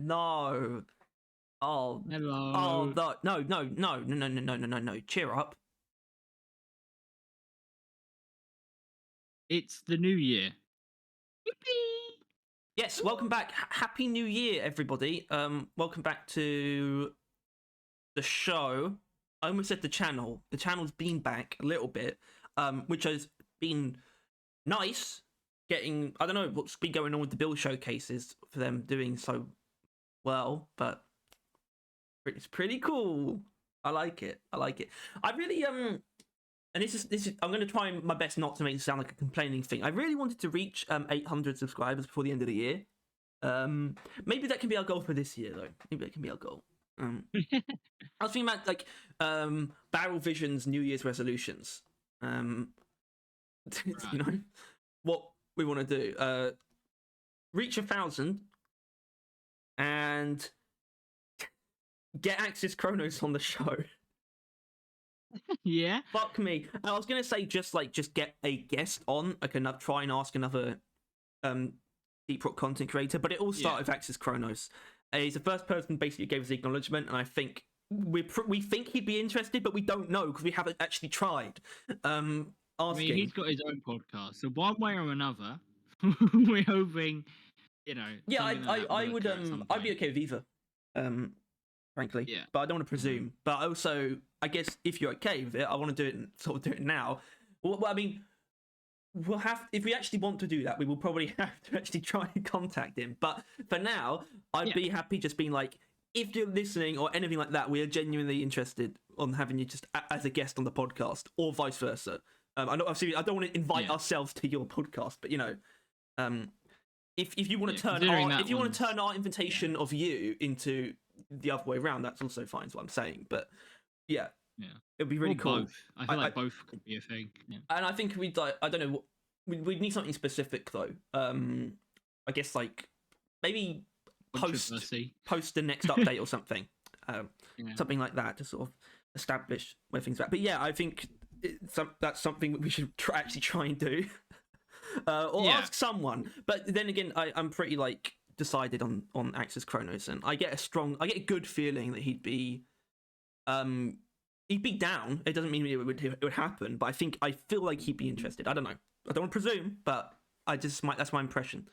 no. Oh, Hello. oh, no. Cheer up. It's the new year. Yippee! Yes, welcome back. Happy New Year, everybody. Welcome back to the show. I almost said the channel. The channel's been back a little bit, which has been nice. I don't know what's been going on with the build showcases for them doing so well, but it's pretty cool. I like it. I really and this is I'm going to try my best not to make it sound like a complaining thing. I really wanted to reach 800 subscribers before the end of the year. Maybe that can be our goal for this year, though. Maybe that can be our goal. I was thinking about like Barrel Vision's New Year's resolutions. You know what we want to do. Reach 1,000 and get Axis Chronos on the show. Yeah. Fuck me. I was gonna say just get a guest on. I can try and ask another Deep Rock content creator, but it all started with Axis Chronos. He's the first person basically gave us the acknowledgement, and I think we think he'd be interested, but we don't know because we haven't actually tried. Asking. I mean, he's got his own podcast, so one way or another, we're hoping, Yeah, I would. I'd be okay with either. Frankly, yeah. But I don't want to presume. But also, I guess if you're okay with it, I want to do it now. Well, I mean, we'll have, if we actually want to do that, we will probably have to actually try and contact him. But for now, I'd be happy just being like, if you're listening or anything like that, we are genuinely interested on having you just as a guest on the podcast, or vice versa. I don't want to invite ourselves to your podcast, but if you want to turn our invitation of you into the other way around, that's also fine. Is what I'm saying. But yeah, it'd be really cool. Both. I feel like both could be a thing. Yeah. And I think we'd like, I don't know, we'd need something specific though. I guess like maybe post the next update or something. Something like that to sort of establish where things are at. But yeah, I think that's something that we should actually try and do. Or ask someone. But then again, I'm pretty like decided on Axis Chronos, and I get a good feeling that he'd be down. It doesn't mean it would happen, but I feel like he'd be interested. I don't know. I don't want to presume, but that's my impression.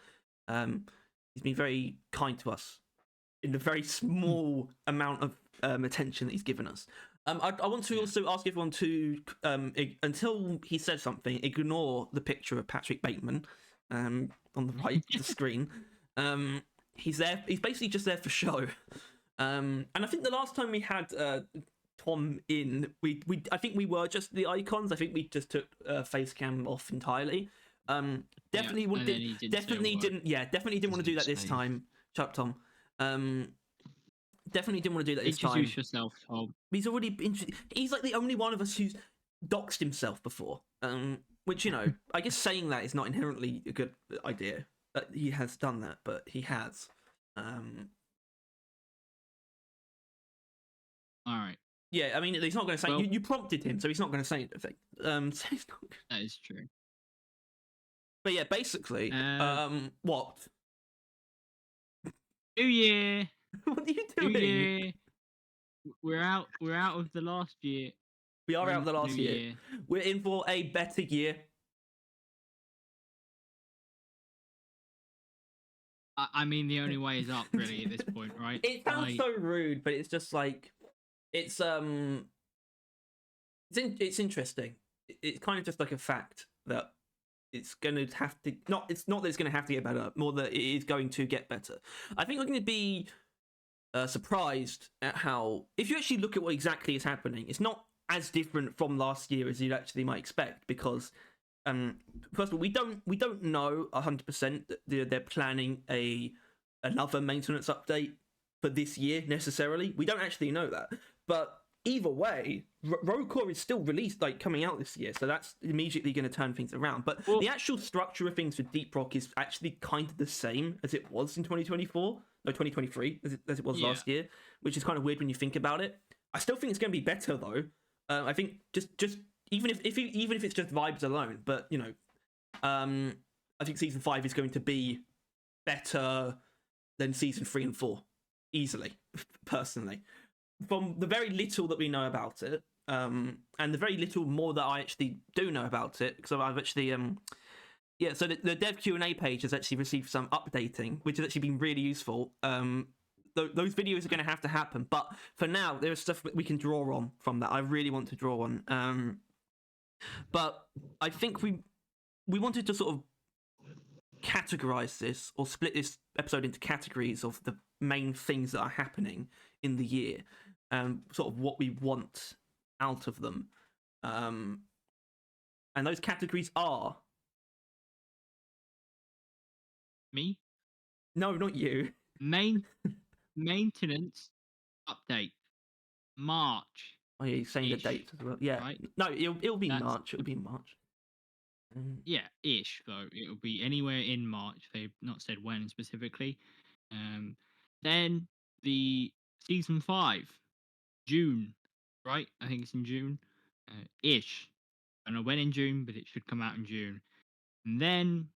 He's been very kind to us in the very small amount of attention that he's given us. I want to also ask everyone to, until he says something, ignore the picture of Patrick Bateman on the right of the screen. He's there. He's basically just there for show. And I think the last time we had Tom in, I think we were just the icons. I think we just took face cam off entirely. Definitely didn't want to do that this time. Shut up, Tom. Definitely didn't want to do that this time. Introduce yourself, Tom. He's already he's like the only one of us who's doxed himself before. Which, I guess saying that is not inherently a good idea. That he has done that, but he has. All right. Yeah, I mean, he's not going to say. Well, you prompted him, so he's not going to say anything. So he's not. That is true. But yeah, basically, what? New Year. What are you doing? New Year. We're out of the last year. We are out of the last year. We're in for a better year. I mean, the only way is up, really, at this point, right? It sounds so rude, but it's just like it's interesting. It's kind of just like a fact that it's going to have to it's not that it's going to have to get better, more that it is going to get better. I think we're going to be surprised at how, if you actually look at what exactly is happening, it's not as different from last year as you actually might expect, because first of all, we don't know 100% that they're planning another maintenance update for this year necessarily. We don't actually know that, but either way, Rogue Core is still coming out this year, so that's immediately going to turn things around. But the actual structure of things for Deep Rock is actually kind of the same as it was in 2023, as it was last year, which is kind of weird when you think about it. I still think it's going to be better though. I think just even if it's just vibes alone, but I think season 5 is going to be better than season 3 and 4. easily, personally, from the very little that we know about it, and the very little more that I actually do know about it, because I've actually yeah, so the dev Q&A page has actually received some updating, which has actually been really useful. Those videos are going to have to happen, but for now, there's stuff that we can draw on from that. I really want to draw on. But I think we wanted to sort of categorize this, or split this episode into categories of the main things that are happening in the year, sort of what we want out of them. And those categories are... Me? No, not you. Maintenance update. March. Oh yeah, you're saying the dates as well. Yeah. Right? No, it'll be March. It'll be March. Yeah, ish though. It'll be anywhere in March. They've not said when specifically. Then the season 5, June, right? I think it's in June, ish. I don't know when in June, but it should come out in June. And then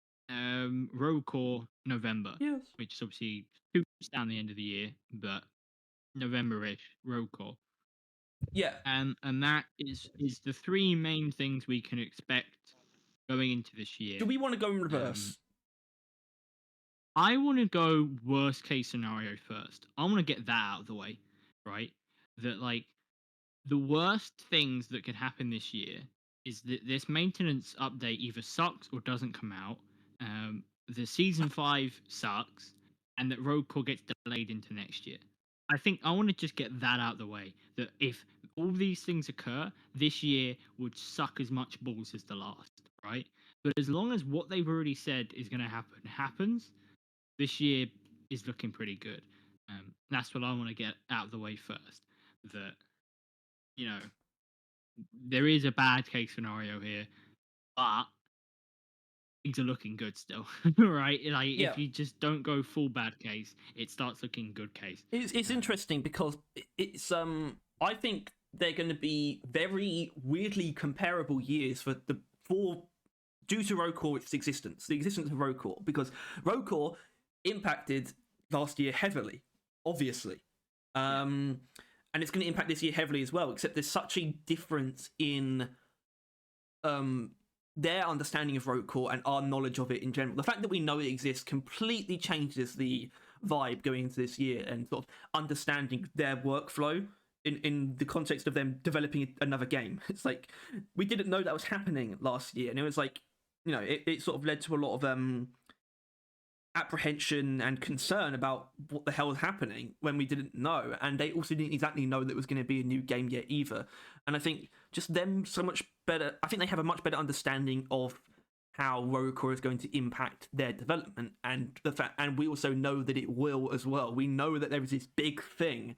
Road Core November, Yes. which is obviously 2 weeks down the end of the year, but November-ish Road Core. Yeah. And that is the 3 main things we can expect going into this year. Do we want to go in reverse? I want to go worst case scenario first. I want to get that out of the way, right? That like the worst things that could happen this year is that this maintenance update either sucks or doesn't come out. The season 5 sucks, and that Road Core gets delayed into next year. I think I want to just get that out of the way. That if all these things occur, this year would suck as much balls as the last, right? But as long as what they've already said is going to happen happens, this year is looking pretty good. That's what I want to get out of the way first. That, you know, there is a bad case scenario here, but things are looking good still, right? Like if you just don't go full bad case, it starts looking good case. It's interesting because it's I think they're going to be very weirdly comparable years for due to Road Core, its existence, the existence of Road Core, because Road Core impacted last year heavily, obviously. And it's going to impact this year heavily as well, except there's such a difference in their understanding of Road Core and our knowledge of it in general. The fact that we know it exists completely changes the vibe going into this year, and sort of understanding their workflow in the context of them developing another game. It's like, we didn't know that was happening last year, and it was like, you know, it sort of led to a lot of apprehension and concern about what the hell was happening when we didn't know, and they also didn't exactly know that it was going to be a new game yet either. And I think just them so much better, I think they have a much better understanding of how Road Core is going to impact their development, and the fact, and we also know that it will as well. We know that there is this big thing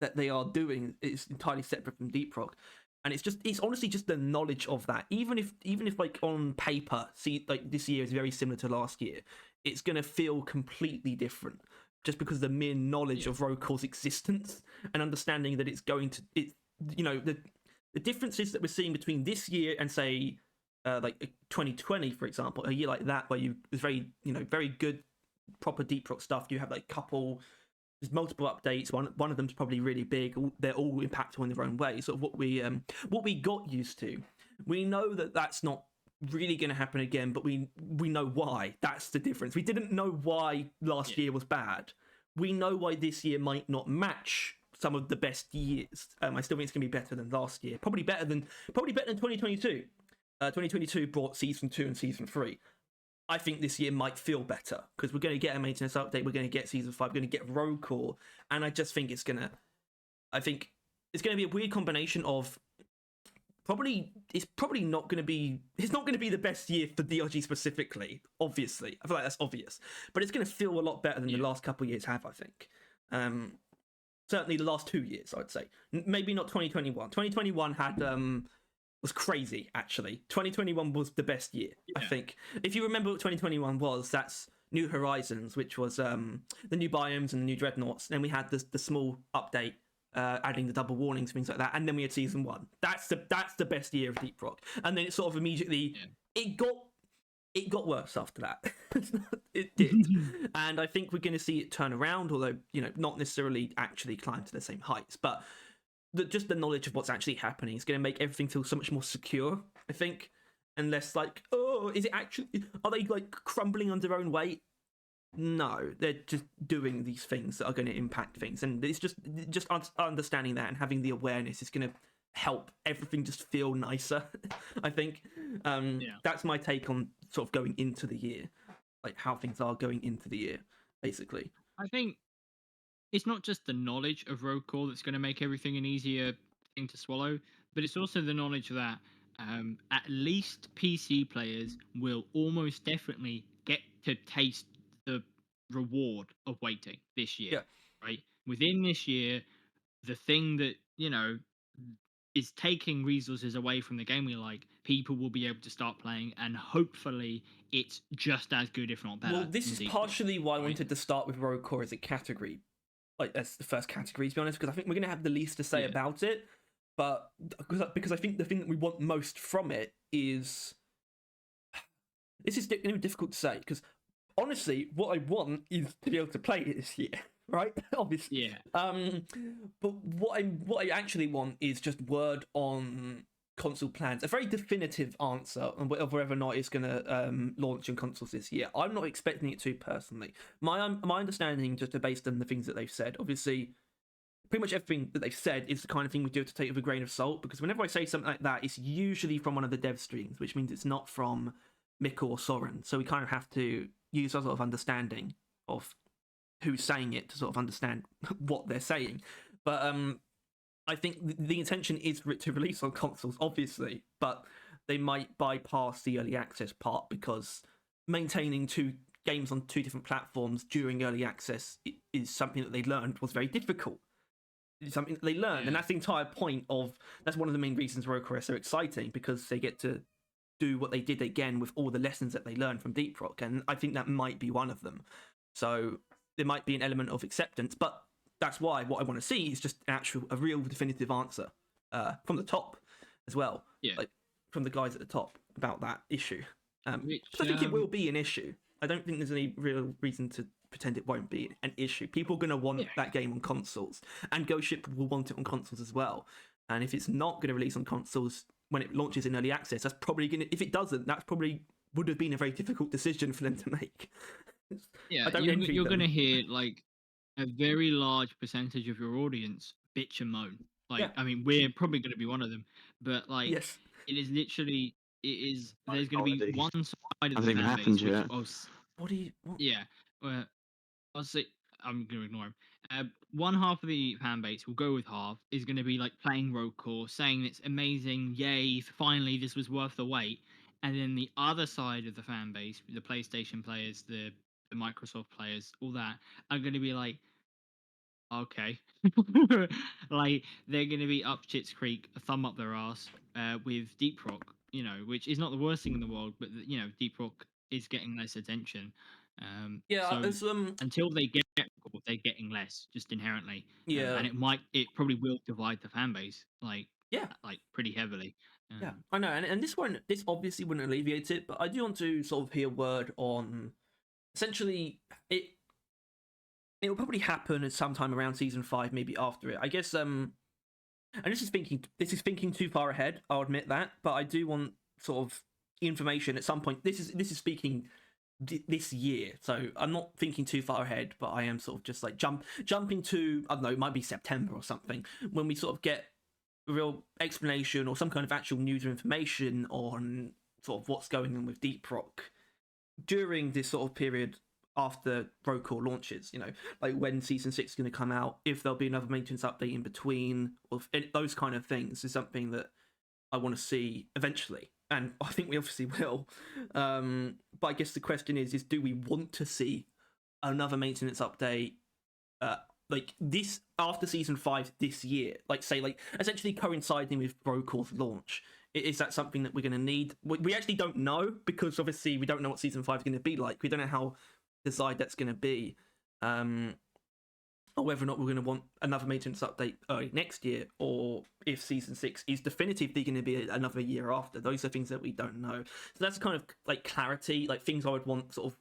that they are doing. It's entirely separate from Deep Rock, and it's honestly just the knowledge of that. Even if like on paper, see, like this year is very similar to last year, it's going to feel completely different just because the mere knowledge of Road Core's existence and understanding that it's going to, you know, the differences that we're seeing between this year and say like 2020, for example, a year like that where there's very, you know, very good proper Deep Rock stuff. You have like there's multiple updates. One of them's probably really big. They're all impactful in their own way. Sort of what we got used to. We know that that's not really going to happen again, but we know why. That's the difference. We didn't know why last year was bad. We know why this year might not match some of the best years. I still think it's going to be better than last year. Probably better than 2022. 2022 brought season 2 and season 3. I think this year might feel better because we're going to get a maintenance update. We're going to get season 5. We're going to get Road Core, and I just think it's going to be a weird combination of it's not going to be the best year for DRG specifically. Obviously, I feel like that's obvious, but it's going to feel a lot better than the last couple of years have. I think, certainly the last 2 years, I'd say. Maybe not 2021. 2021 had was crazy, actually. 2021 was the best year, I think. If you remember what 2021 was, that's New Horizons, which was the new biomes and the new dreadnoughts. Then we had the small update, adding the double warnings, things like that. And then we had season 1. That's the best year of Deep Rock. And then it sort of immediately, it got it got worse after that. It did. And I think we're going to see it turn around, although, not necessarily actually climb to the same heights. But just the knowledge of what's actually happening is going to make everything feel so much more secure, I think. And less like, oh, is it actually... Are they, like, crumbling under their own weight? No, they're just doing these things that are going to impact things. And it's just understanding that and having the awareness is going to help everything just feel nicer, I think. That's my take on sort of going into the year, like how things are going into the year, basically. I think it's not just the knowledge of road core that's going to make everything an easier thing to swallow, but it's also the knowledge that at least PC players will almost definitely get to taste the reward of waiting this year, right? Within this year, the thing that, is taking resources away from the game we like, people will be able to start playing, and hopefully it's just as good, if not better. Well, this is partially why I wanted to start with road core as a category. Like, that's the first category, to be honest, because I think we're going to have the least to say about it. But because I think the thing that we want most from it is... This is going to be difficult to say, because honestly, what I want is to be able to play it this year, right? Obviously. Yeah. But what I actually want is just word on console plans, a very definitive answer on whether or not it's going to launch on consoles this year. I'm not expecting it to, personally. My understanding, just based on the things that they've said, obviously, pretty much everything that they've said is the kind of thing we do have to take with a grain of salt, because whenever I say something like that, it's usually from one of the dev streams, which means it's not from Mick or Soren. So we kind of have to use our sort of understanding of who's saying it to sort of understand what they're saying. But I think the intention is for it to release on consoles, obviously, but they might bypass the early access part, because maintaining two games on two different platforms during early access is something that they learned was very difficult. It's something that they learned, and that's the entire point of... That's one of the main reasons road core is so exciting, because they get to do what they did again with all the lessons that they learned from Deep Rock, and I think that might be one of them. So there might be an element of acceptance, but that's why what I want to see is just a real definitive answer from the top as well, like from the guys at the top about that issue. I think it will be an issue. I don't think there's any real reason to pretend it won't be an issue. People are going to want that game on consoles, and Ghost Ship will want it on consoles as well. And if it's not going to release on consoles when it launches in early access, that's probably going to... If it doesn't, that's probably would have been a very difficult decision for them to make. Yeah, you're going to hear, like, a very large percentage of your audience bitch and moan. Like, I mean, we're probably going to be one of them, but, like, it is literally... There's going to be one side of the fan base which... What do you... What? Yeah, I'll say... I'm going to ignore him. One half of the fan base will go with half, is going to be like playing road core, saying it's amazing, yay, finally this was worth the wait. And then the other side of the fan base, the PlayStation players, the Microsoft players, all that, are going to be like, okay. Like, they're going to be up Chit's Creek, a thumb up their ass, with Deep Rock, which is not the worst thing in the world, but, Deep Rock is getting less attention. Until they get, they're getting less just inherently. And it probably will divide the fan base, like pretty heavily. I know, and this obviously wouldn't alleviate it, but I do want to sort of hear word on essentially it will probably happen at some time around season 5, maybe after it, I guess. And this is thinking too far ahead, I'll admit that, but I do want sort of information at some point. This is speaking this year, so I'm not thinking too far ahead, but I am sort of just like jumping to, I don't know, it might be September or something, when we sort of get a real explanation or some kind of actual news or information on sort of what's going on with Deep Rock during this sort of period after road core launches, like when season 6 is going to come out, if there'll be another maintenance update in between, or those kind of things is something that I want to see eventually. And I think we obviously will. But I guess the question is do we want to see another maintenance update like this after season 5 this year? Like, say, like essentially coinciding with road core's launch. Is that something that we're going to need? We actually don't know, because obviously we don't know what season 5 is going to be like. We don't know how desired that's going to be. or whether or not we're going to want another maintenance update early next year, or if season 6 is definitively going to be another year after. Those are things that we don't know. So that's kind of like clarity, like things I would want sort of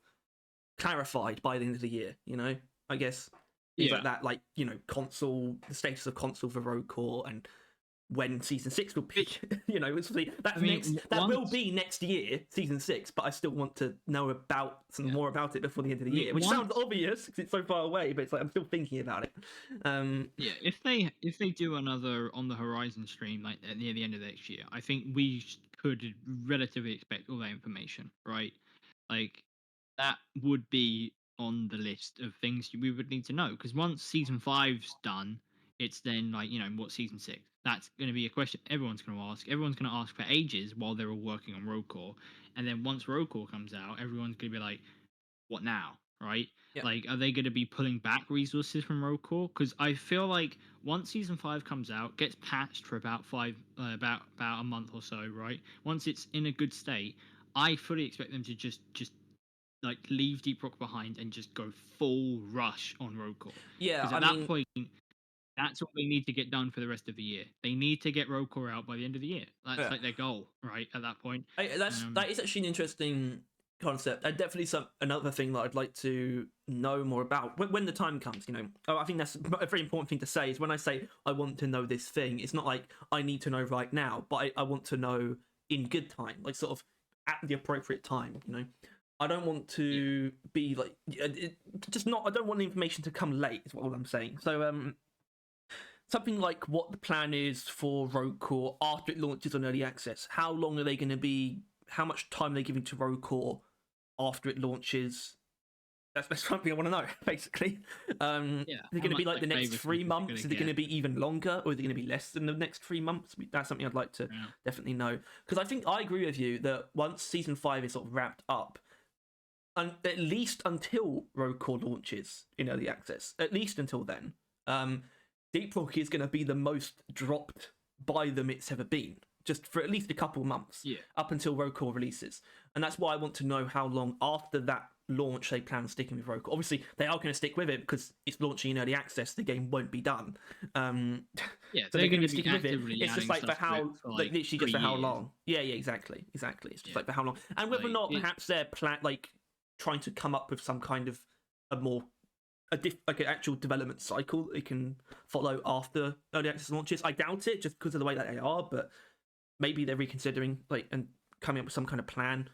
clarified by the end of the year, you know, I guess. Things like that, like, you know, console, the status of console for Rogue Core, and when season 6 will be. You know, that will be next year, season 6, but I still want to know about more about it before the end of the year, which sounds obvious because it's so far away, but it's like I'm still thinking about it. If they do another On the Horizon stream like near the end of next year, I think we could relatively expect all that information, right? Like that would be on the list of things we would need to know, because once season 5's done, it's then like, you know, what season 6? That's going to be a question everyone's going to ask. Everyone's going to ask for ages while they're all working on Rogue Core, and then once Rogue Core comes out, everyone's going to be like, what now? Right? Yeah. Like, are they going to be pulling back resources from Rogue Core? Because I feel like once season 5 comes out, gets patched for about about a month or so, right? Once it's in a good state, I fully expect them to just like leave Deep Rock behind and just go full rush on Rogue Core. Yeah, because at that point, that's what they need to get done for the rest of the year. They need to get Rogue Core out by the end of the year. That's like their goal, right? At that point, that is actually an interesting concept, and definitely another thing that I'd like to know more about when the time comes. You know, I think that's a very important thing to say. Is when I say I want to know this thing, it's not like I need to know right now, but I want to know in good time, like sort of at the appropriate time. You know, I don't want to be like just not. I don't want the information to come late. Is what all I'm saying. So something like what the plan is for Rogue Core after it launches on early access. How long are they going to be? How much time are they giving to Rogue Core after it launches? That's something I want to know, basically. They're going to be like the next 3 months? Is it going to be even longer, or is it going to be less than the next 3 months? That's something I'd like to definitely know. Because I agree with you that once Season 5 is sort of wrapped up, and at least until Rogue Core launches in early access, at least until then, Deep Rock is going to be the most dropped by them it's ever been, just for at least a couple months, up until Rogue Core releases. And that's why I want to know how long after that launch they plan on sticking with Rogue Core. Obviously, they are going to stick with it because it's launching in early access. The game won't be done. So they're going to be sticking with it. It's just like for how, like literally just for how long. Yeah, exactly. It's just like for how long, and whether or not perhaps they're trying to come up with some kind of like an actual development cycle they can follow after early access launches. I doubt it, just because of the way that they are, but maybe they're reconsidering and coming up with some kind of plan,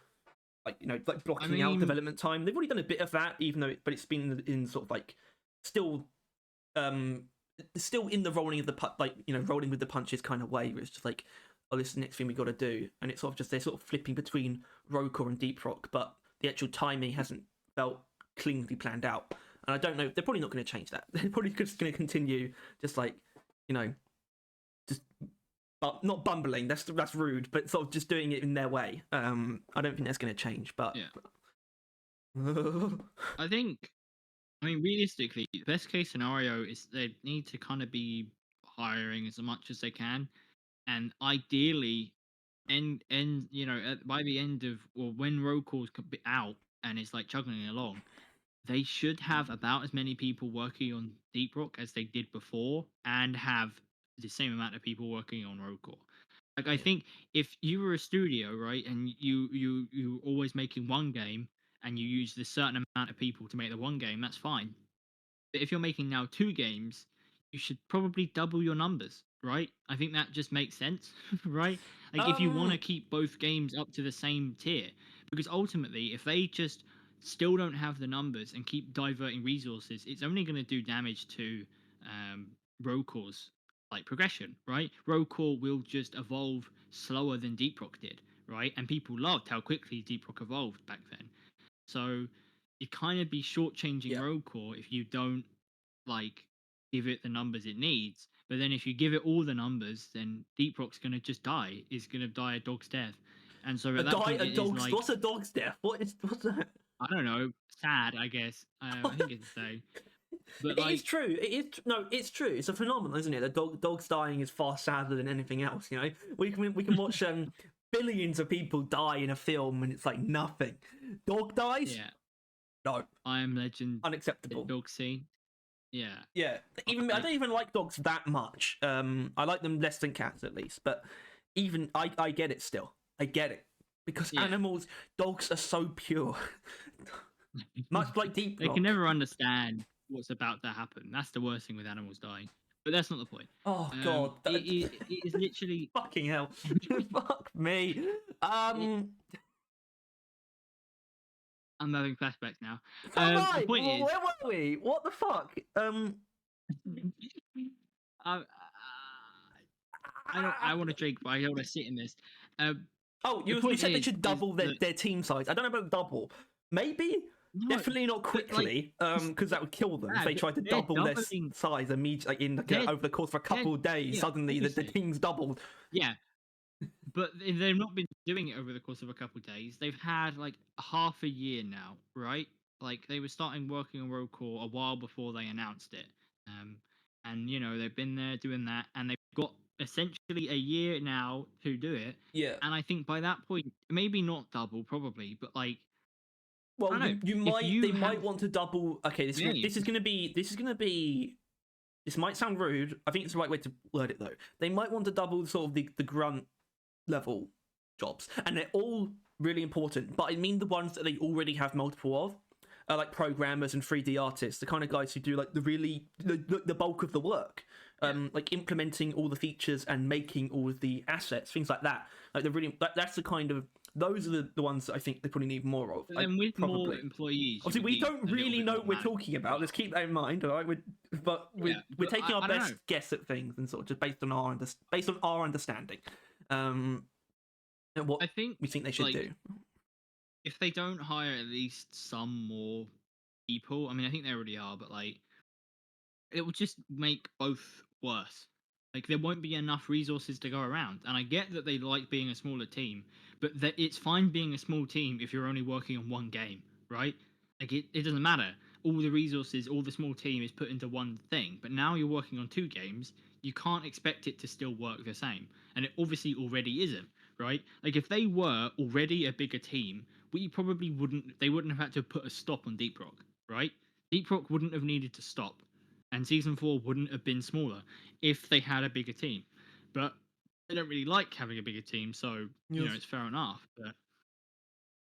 like blocking out development time. They've already done a bit of that, but it's been in sort of like still in the rolling of the rolling with the punches kind of way, where it's just like, oh, this is the next thing we got to do, and it's sort of just they're sort of flipping between Rogue Core and Deep Rock, but the actual timing hasn't felt cleanly planned out. And I don't know, they're probably not going to change that. They're probably just going to continue just not bumbling, that's rude, but sort of just doing it in their way. I don't think that's going to change, but... I mean, realistically, the best case scenario is they need to kind of be hiring as much as they can, and ideally, by the end of, or when Rogue Core's out and it's like chugging along, they should have about as many people working on Deep Rock as they did before, and have the same amount of people working on Rogue Core. Like, I think if you were a studio, right, and you always making one game, and you use the certain amount of people to make the one game, that's fine. But if you're making now 2 games, you should probably double your numbers, right? I think that just makes sense, right? Like, if you want to keep both games up to the same tier, because ultimately, if they just still don't have the numbers and keep diverting resources, it's only going to do damage to Rogue Core's progression, right? Rogue Core will just evolve slower than Deep Rock did, right? And people loved how quickly Deep Rock evolved back then. So you kind of be shortchanging Rogue Core if you don't give it the numbers it needs. But then if you give it all the numbers, then Deep Rock's going to just die. It's going to die a dog's death. And so what's a dog's death? What's that? I don't know. Sad, I guess. I think it's the same. But it's true. It's true. It's a phenomenon, isn't it? That dogs dying is far sadder than anything else. You know, we can watch billions of people die in a film, and it's like nothing. Dog dies. Yeah. No. I Am Legend. Unacceptable. Dog scene. Yeah. Yeah, even I don't even like dogs that much. I like them less than cats at least, but even I get it still. I get it because Yeah. dogs are so pure, much like Deep They can Rock. never understand what's about to happen. That's the worst thing with animals dying. But that's not the point. Oh God, It is literally fucking hell, fuck me. I'm having flashbacks now. So am The I. point is, Where were we? What the fuck? I, I don't. I want to drink, but I don't want to sit in this. Oh, The you point said they should is double that their team size. I don't know about double. Maybe. no, Definitely not but, like, quickly, because that would kill them if they tried to they're double their doubling. size immediately over the course of a couple of days. Yeah, Suddenly, the obviously. team's doubled. Yeah, but they've not been doing it over the course of a couple of days. They've had like half a year now, right? Like they were starting working on Road Core a while before they announced it. And they've been there doing that, and they've got essentially a year now to do it. Yeah. And I think by that point, maybe not double, probably, but like, I Well, don't know. they might want to double. Okay, this is gonna be. This might sound rude. I think it's the right way to word it though. They might want to double sort of the grunt level jobs, and they're all really important. But I mean the ones that they already have multiple of, like programmers and 3D artists, the kind of guys who do like the bulk of the work, like implementing all the features and making all of the assets, things like that. Like that's the kind of those are the ones that I think they probably need more of. But then with more employees, obviously we don't really know what we're talking about. Let's keep that in mind, all right? We're taking our best guess at things and sort of just based on our understanding. And what I think we think they should do. If they don't hire at least some more people, I mean, I think they already are, but like, it will just make both worse. Like, there won't be enough resources to go around. And I get that they like being a smaller team, but it's fine being a small team if you're only working on one game, right? Like, it doesn't matter. All the resources, all the small team is put into one thing. But now you're working on two games, you can't expect it to still work the same. And it obviously already isn't, right? Like, if they were already a bigger team, they wouldn't have had to put a stop on Deep Rock, right? Deep Rock wouldn't have needed to stop. And Season 4 wouldn't have been smaller if they had a bigger team. But they don't really like having a bigger team, so, it's fair enough. But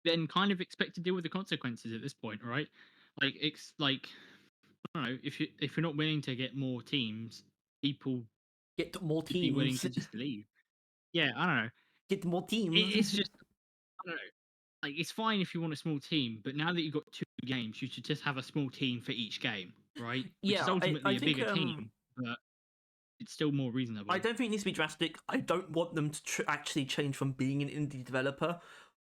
then kind of expect to deal with the consequences at this point, right? Like, it's like, I don't know, if you're not willing to get more teams, people get more teams. Be willing to just leave. Yeah, I don't know. Get more teams. It's just, I don't know. Like, it's fine if you want a small team, but now that you've got two games, you should just have a small team for each game, right? Which is ultimately a bigger team, but it's still more reasonable. I don't think it needs to be drastic. I don't want them to actually change from being an indie developer,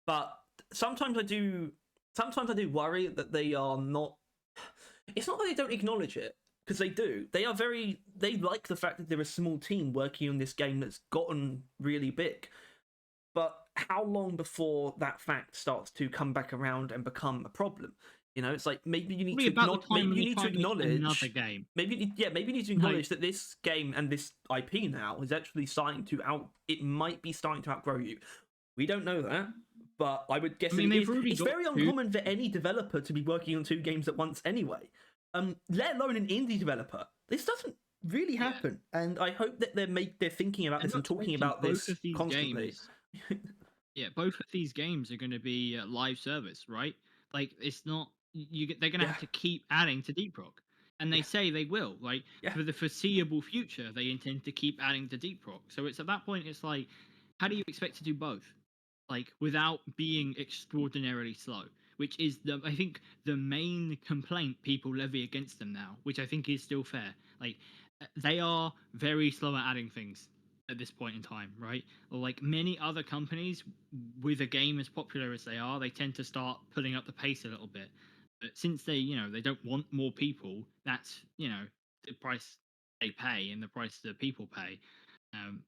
but sometimes I do worry that they are not. It's not that they don't acknowledge it, because they do. They like the fact that they're a small team working on this game that's gotten really big. But how long before that fact starts to come back around and become a problem? It's like maybe you need to acknowledge. Maybe you need to acknowledge another game. Maybe you need to acknowledge that this game and this IP now is actually starting to It might be starting to outgrow you. We don't know that, but I would guess it's very uncommon for any developer to be working on two games at once anyway. Let alone an indie developer. This doesn't really happen, and I hope that they're thinking about this and talking about this constantly. Both of these games are going to be live service, right? Like, it's not they're going to have to keep adding to Deep Rock, and they say they will. Like, for the foreseeable future, they intend to keep adding to Deep Rock. So it's at that point, it's like, how do you expect to do both, like, without being extraordinarily slow? Which is I think the main complaint people levy against them now, which I think is still fair. Like, they are very slow at adding things at this point in time, right? Like many other companies, with a game as popular as they are, they tend to start putting up the pace a little bit. But since they don't want more people, that's the price they pay and the price that people pay.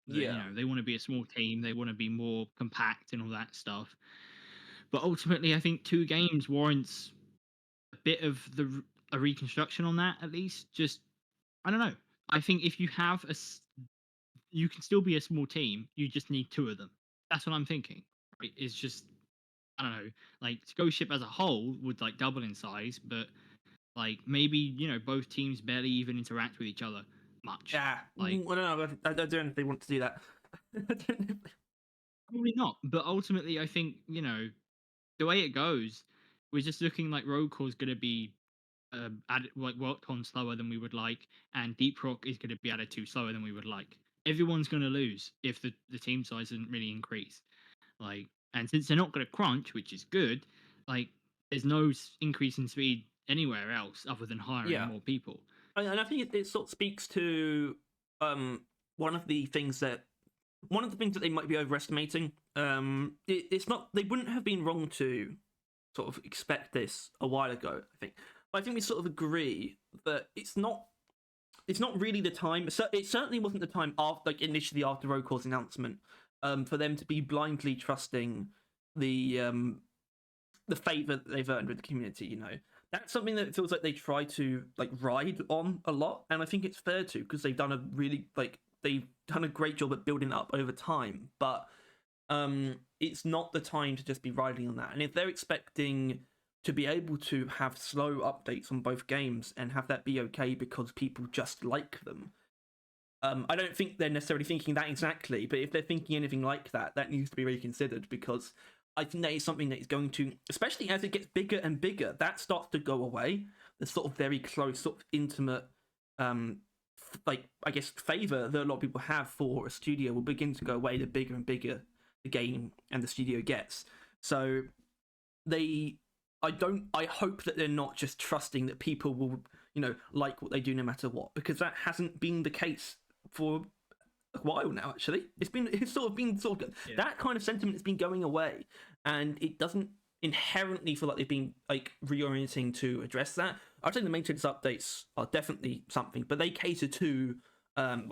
They want to be a small team, they want to be more compact and all that stuff. But ultimately, I think 2 games warrants a bit of a reconstruction on that, at least. Just, I don't know. I think if you have you can still be a small team. You just need 2 of them. That's what I'm thinking. Right? It's just, I don't know. Like, Ghost Ship as a whole would like double in size, but Like maybe both teams barely even interact with each other much. Yeah, Like I don't know. I don't know if they want to do that. probably not. But ultimately, I think the way it goes, we're just looking like roll call is going to be added, like worked on slower than we would like, and Deep Rock is going to be added to slower than we would like. Everyone's going to lose if the team size doesn't really increase. Like, and since they're not going to crunch, which is good, like there's no increase in speed anywhere else other than hiring more people. And I think it sort of speaks to one of the things that they might be overestimating. It's not, they wouldn't have been wrong to sort of expect this a while ago, I think. But I think we sort of agree that it's not really the time. It certainly wasn't the time after, like initially after Rokor's announcement, for them to be blindly trusting the favor that they've earned with the community. That's something that it feels like they try to like ride on a lot, and I think it's fair to, because they've done a great job at building up over time. But it's not the time to just be riding on that. And if they're expecting to be able to have slow updates on both games and have that be okay because people just like them, I don't think they're necessarily thinking that exactly. But if they're thinking anything like that, that needs to be reconsidered, because I think that is something that is going to, especially as it gets bigger and bigger, that starts to go away. The sort of very close, sort of intimate, like I guess favor that a lot of people have for a studio will begin to go away the bigger and bigger the game and the studio gets. So I hope that they're not just trusting that people will, like what they do no matter what, because that hasn't been the case for a while now. Actually, it's sort of been that kind of sentiment has been going away, and it doesn't inherently feel like they've been like reorienting to address that. I'd say the maintenance updates are definitely something, but they cater to the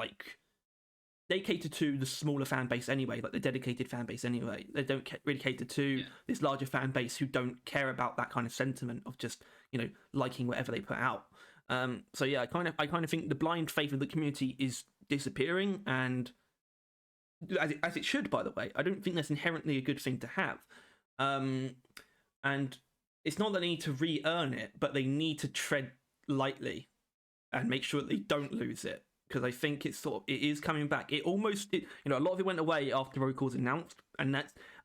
smaller fan base anyway, like the dedicated fan base anyway. They don't really cater to this larger fan base who don't care about that kind of sentiment of just liking whatever they put out. So yeah, I kind of think the blind faith of the community is disappearing, and as it should, by the way. I don't think that's inherently a good thing to have. And it's not that they need to re-earn it, but they need to tread lightly and make sure that they don't lose it, because I think it is coming back. A lot of it went away after Road was announced, and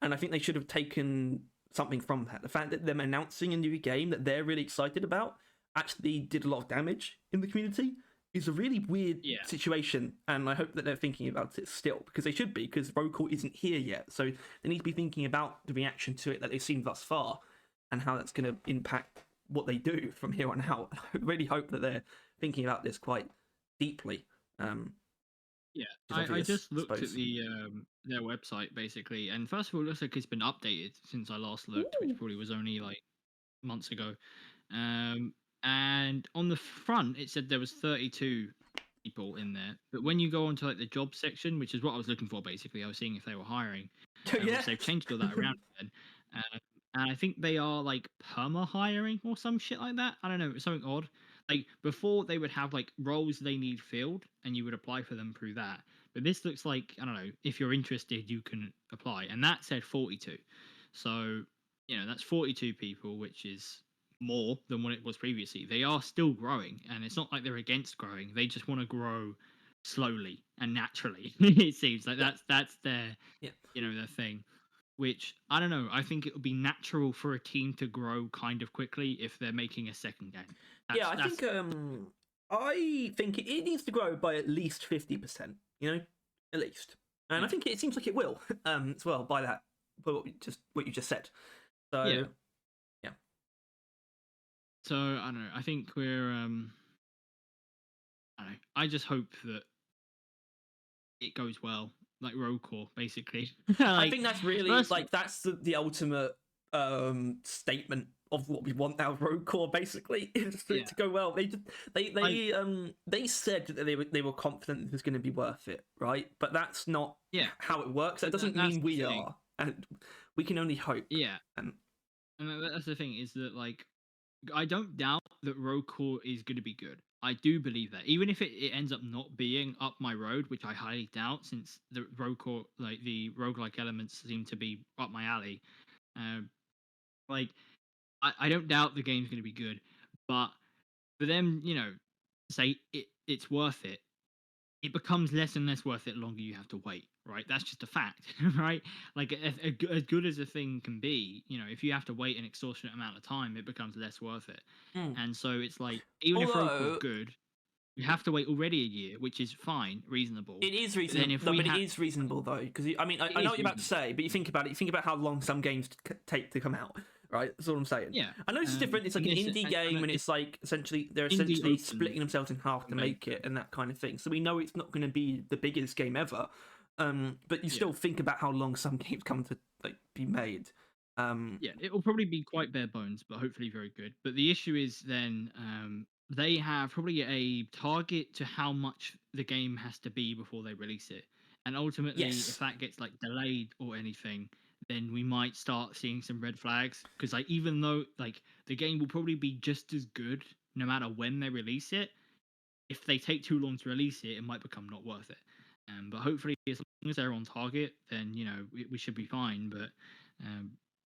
I think they should have taken something from that. The fact that them announcing a new game that they're really excited about actually did a lot of damage in the community is a really weird situation, and I hope that they're thinking about it still, because they should be, because Road isn't here yet, so they need to be thinking about the reaction to it that they've seen thus far and how that's going to impact what they do from here on out. I really hope that they're thinking about this quite deeply. I just looked at their website basically, and first of all, it looks like it's been updated since I last looked, which probably was only like months ago. And on the front, it said there was 32 people in there, but when you go onto like the job section, which is what I was looking for, basically, I was seeing if they were hiring. Which they've changed all that around again. And I think they are like perma hiring or some shit like that. I don't know, it's something odd. Like before, they would have like roles they need filled, and you would apply for them through that. But this looks like, I don't know, if you're interested, you can apply, and that said 42. So that's 42 people, which is more than what it was previously. They are still growing, and it's not like they're against growing. They just want to grow slowly and naturally. It seems like that's their their thing. Which I don't know. I think it would be natural for a team to grow kind of quickly if they're making a second game. I think it needs to grow by at least 50%. At least, and I think it seems like it will as well by what you just said. So yeah. So I don't know. I think we're I don't know. I just hope that it goes well, like roll call, basically. I think that's really that's the ultimate statement of what we want out of road core, basically, is for it to go well. They said that they were confident it was going to be worth it, right? But that's not how it works. That doesn't mean we are, and we can only hope. And that's the thing, is that like I don't doubt that road core is going to be good. I do believe that, even if it ends up not being up my road, which I highly doubt, since the road core, like the roguelike elements, seem to be up my alley. I don't doubt the game's going to be good, but but then say it's worth it. It becomes less and less worth it the longer you have to wait, right? That's just a fact, right? Like as good as a thing can be, if you have to wait an extortionate amount of time, it becomes less worth it. Mm. And so it's like, even if Roku's good, you have to wait already a year, which is fine, reasonable. It is reasonable. But it is reasonable though, because I know what you're about to say, but you think about it. You think about how long some games take to come out, right? That's all I'm saying. Yeah. I know this is different. It's like an indie game, and it's like they're essentially splitting themselves in half to make it, and that kind of thing. So we know it's not going to be the biggest game ever, but you still think about how long some games come to be made. Yeah, it will probably be quite bare bones, but hopefully very good. But the issue is then they have probably a target to how much the game has to be before they release it. And ultimately, if that gets delayed or anything, then we might start seeing some red flags. Because even though the game will probably be just as good no matter when they release it, if they take too long to release it, it might become not worth it. But hopefully, as long as they're on target, then we should be fine. But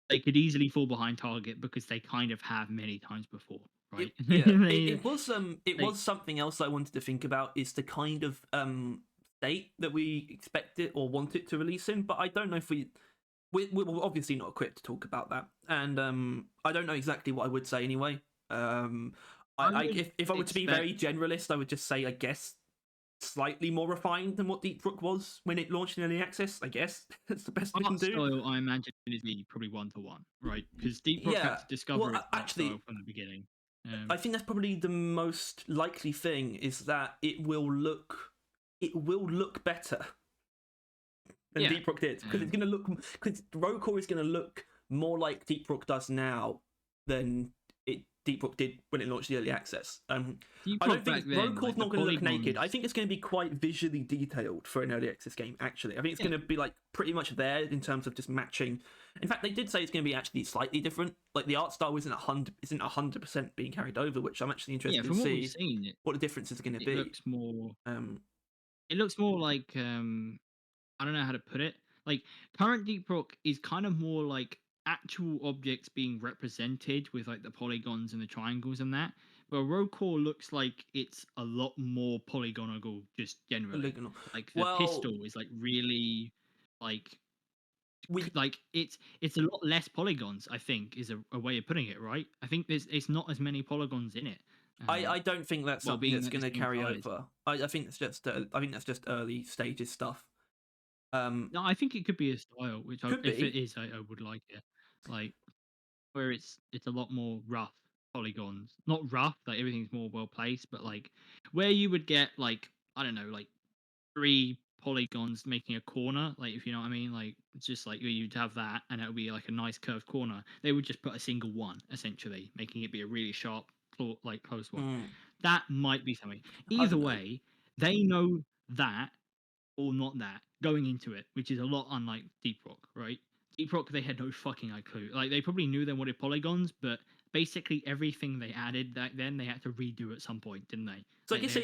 they could easily fall behind target because they kind of have many times before, right? It was something else I wanted to think about, is the kind of state that we expect it or want it to release in, but I don't know if we're obviously not equipped to talk about that, and I don't know exactly what I would say anyway. If I were to be very generalist, I would just say, I guess, slightly more refined than what Deep Rock was when it launched in early access. I guess that's the best we can do. Style, I imagine, is probably 1-to-1, right? Because Deep Rock had to discover its style from the beginning. I think that's probably the most likely thing, is that it will look better than Deep Rock did, because it's going to look, because Rocore is going to look more like Deep Rock does now than Deep Rock did when it launched the early access. I don't think Rocore's not going to look naked. I think it's going to be quite visually detailed for an early access game, actually. I think it's going to be pretty much there in terms of just matching. In fact, they did say it's going to be actually slightly different. Like, the art style isn't 100% being carried over, which I'm actually interested to see what the differences are going to be. It looks more it looks more like I don't know how to put it. Like, current Deep Rock is kind of more like actual objects being represented with the polygons and the triangles and that. Well, Rocore looks like it's a lot more polygonal, just generally. Polygonal. Like the pistol is really it's a lot less polygons, I think, is a way of putting it, right? I think it's not as many polygons in it. I don't think that's something that's going to carry over. I think that's just early stages stuff. No, I think it could be a style, which if it is, I would like it. Like, where it's a lot more rough polygons, not rough, everything's more well placed, but where you would get I don't know, 3 polygons making a corner, if you know what I mean, it's just you'd have that and it would be a nice curved corner. They would just put a single one, essentially, making it be a really sharp close one. That might be something. Either way, they know that or not that going into it, which is a lot unlike Deep Rock, right? Deep Rock, they had no fucking clue. They probably knew they wanted polygons, but basically everything they added back then, they had to redo at some point, didn't they? So I guess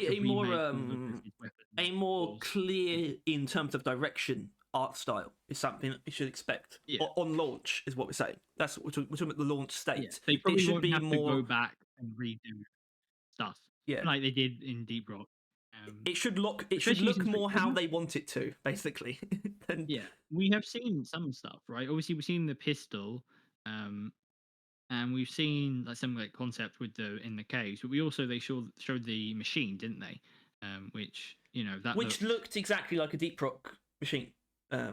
a more clear, in terms of direction, art style is something that you should expect on launch, is what we're saying. That's what we're talking about, the launch state. Yeah, they probably should be have to go back and redo stuff, like they did in Deep Rock. It should look more how they want it to, basically. We have seen some stuff, right? Obviously, we've seen the pistol, and we've seen some concept with in the caves, but they showed the machine, didn't they? Which looked exactly like a Deep Rock machine. I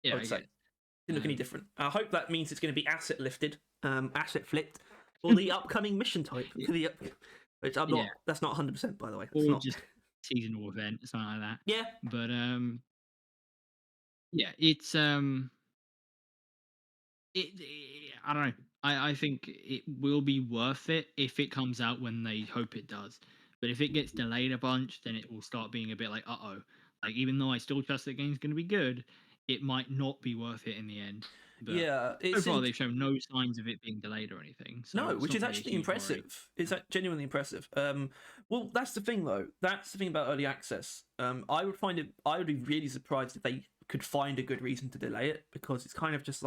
would say didn't look any different. I hope that means it's going to be asset lifted, asset flipped, or the upcoming mission type. Which I'm not. That's not 100%, by the way. That's or not just seasonal event, something like that. Yeah, but it's I don't know. I think it will be worth it if it comes out when they hope it does. But if it gets delayed a bunch, then it will start being a bit uh-oh. Even though I still trust the game's going to be good, it might not be worth it in the end. But so far, they've shown no signs of it being delayed or anything. So no, which is actually impressive. It's genuinely impressive. Well, that's the thing, though. That's the thing about early access. I would be really surprised if they could find a good reason to delay it, because it's kind of just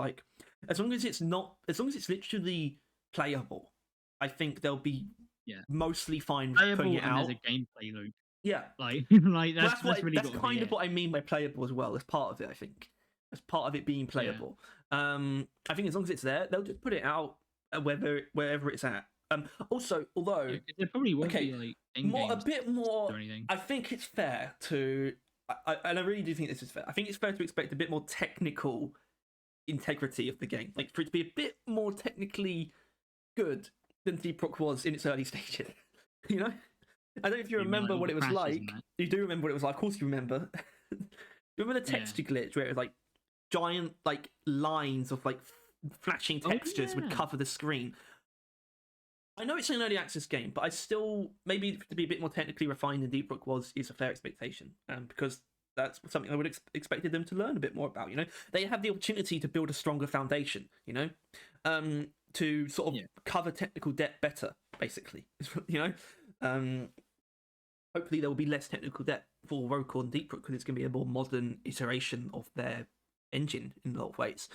as long as it's literally playable, I think they'll be mostly fine playable putting it and out. there's a gameplay loop. Yeah, Like that's really kind of what I mean by playable as well. As part of it, I think, as part of it being playable. I think as long as it's there, they'll just put it out wherever it's at. Also, although there probably won't be like a bit more. Or anything. I think it's fair to, and I really do think this is fair. I think it's fair to expect a bit more technical integrity of the game, like for it to be a bit more technically good than Deep Rock was in its early stages. You know, I don't know if you remember what it was like. You do remember what it was like. Of course, you remember. You remember the texture glitch where it was like giant like lines of like flashing textures would cover the screen. I know it's an early access game, but I still, maybe to be a bit more technically refined than Deep Rock was is a fair expectation, because that's something I would expected them to learn a bit more about. You know, they have the opportunity to build a stronger foundation. You know, to sort of cover technical debt better, basically. You know, hopefully there will be less technical debt for Rocal and Deep Rock because it's going to be a more modern iteration of their engine in a lot of ways.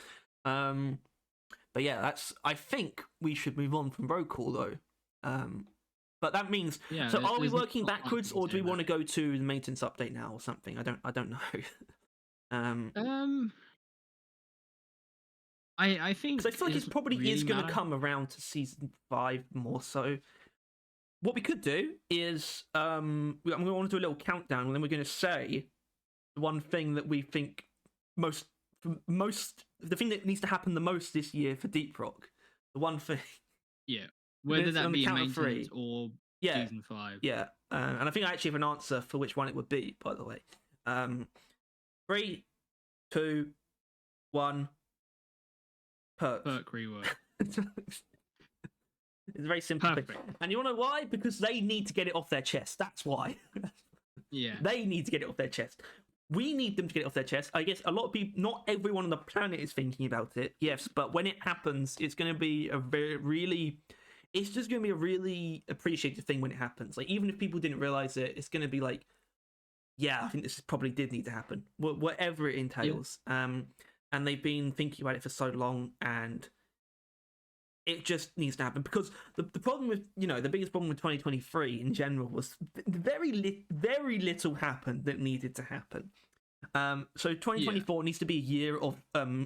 But yeah, I think we should move on from Rocal though. But that means, so are we working backwards, or do we want to go to the maintenance update now or something? I don't know. I think, because I feel like it probably is going to come around to season 5 more so. What we could do is, I'm going to want to do a little countdown, and then we're going to say the one thing that we think the thing that needs to happen the most this year for Deep Rock. The one thing. Yeah. Whether that be a maintenance or season 5. Yeah. And I think I actually have an answer for which one it would be, by the way. 3, 2, 1. Perk rework. It's a very simple thing. And you want to know why? Because they need to get it off their chest. That's why. Yeah. They need to get it off their chest. We need them to get it off their chest. I guess a lot of people, not everyone on the planet is thinking about it, yes, but when it happens, it's going to be it's just going to be a really appreciated thing when it happens. Like, even if people didn't realize it, it's going to be like, yeah, I think this probably did need to happen, whatever it entails. Yeah. And they've been thinking about it for so long, and it just needs to happen, because the problem with, the biggest problem with 2023 in general was very little happened that needed to happen. So 2024 needs to be a year of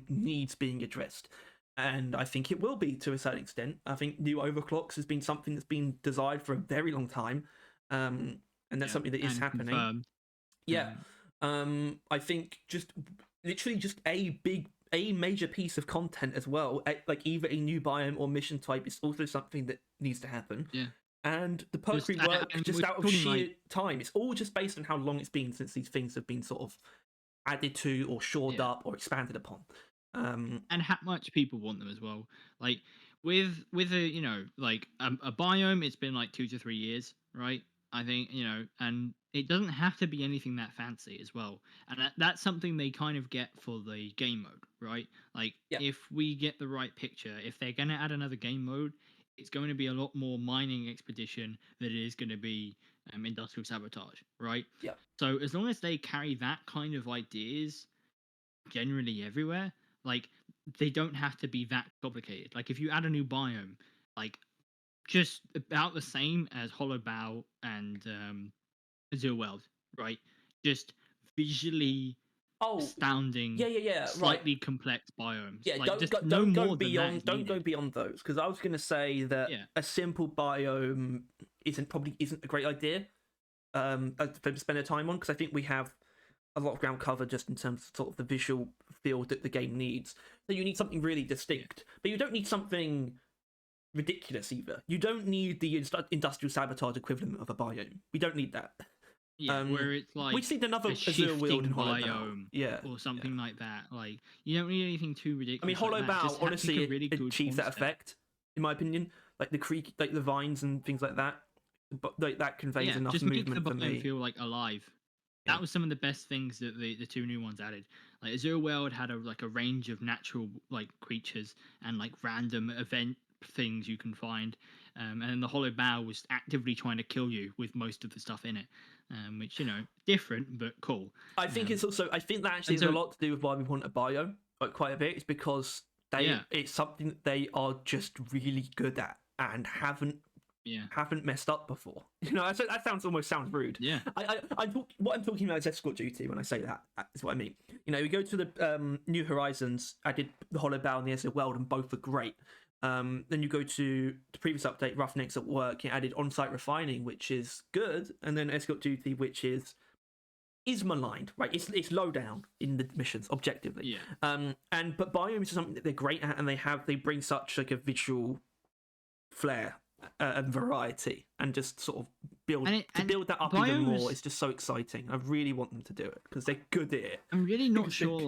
needs being addressed, and I think it will be to a certain extent. I think new overclocks has been something that's been desired for a very long time, and that's something that is happening. Confirmed. Yeah, I think just literally just a major piece of content as well, like either a new biome or mission type, is also something that needs to happen. Yeah. And the perk rework, just out of sheer time, it's all just based on how long it's been since these things have been sort of added to or shored up or expanded upon. And how much people want them as well. Like with a like a biome, it's been like 2 to 3 years, right? I think, and it doesn't have to be anything that fancy as well. And that's something they kind of get for the game mode, right? Like, if we get the right picture, if they're going to add another game mode, it's going to be a lot more mining expedition than it is going to be industrial sabotage, right? Yeah. So as long as they carry that kind of ideas generally everywhere, like, they don't have to be that complicated. Like, if you add a new biome, like, just about the same as Hollow Bow and Azure World, right? Just visually astounding, slightly complex biomes. Yeah, like, don't go beyond those, because I was going to say that a simple biome probably isn't a great idea to spend their time on, because I think we have a lot of ground covered just in terms of sort of the visual field that the game needs. So you need something really distinct, but you don't need something ridiculous either. You don't need the industrial sabotage equivalent of a biome. We don't need that. Yeah, where it's like we see another Azure World in Hollow Bow, or something like that. Like, you don't need anything too ridiculous. I mean, Hollow Bow honestly it achieves that effect, in my opinion. Like the creek, like the vines and things like that. But like, that conveys enough movement for me. Feel like alive. That was some of the best things that the 2 new ones added. Like, Azure World had a range of natural like creatures and like random event things you can find, and then the Hollow Bow was actively trying to kill you with most of the stuff in it, which, different but cool. I think it's also, I think that actually has a lot to do with why we want a biome, like, quite a bit. It's because it's something that they are just really good at and haven't haven't messed up before. That sounds rude. Yeah. What I'm talking about is escort duty when I say that. Is what I mean. We go to the New Horizons. I did the Hollow Bow and the Ezra World, and both are great. Then you go to the previous update, Roughnecks at Work. It added on-site refining, which is good, and then escort duty, which is maligned, right? It's low down in the missions objectively. Yeah. But biomes is something that they're great at, and they bring such like a visual flair and variety, and just sort of build that up even more. It's just so exciting. I really want them to do it because they're good at it. I'm really not sure,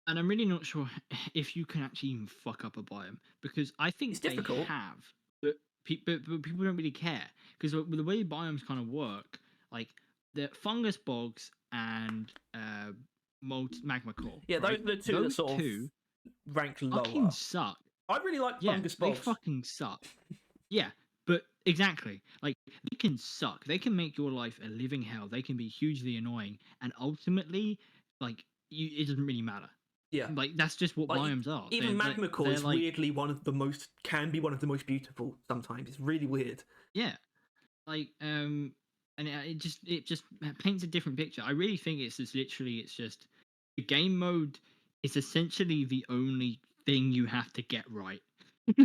and I'm really not sure if you can actually even fuck up a biome, because I think it's difficult. Have, but people don't really care, because the way biomes kind of work, like the fungus bogs and magma core. Yeah, right? those are the two that sort of rank lower. Fucking suck. I really like fungus bogs. They fucking suck. Yeah, but exactly. Like, they can suck. They can make your life a living hell. They can be hugely annoying, and ultimately, like, it doesn't really matter. Yeah, like that's just what biomes are. Even magma core is weirdly one of the most beautiful. Sometimes it's really weird. Yeah, like and it just paints a different picture. I really think it's just the game mode is essentially the only thing you have to get right.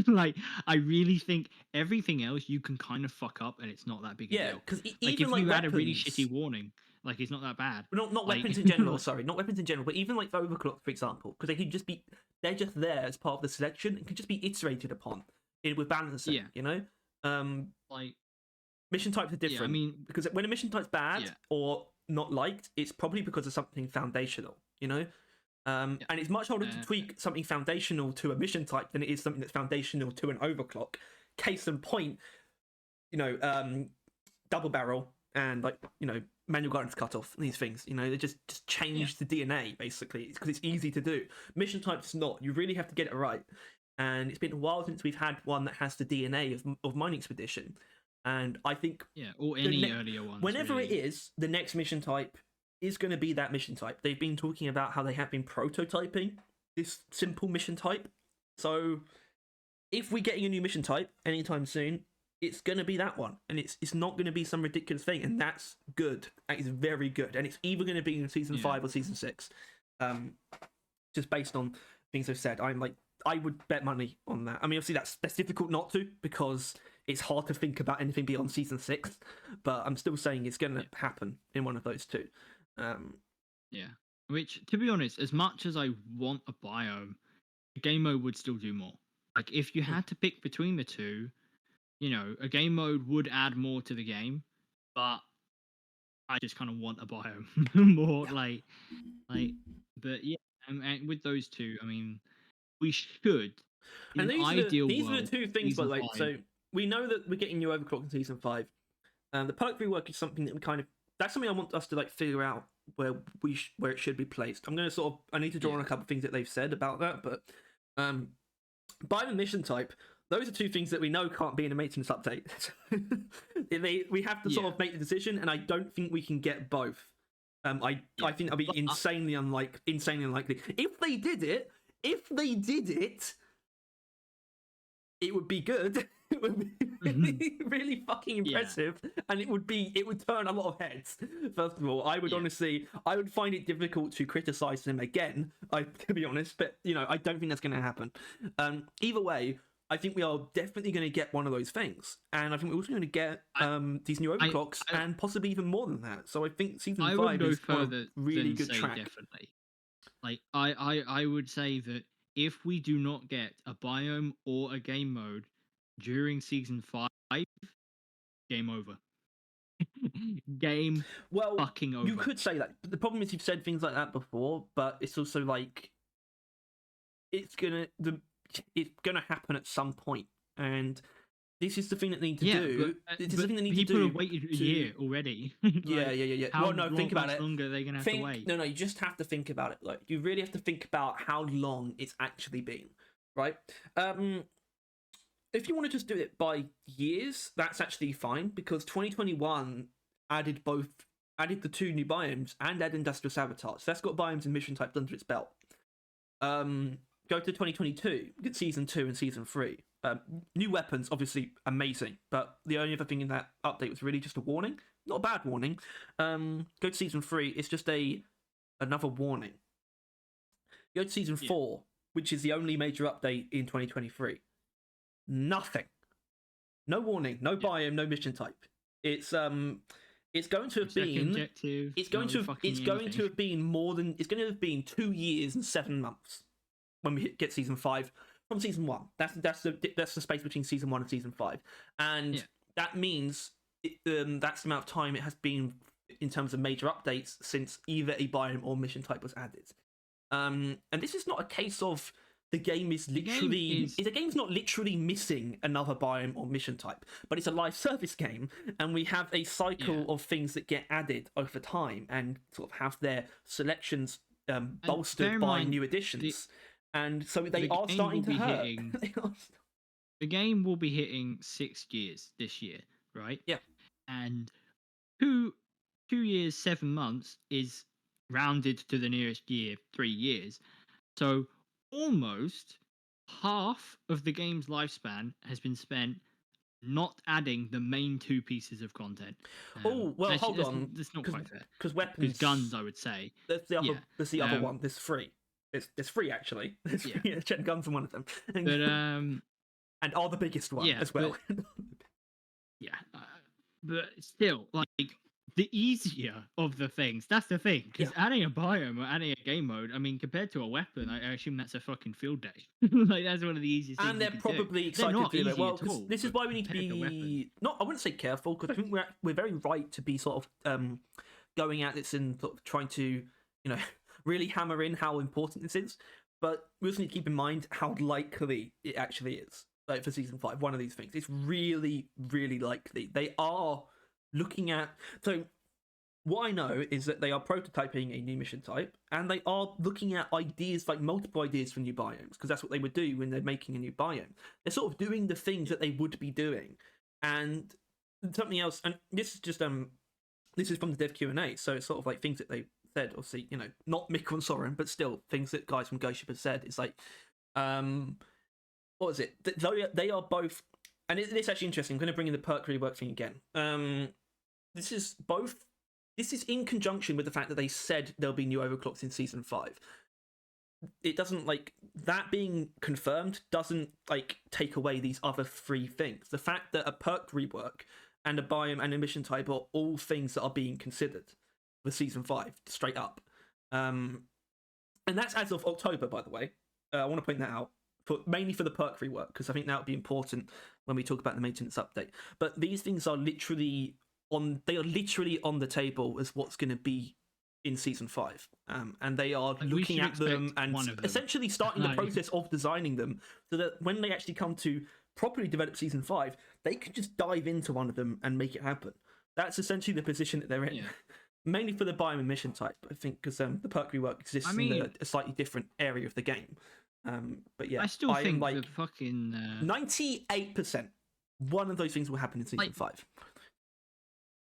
Like, I really think everything else you can kind of fuck up, and it's not that big a deal. Because if you had a really shitty warning, like, it's not that bad. Not weapons in general. Sorry, not weapons in general, but even like the overclock, for example, because they're just there as part of the selection. It can just be iterated upon with balancing. Like, mission types are different. I mean, because when a mission type's bad or not liked, it's probably because of something foundational. And it's much harder to tweak something foundational to a mission type than it is something that's foundational to an overclock. Case in point, double barrel and manual guidance cutoff. These things, they just change the DNA basically because it's easy to do. Mission types not. You really have to get it right. And it's been a while since we've had one that has the DNA of Mining Expedition. And I think or any earlier ones. Whenever really. it is, the next mission type is going to be that mission type. They've been talking about how they have been prototyping this simple mission type. So if we're getting a new mission type anytime soon, it's going to be that one. And it's not going to be some ridiculous thing. And that's good. That is very good. And it's either going to be in Season 5 or Season 6. Just based on things I've said. I would bet money on that. I mean, obviously that's difficult not to, because it's hard to think about anything beyond Season 6. But I'm still saying it's going to happen in one of those two. Which, to be honest, as much as I want a biome, a game mode would still do more. Like, if you had to pick between the two, a game mode would add more to the game, but I just kind of want a biome more. But yeah, and with those two, I mean, we should. And these are the two things, by the way. So we know that we're getting new overclock in Season 5. The perk rework is something that that's something I want us to figure out where it should be placed. I'm going to I need to draw on a couple of things that they've said about that, but by the mission type, those are two things that we know can't be in a maintenance update. We have to sort of make the decision, and I don't think we can get both. I think that'll be insanely unlikely. If they did it, it would be good. It would be really fucking impressive, and it would turn a lot of heads. First of all, I would find it difficult to criticize them again, to be honest, but I don't think that's going to happen. Either way, I think we are definitely going to get one of those things, and I think we're also going to get these new overclocks, and possibly even more than that. So I think Season 5 is on a really good track. Definitely. Like, I would say that if we do not get a biome or a game mode during Season 5, game over. Fucking over. You could say that. But the problem is you've said things like that before, but it's also like it's gonna happen at some point, and this is the thing that they need to do. This is the thing they need to do. People have waited a year already. Yeah. How think about it. Longer are they gonna have to wait? No, you just have to think about it. Like, you really have to think about how long it's actually been, right? If you want to just do it by years, that's actually fine, because 2021 added the two new biomes and added industrial sabotage. So that's got biomes and mission types under its belt. Go to 2022, get Season 2 and Season 3. New weapons, obviously amazing, but the only other thing in that update was really just a warning. Not a bad warning. Go to Season 3, it's just another warning. Go to Season 4, which is the only major update in 2023. Nothing. No warning, no biome, no mission type. It's going to have been. It's going to have been more than. It's going to have been 2 years and 7 months when we get Season 5 from Season 1. That's the space between Season 1 and Season 5, and that means that's the amount of time it has been in terms of major updates since either a biome or mission type was added. And this is not a case of the game is literally... The game's not literally missing another biome or mission type, but it's a live service game, and we have a cycle of things that get added over time and sort of have their selections bolstered by new additions. And so they are starting to hurt. The game will be hitting 6 years this year, right? Yeah. And 2 years, 7 months is rounded to the nearest year, 3 years. So almost half of the game's lifespan has been spent not adding the main 2 pieces of content. Hold on. That's not quite fair. Because weapons... Because guns, I would say. There's the other one. There's 3. There's 3, actually. There's 3 guns in one of them. And are the biggest one as well. But still, like, the easier of the things, that's the thing. Because adding a biome or adding a game mode, I mean, compared to a weapon, I assume that's a fucking field day. Like, that's one of the easiest things. And they're probably excited to do it. Well, because this is why we need to be... I wouldn't say careful, because I think we're very right to be sort of going at this and sort of trying to, really hammer in how important this is. But we also need to keep in mind how likely it actually is. Like for Season 5, one of these things. It's really, really likely. They are looking at... So what I know is that they are prototyping a new mission type, and they are looking at ideas, like multiple ideas for new biomes, because that's what they would do when they're making a new biome. They're sort of doing the things that they would be doing. And something else, and this is just... this is from the dev Q&A, so it's sort of like things that they said, obviously, not Mick and Soren, but still things that guys from Ghost Ship have said. It's like... what was it? They are both, and it's actually interesting. I'm going to bring in the perk rework thing again. This is in conjunction with the fact that they said there'll be new overclocks in Season 5. It doesn't, like, that being confirmed doesn't, like, take away these other 3 things. The fact that a perk rework and a biome and a mission type are all things that are being considered for Season 5, straight up. And that's as of October, by the way. I want to point that out. Mainly for the perk rework, because I think that would be important when we talk about the maintenance update. But these things are literally on the table as what's going to be in Season 5. And they are looking at them and essentially starting the process of designing them so that when they actually come to properly develop Season 5, they can just dive into one of them and make it happen. That's essentially the position that they're in. Yeah. Mainly for the biome and mission type, I think, because the perk rework exists in a slightly different area of the game. But yeah, I still think like the fucking 98%. One of those things will happen in Season 5.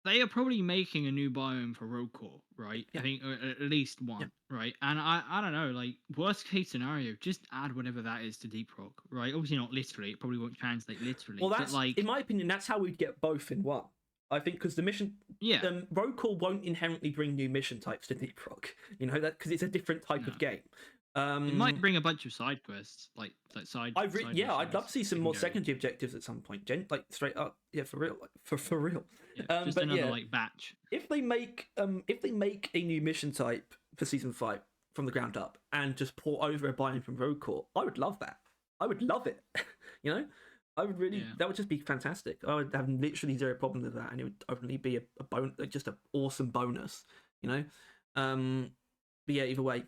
They are probably making a new biome for Rogue Core, right? Yeah. I think at least one, right? And I don't know, like worst case scenario, just add whatever that is to Deep Rock, right? Obviously not literally; it probably won't translate literally. Well, that's in my opinion, that's how we'd get both in one. I think because the mission, Rogue Core won't inherently bring new mission types to Deep Rock, that because it's a different type of game. It might bring a bunch of side quests, like side. I'd love to see some more secondary objectives at some point, like straight up, for real, for real. Yeah, just another like batch. If they make a new mission type for Season 5 from the ground up and just port over a biome from Rogue Core, I would love that. I would love it. I would really. That would just be fantastic. I would have literally zero problem with that, and it would only be a just an awesome bonus. But yeah, either way.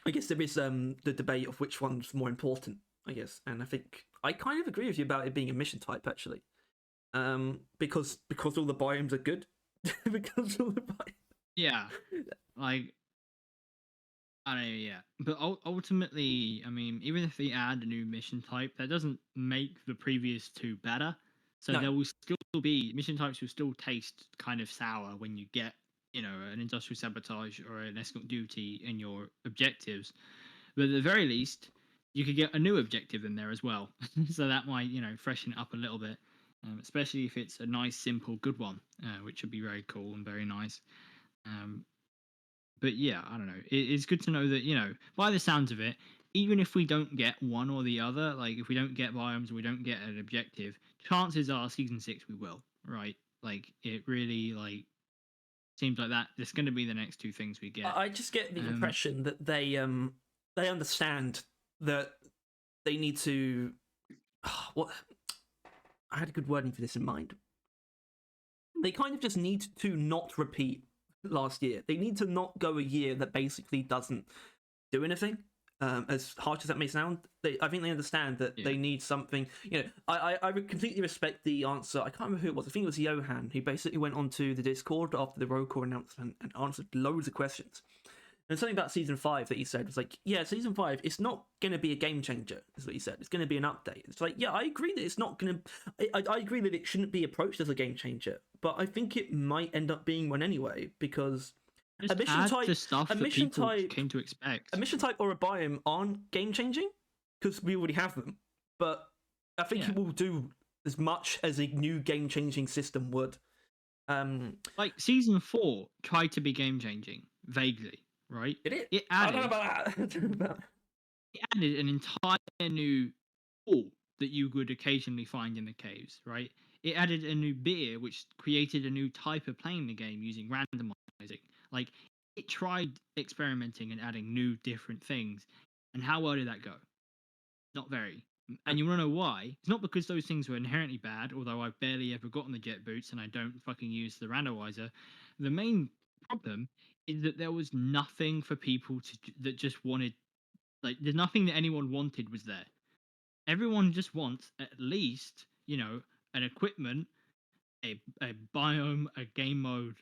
I guess there is the debate of which one's more important, I guess. And I think I kind of agree with you about it being a mission type, actually. Because all the biomes are good. Because all the biomes... Yeah. Like, I don't know, But ultimately, I mean, even if they add a new mission type, that doesn't make the previous 2 better. So there will still be... Mission types will still taste kind of sour when you get an industrial sabotage or an escort duty in your objectives. But at the very least, you could get a new objective in there as well. So that might, freshen it up a little bit, especially if it's a nice, simple, good one, which would be very cool and very nice. But yeah, I don't know. It's good to know that, by the sounds of it, even if we don't get one or the other, like if we don't get biomes, we don't get an objective, chances are season 6 we will, right? Like it really seems like that. There's going to be the next two things we get. I just get the impression that they understand that they need to. What I had a good wording for this in mind. They kind of just need to not repeat last year. They need to not go a year that basically doesn't do anything. As harsh as that may sound, I think they understand that they need something. I completely respect the answer. I can't remember who it was. I think it was Johan, who basically went onto the Discord after the Roku announcement and answered loads of questions. And something about season 5 that he said was like, yeah, season 5, it's not going to be a game changer, is what he said. It's going to be an update. It's like, yeah, I agree that it's not going to. I agree that it shouldn't be approached as a game changer, but I think it might end up being one anyway, because just a mission type, the stuff that people came to expect. A mission type or a biome aren't game changing because we already have them, but I think it will do as much as a new game changing system would. Like season 4 tried to be game changing vaguely, right? It added. I don't know about that. It added an entire new tool that you would occasionally find in the caves, right? It added a new beer, which created a new type of playing the game using randomizing. Like, it tried experimenting and adding new different things. And how well did that go? Not very. And you want to know why? It's not because those things were inherently bad, although I've barely ever gotten the jet boots and I don't fucking use the randomizer. The main problem is that there was nothing for people that just wanted, like, there's nothing that anyone wanted was there. Everyone just wants at least, an equipment, a biome, a game mode,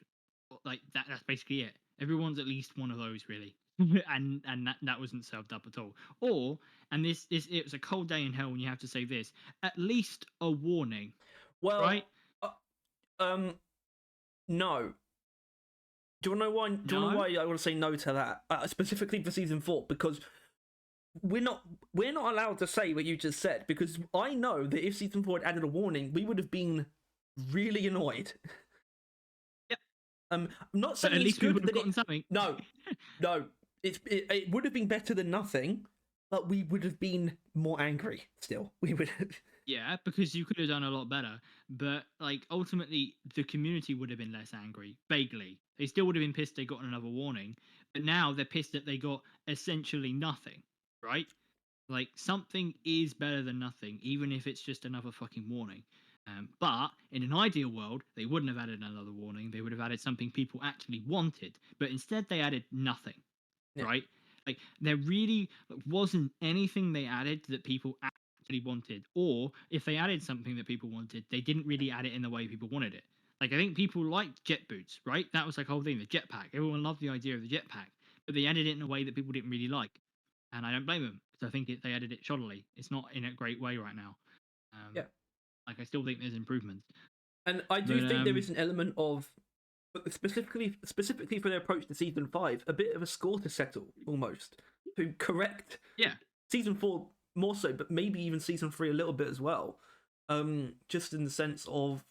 like that's basically it. Everyone's at least one of those, really. and that wasn't served up at all. Or, and this it was a cold day in hell when you have to say this, at least a warning. Well, right? No. Do you want to know why? Do you want to know why I want to say no to that? Specifically for season 4, because we're not allowed to say what you just said, because I know that if season 4 had added a warning, we would have been really annoyed. Yeah. I'm not saying at least we would have gotten something. No. It would have been better than nothing, but we would have been more angry still. We would have... Yeah, because you could have done a lot better. But, like, ultimately, the community would have been less angry. Vaguely. They still would have been pissed they got another warning. But now they're pissed that they got essentially nothing, right? Like, something is better than nothing, even if it's just another fucking warning. But in an ideal world, they wouldn't have added another warning. They would have added something people actually wanted. But instead, they added nothing, right? Like, there really wasn't anything they added that people actually wanted. Or if they added something that people wanted, they didn't really add it in the way people wanted it. Like, I think people liked jet boots, right? That was like the whole thing, the jetpack. Everyone loved the idea of the jetpack. But they added it in a way that people didn't really like. And I don't blame them, because I think they added it shoddily. It's not in a great way right now. Like, I still think there's improvements. And I do think there is an element of, specifically for their approach to season 5, a bit of a score to settle, almost, to correct season 4 more so, but maybe even season 3 a little bit as well. Just in the sense of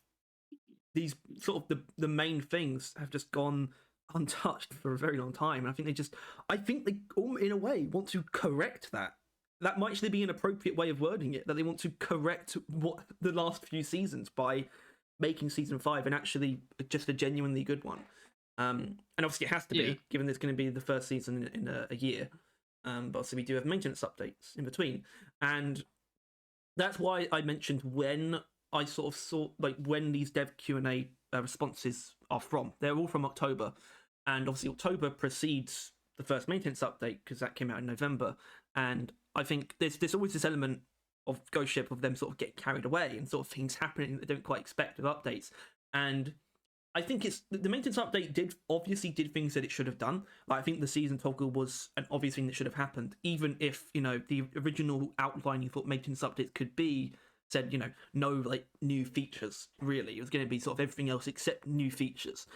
these sort of the main things have just gone untouched for a very long time. And I think they in a way want to correct that. That might actually be an appropriate way of wording it, that they want to correct what the last few seasons by making season 5 and actually just a genuinely good one. And obviously it has to be, given it's going to be the first season in a year. But obviously we do have maintenance updates in between. And that's why I mentioned when I sort of saw, like, when these dev Q&A responses are from. They're all from October. And obviously October precedes the first maintenance update, because that came out in November. And I think there's always this element of Ghost Ship of them sort of getting carried away and sort of things happening that they don't quite expect with updates. And I think it's the maintenance update obviously did things that it should have done. Like, I think the season toggle was an obvious thing that should have happened, even if, the original outline you thought maintenance updates could be said, no, like, new features, really. It was going to be sort of everything else except new features.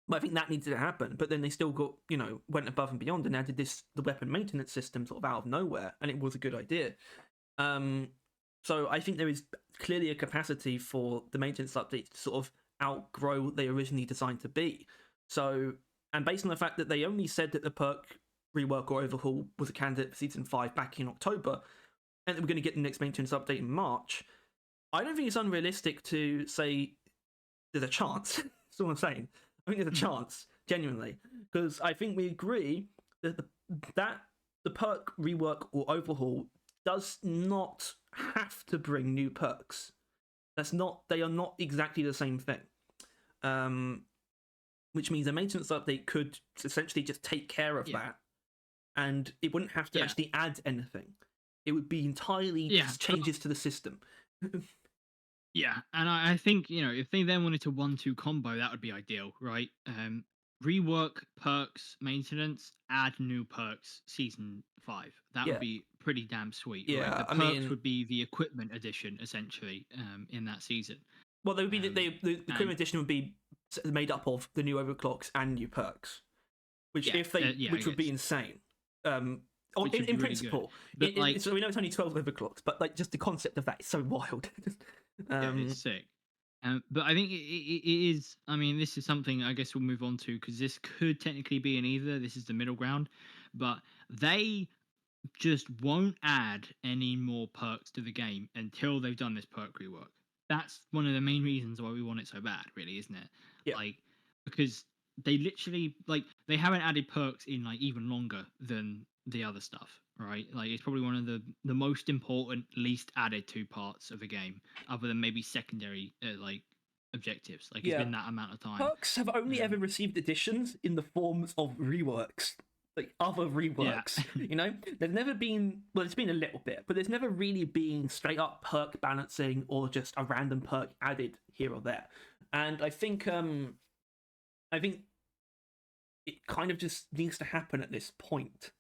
But I think that needed to happen. But then they still got, went above and beyond and added the weapon maintenance system sort of out of nowhere, and it was a good idea. So I think there is clearly a capacity for the maintenance updates to sort of outgrow what they originally designed to be. So, and based on the fact that they only said that the perk rework or overhaul was a candidate for Season 5 back in October, and that we're going to get the next maintenance update in March, I don't think it's unrealistic to say there's a chance. That's all I'm saying. I think there's a chance, genuinely, because I think we agree that the perk rework or overhaul does not have to bring new perks. They are not exactly the same thing. Which means a maintenance update could essentially just take care of that, and it wouldn't have to actually add anything. It would be entirely just changes to the system. Yeah, and I think, if they then wanted to 1-2 combo, that would be ideal, right? Rework perks maintenance, add new perks Season 5. That would be pretty damn sweet. Yeah, right? The perks would be the equipment edition, essentially, in that season. Well, they would be the equipment edition would be made up of the new overclocks and new perks, which would be insane. In principle, but so we know it's only 12 overclocks, but just the concept of that is so wild. It's sick. But I think it is. I mean, this is something I guess we'll move on to, because this could technically be an either. This is the middle ground, but they just won't add any more perks to the game until they've done this perk rework. That's one of the main reasons why we want it so bad, really, isn't it? Yeah. Because they literally they haven't added perks in even longer than the other stuff, right? It's probably one of the most important, least added two parts of the game, other than maybe secondary objectives. It's been that amount of time. Perks have only ever received additions in the forms of reworks, other reworks. There's never been, well, it's been a little bit, but there's never really been straight up perk balancing or just a random perk added here or there. And I think it kind of just needs to happen at this point.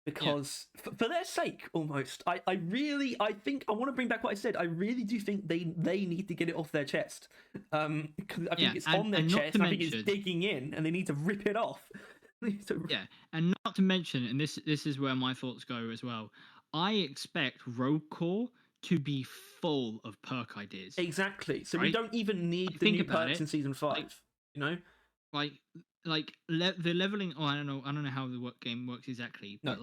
Because for their sake, almost, I think I want to bring back what I said. I really do think they need to get it off their chest. Because I think it's on their chest, and I think it's digging in, and they need to rip it off. Yeah, and not to mention, and this is where my thoughts go as well, I expect Rogue Core to be full of perk ideas. Exactly. So we don't even need the new perks in Season 5. The leveling. Oh, I don't know how the game works exactly, but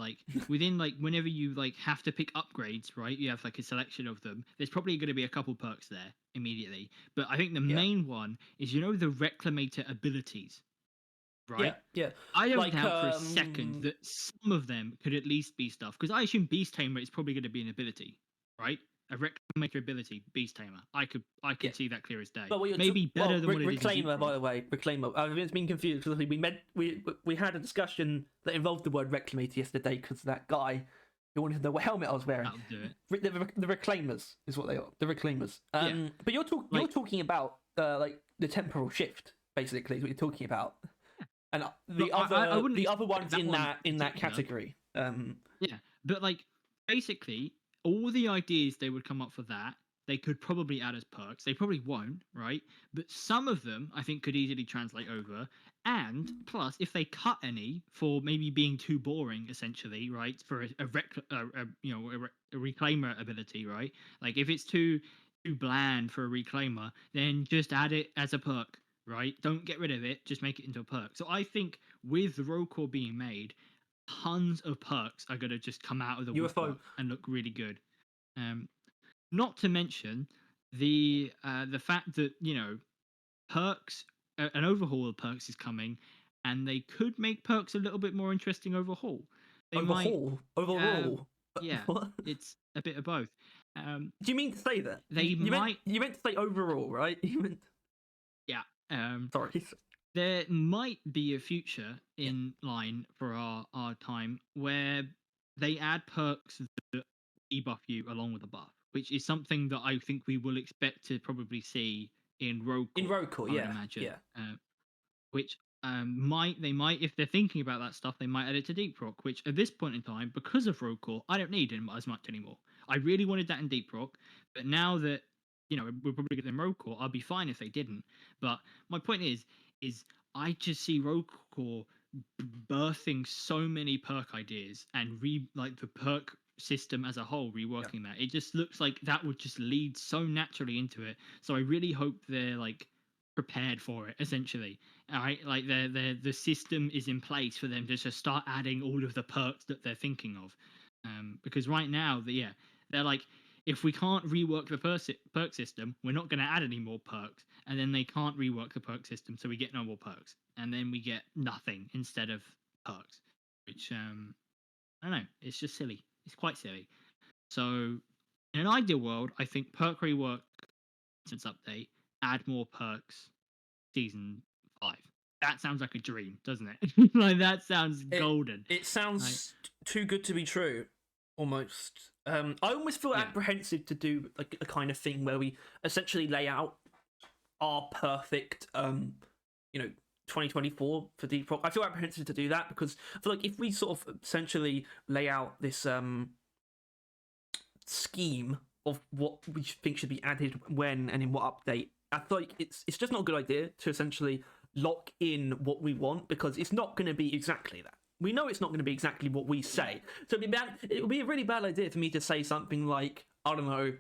within whenever you have to pick upgrades, right? You have a selection of them. There's probably going to be a couple perks there immediately, but I think the main one is the Reclamator abilities. Right? Yeah. I don't doubt for a second that some of them could at least be stuff, because I assume Beast Tamer is probably going to be an ability, right? A Reclamator ability, Beast Tamer. I could see that clear as day. But maybe better than what it is. Reclaimer, by the way, Reclaimer. I've been confused because we had a discussion that involved the word Reclamator yesterday because that guy who wanted to know what helmet I was wearing. That'll do it. The Reclaimers is what they are. The Reclaimers. But you're talking about the temporal shift, basically, is what you're talking about. And the other ones in that category. But basically, all the ideas they would come up for that, they could probably add as perks. They probably won't, right? But some of them, I think, could easily translate over. And plus, if they cut any for maybe being too boring, essentially, right, for a reclaimer ability, right? If it's too bland for a reclaimer, then just add it as a perk. Right? Don't get rid of it, just make it into a perk. So I think with the Rogue Core being made, tons of perks are going to just come out of the UFO and look really good. Not to mention the fact that, perks, an overhaul of perks is coming, and they could make perks a little bit more interesting overhaul. Overhaul? Yeah, it's a bit of both. Do you mean to say that? You meant to say overall, right? Yeah. Sorry. There might be a future in line for our time where they add perks that debuff you along with a buff, which is something that I think we will expect to probably see in Rogue Core. In Rogue Core, yeah. Imagine. Yeah. Which they might, if they're thinking about that stuff, they might add it to Deep Rock, which at this point in time, because of Rogue Core, I don't need it as much anymore. I really wanted that in Deep Rock, but now that we're probably getting Rogue Core, I'll be fine if they didn't. But my point is, is I just see Rollcore birthing so many perk ideas and the perk system as a whole reworking that. It just looks like that would just lead so naturally into it. So I really hope they're like prepared for it, essentially. All right, like the system is in place for them to just start adding all of the perks that they're thinking of. Because right now, they're like, if we can't rework the perk system, we're not going to add any more perks. And then they can't rework the perk system, so we get no more perks. And then we get nothing instead of perks, which I don't know. It's just silly. It's quite silly. So, in an ideal world, I think perk rework since update, add more perks, season 5. That sounds like a dream, doesn't it? Like that sounds golden. It sounds too good to be true, almost. I almost feel apprehensive to do like a kind of thing where we essentially lay out our perfect, 2024 for Deep Rock. I feel apprehensive to do that because I feel like if we sort of essentially lay out this scheme of what we think should be added when and in what update, I feel like it's just not a good idea to essentially lock in what we want because it's not going to be exactly that. We know it's not going to be exactly what we say. So it would be a really bad idea for me to say something like, I don't know,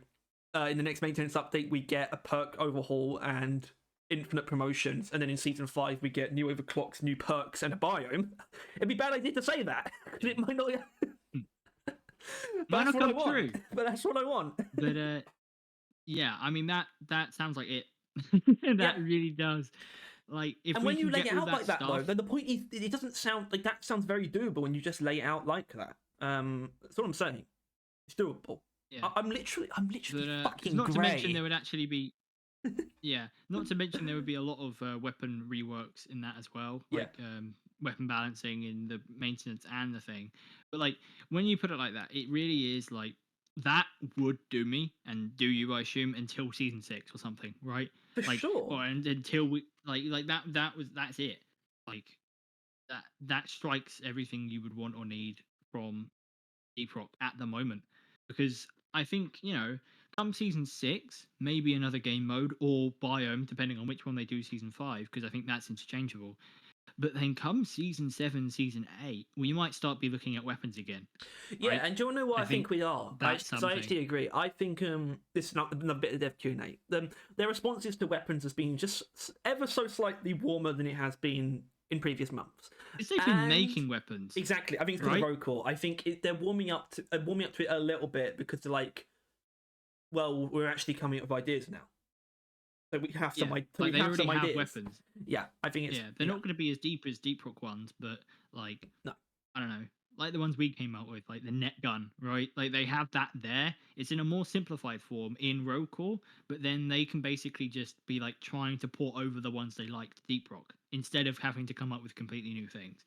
in the next maintenance update we get a perk overhaul and infinite promotions, and then in season 5 we get new overclocks, new perks, and a biome. It'd be a bad idea to say that. It might not. Might not come true. But that's what I want. But yeah, I mean that sounds like it. That really does. Like, if and we when you lay it out like that, stuff, though, then the point is, it doesn't sound like that. Sounds very doable when you just lay it out like that. That's what I'm saying. It's doable. Yeah. I'm literally fucking not grey. to mention there would actually be, not to mention there would be a lot of weapon reworks in that as well, like weapon balancing in the maintenance and the thing. But like when you put it like that, it really is like that would do me and do you, I assume, until season 6 or something, right? For like, sure. Or until we that's it. Like that strikes everything you would want or need from Deep Rock at the moment. Because I think, come season 6, maybe another game mode or biome, depending on which one they do season 5, because I think that's interchangeable. But then come season 7, season 8, we might start be looking at weapons again. Yeah, right? And do you want to know what I think we are? I actually agree. I think this is not a bit of Dev Q&A. Their responses to weapons has been just ever so slightly warmer than it has been in previous months. It's they've been making weapons. Exactly. I think it's because of Rollcore. I think they're warming up to it a little bit because they're like, well, we're actually coming up with ideas now. So we have some, they already have weapons. Yeah, I think it's... Yeah, they're not going to be as deep as Deep Rock ones, but, like, no. I don't know. Like the ones we came out with, like the net gun, right? Like, they have that there. It's in a more simplified form in Rollcore, but then they can basically just be, like, trying to port over the ones they liked Deep Rock, instead of having to come up with completely new things.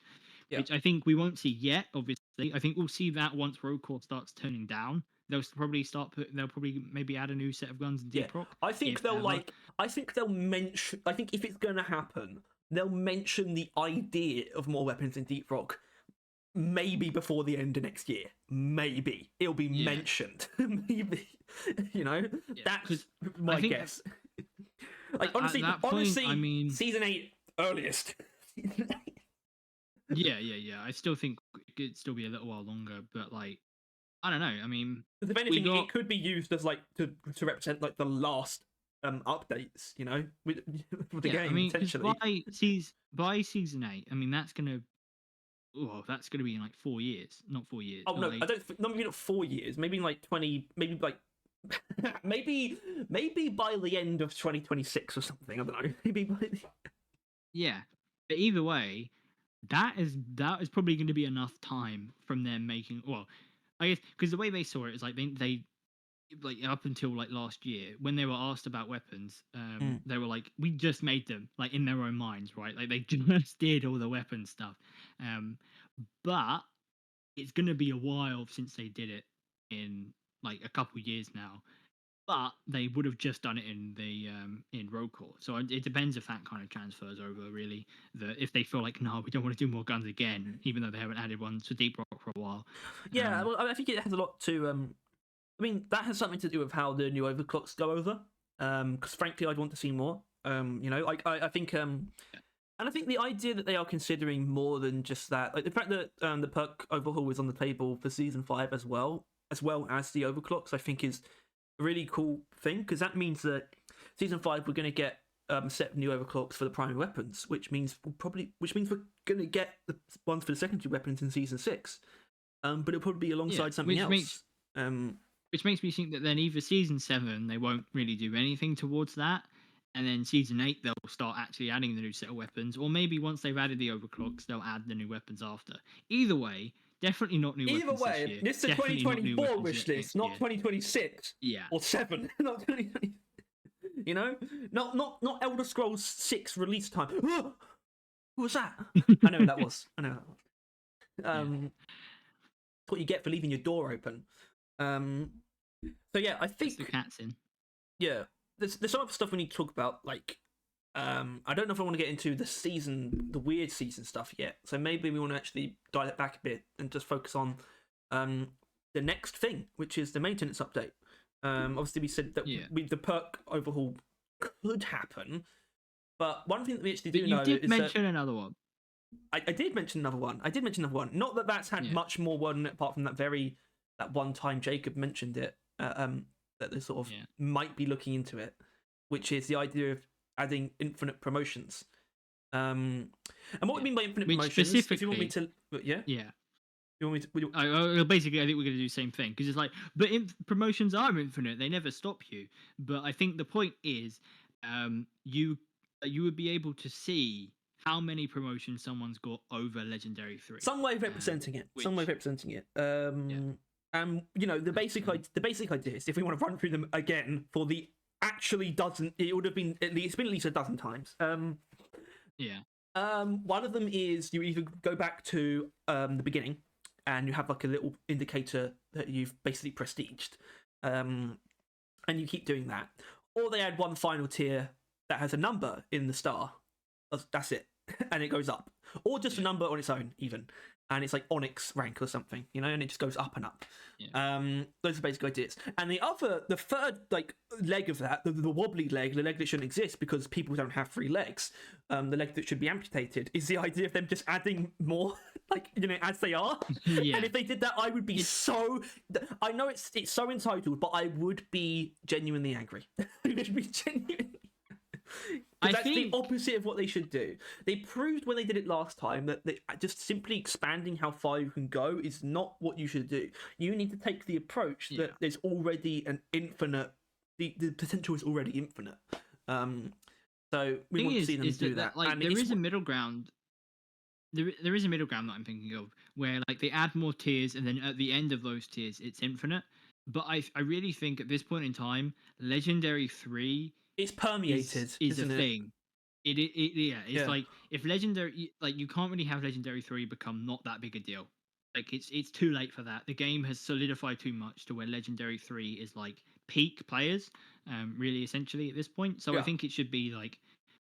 Yeah. Which I think we won't see yet, obviously. I think we'll see that once Rollcore starts turning down. They'll probably maybe add a new set of guns in Deep Rock. I think they'll mention. I think if it's going to happen, they'll mention the idea of more weapons in Deep Rock. Maybe before the end of next year. Maybe it'll be mentioned. Maybe, that's my guess. Like honestly, I mean, season 8 earliest. Yeah. I still think it could still be a little while longer, but like. I don't know. I mean, if anything, it could be used as like to represent like the last updates, with the game. I mean, potentially by season 8, I mean that's gonna be in like 4 years, not 4 years. Oh no, like... I don't. Maybe not 4 years. Maybe in like 20. Maybe like maybe by the end of 2026 or something. I don't know. Maybe by the... Yeah, but either way, that is probably going to be enough time from them making I guess because the way they saw it is like they like up until like last year when they were asked about weapons, they were like, we just made them, like in their own minds, right? Like they just did all the weapon stuff, but it's gonna be a while since they did it in like a couple years now. But they would have just done it in the in Rollcore. So it depends if that kind of transfers over, really. If they feel like, no, we don't want to do more guns again, even though they haven't added one to Deep Rock for a while. Yeah, well, I think it has a lot to... I mean, that has something to do with how the new overclocks go over. Because frankly, I'd want to see more. I think And I think the idea that they are considering more than just that, like the fact that the perk overhaul is on the table for season 5 as well as the overclocks, I think is a really cool thing, because that means that season 5 we're going to get a set of new overclocks for the primary weapons, which means we're going to get the ones for the secondary weapons in season 6. But it'll probably be alongside something else. Which makes me think that then either season 7 they won't really do anything towards that, and then season 8 they'll start actually adding the new set of weapons, or maybe once they've added the overclocks they'll add the new weapons after. Either way, definitely not new weapons this year. This is a 2024 wish list, not 2026. Yeah. Or 7, not 2020. You know, not Elder Scrolls 6 release time. Who was that? I know that was. That's what you get for leaving your door open. So yeah, I think the cat's in. Yeah, there's some other stuff we need to talk about. Like, I don't know if I want to get into the weird season stuff yet. So maybe we want to actually dial it back a bit and just focus on the next thing, which is the maintenance update. Obviously, we said that the perk overhaul could happen, but one thing that we actually do know is you did mention another one. I did mention another one. Not that that's had much more one apart from that one time Jacob mentioned it. That they sort of might be looking into it, which is the idea of adding infinite promotions. And what we mean by infinite promotions? If you want me to, yeah. You want me to? Basically, I think we're going to do the same thing, because it's like, but promotions are infinite; they never stop you. But I think the point is, you would be able to see how many promotions someone's got over Legendary 3. Some way of representing it. You know, the basic idea is, if we want to run through them again for the actually dozen, it would have been it's been at least a dozen times. One of them is you either go back to the beginning and you have like a little indicator that you've basically prestiged, and you keep doing that, or they add one final tier that has a number in the star. That's it, and it goes up, or just a number on its own even, and it's like Onyx rank or something, you know, and it just goes up and up. Those are basic ideas. And the third like leg of that, the wobbly leg, the leg that shouldn't exist because people don't have 3 legs, the leg that should be amputated, is the idea of them just adding more, like, you know, as they are. And if they did that, I would be I know it's so entitled, but I would be genuinely angry. I would be genuinely. That's the opposite of what they should do. They proved when they did it last time that just simply expanding how far you can go is not what you should do. You need to take the approach that there's already an infinite. The potential is already infinite. So we want to see them do that. Like, there is a middle ground. There is a middle ground that I'm thinking of, where like they add more tiers, and then at the end of those tiers, it's infinite. But I really think at this point in time, Legendary 3. It's permeated. Is a thing. It's like, if Legendary, like, you can't really have Legendary 3 become not that big a deal. Like, it's too late for that. The game has solidified too much to where Legendary 3 is like peak players, really, essentially at this point. So I think it should be like,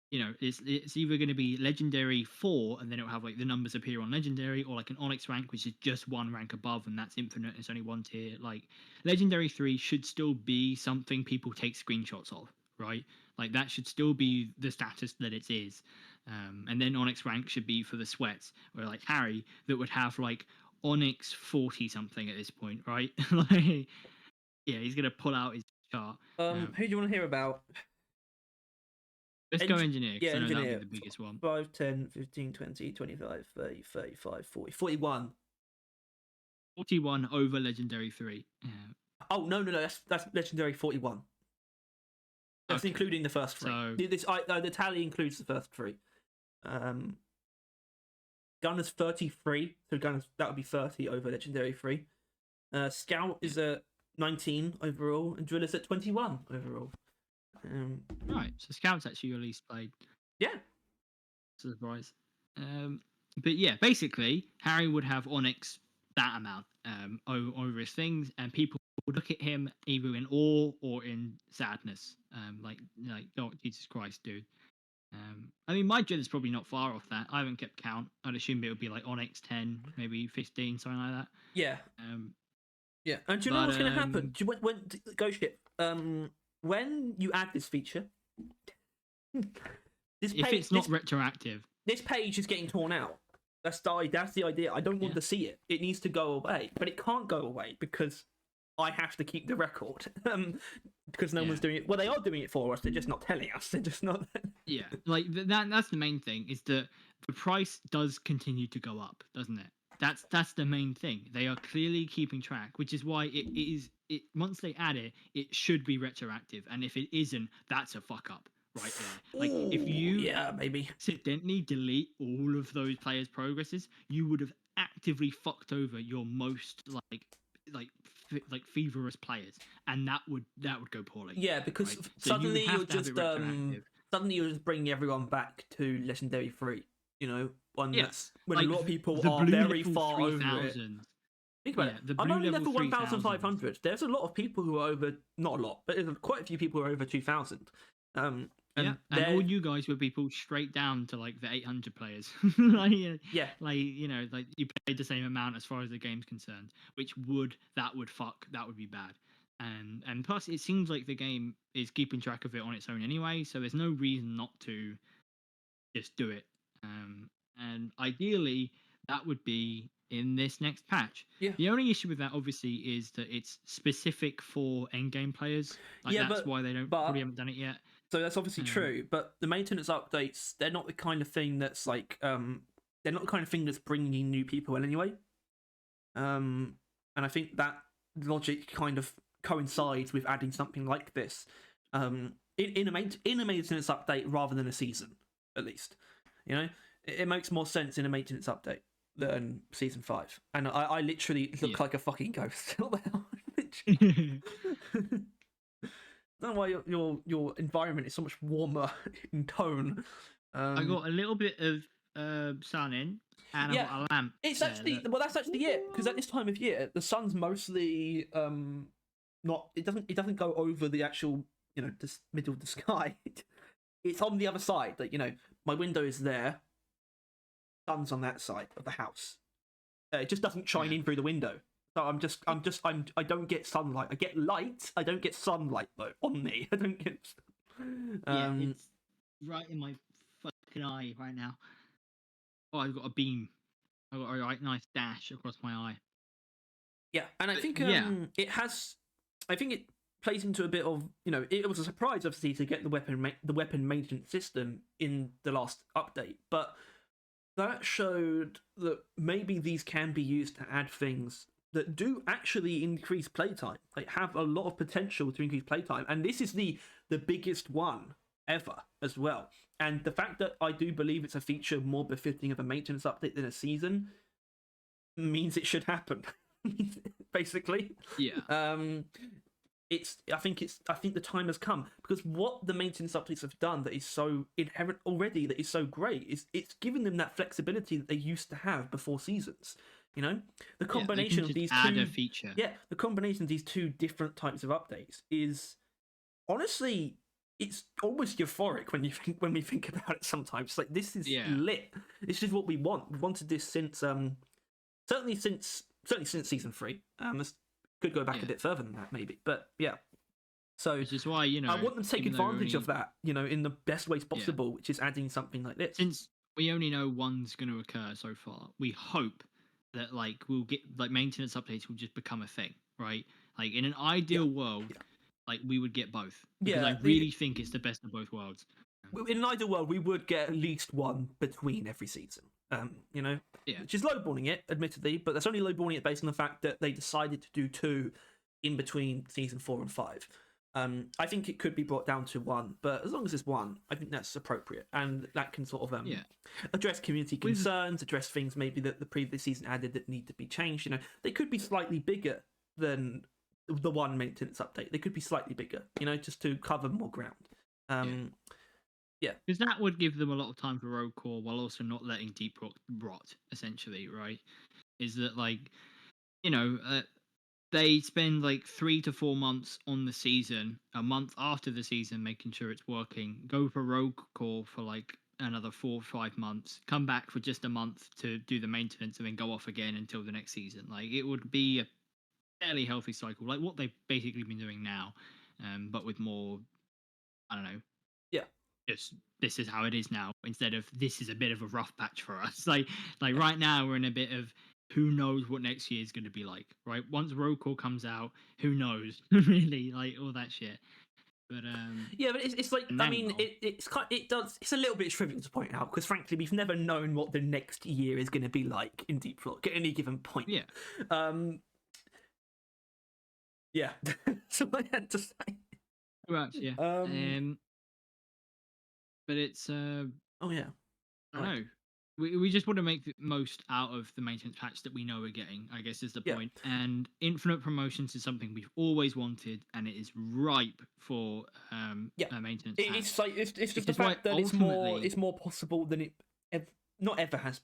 you know, it's either going to be Legendary 4, and then it'll have like the numbers appear on Legendary, or like an Onyx rank, which is just one rank above, and that's infinite. It's only one tier. Like, Legendary 3 should still be something people take screenshots of. Right, like that should still be the status that it is, and then Onyx rank should be for the sweats, where like Harry that would have like Onyx 40 something at this point, right? Like, he's gonna pull out his chart. Who do you want to hear about? Let's go engineer. I know that'll be the biggest one. 5, 10, 15, 20, 25, 30, 35, 40, 41. 41 over Legendary 3. Oh no, that's Legendary 41. That's including the first 3. So, the tally includes the first 3. Gunner's 33, so that would be 30 over Legendary 3. Scout is at 19 overall, and Driller's at 21 overall. Right, so Scout's actually your least played. Yeah. Surprise. But yeah, basically, Harry would have Onyx that amount over his things, and people would look at him either in awe or in sadness. Like, oh, Jesus Christ, dude. I mean, my Drill is probably not far off that. I haven't kept count. I'd assume it would be like Onyx 10, maybe 15, something like that. Yeah. Yeah. And do you know what's going to happen? Ghost Ship, when you add this feature, if it's not retroactive, this page is getting torn out. That's the idea. I don't want to see it. It needs to go away, but it can't go away because I have to keep the record. Because no one's doing it. Well, they are doing it for us. They're just not telling us. They're just not. Yeah, like that's the main thing, is that the price does continue to go up, doesn't it? That's the main thing. They are clearly keeping track, which is why it once they add it, it should be retroactive, and if it isn't, that's a fuck up right there. Like, if you maybe accidentally delete all of those players' progresses, you would have actively fucked over your most like feverish players, and that would go poorly. Yeah, because right? suddenly you're just bringing everyone back to Legendary 3. You know, that's when a lot of people are very far over it. Think about it. I'm only level 1,500. There's a lot of people who are over, not a lot, but there's quite a few people who are over 2,000. And all you guys would be pulled straight down to like the 800 players. Like you played the same amount as far as the game's concerned, which would be bad. And plus, it seems like the game is keeping track of it on its own anyway, so there's no reason not to just do it. And ideally, that would be in this next patch. Yeah. The only issue with that, obviously, is that it's specific for endgame players. That's why they probably haven't done it yet. So that's obviously true, but the maintenance updates, they're not the kind of thing that's like, they're not the kind of thing that's bringing new people in anyway. And I think that logic kind of coincides with adding something like this in a maintenance update rather than a season, at least. You know, it makes more sense in a maintenance update than season 5. And I literally look like a fucking ghost. I don't know why your environment is so much warmer in tone. I got a little bit of sun in, and I've got a lamp. It's actually that's actually it, because at this time of year the sun's mostly not. It doesn't go over the actual the middle of the sky. It's on the other side. Like my window is there. Sun's on that side of the house. It just doesn't shine in through the window. So I don't get sunlight. I get light. I don't get sunlight though on me. I don't get. It's right in my fucking eye right now. Oh, I've got a beam. I've got a nice dash across my eye. Yeah, and I think it has. I think it plays into a bit of It was a surprise, obviously, to get the weapon maintenance system in the last update, but that showed that maybe these can be used to add things that do actually increase playtime. Like, have a lot of potential to increase playtime, and this is the biggest one ever as well. And the fact that I do believe it's a feature more befitting of a maintenance update than a season means it should happen. Basically, I think the time has come, because what the maintenance updates have done that is so inherent already, that is so great, is it's given them that flexibility that they used to have before seasons. The combination of these two feature. The combination of these two different types of updates is honestly, it's almost euphoric when we think about it. Sometimes, like, this is lit. This is what we want. We wanted this since certainly since season 3. This could go back a bit further than that, maybe, but yeah. So which is why I want them to take advantage of that, in the best ways possible, which is adding something like this. Since we only know one's going to occur so far, we hope that we'll get maintenance updates will just become a thing, right? Like, in an ideal world, we would get both, because I really think it's the best of both worlds. In an ideal world, we would get at least one between every season. Which is lowballing it, admittedly, but that's only lowballing it based on the fact that they decided to do 2 in between season 4 and 5. I think it could be brought down to 1, but as long as it's 1, I think that's appropriate, and that can sort of address community concerns, address things maybe that the previous season added that need to be changed. They could be slightly bigger than the 1 maintenance update. They could be slightly bigger, just to cover more ground. Because that would give them a lot of time for road core while also not letting Deep Rock rot, essentially, right? Is that, they spend 3 to 4 months on the season, a month after the season, making sure it's working, go for road core for another 4 or 5 months, come back for just a month to do the maintenance, and then go off again until the next season. It would be a fairly healthy cycle, like what they've basically been doing now, but with more, I don't know, just this is how it is now, instead of this is a bit of a rough patch for us. Like right now we're in a bit of who knows what next year is going to be like, right? Once Roll Call comes out, who knows? Really, like all that shit. But yeah, but it's like, I mean, it's a little bit trivial to point out, because frankly we've never known what the next year is going to be like in Deep Rock at any given point. Yeah. Yeah. That's all I had to say. Right, yeah. But it's oh yeah, I don't know. We just want to make the most out of the maintenance patch that we know we're getting, I guess is the point. And infinite promotions is something we've always wanted, and it is ripe for a maintenance patch. It's like it's just the fact that it's more possible than it not ever has.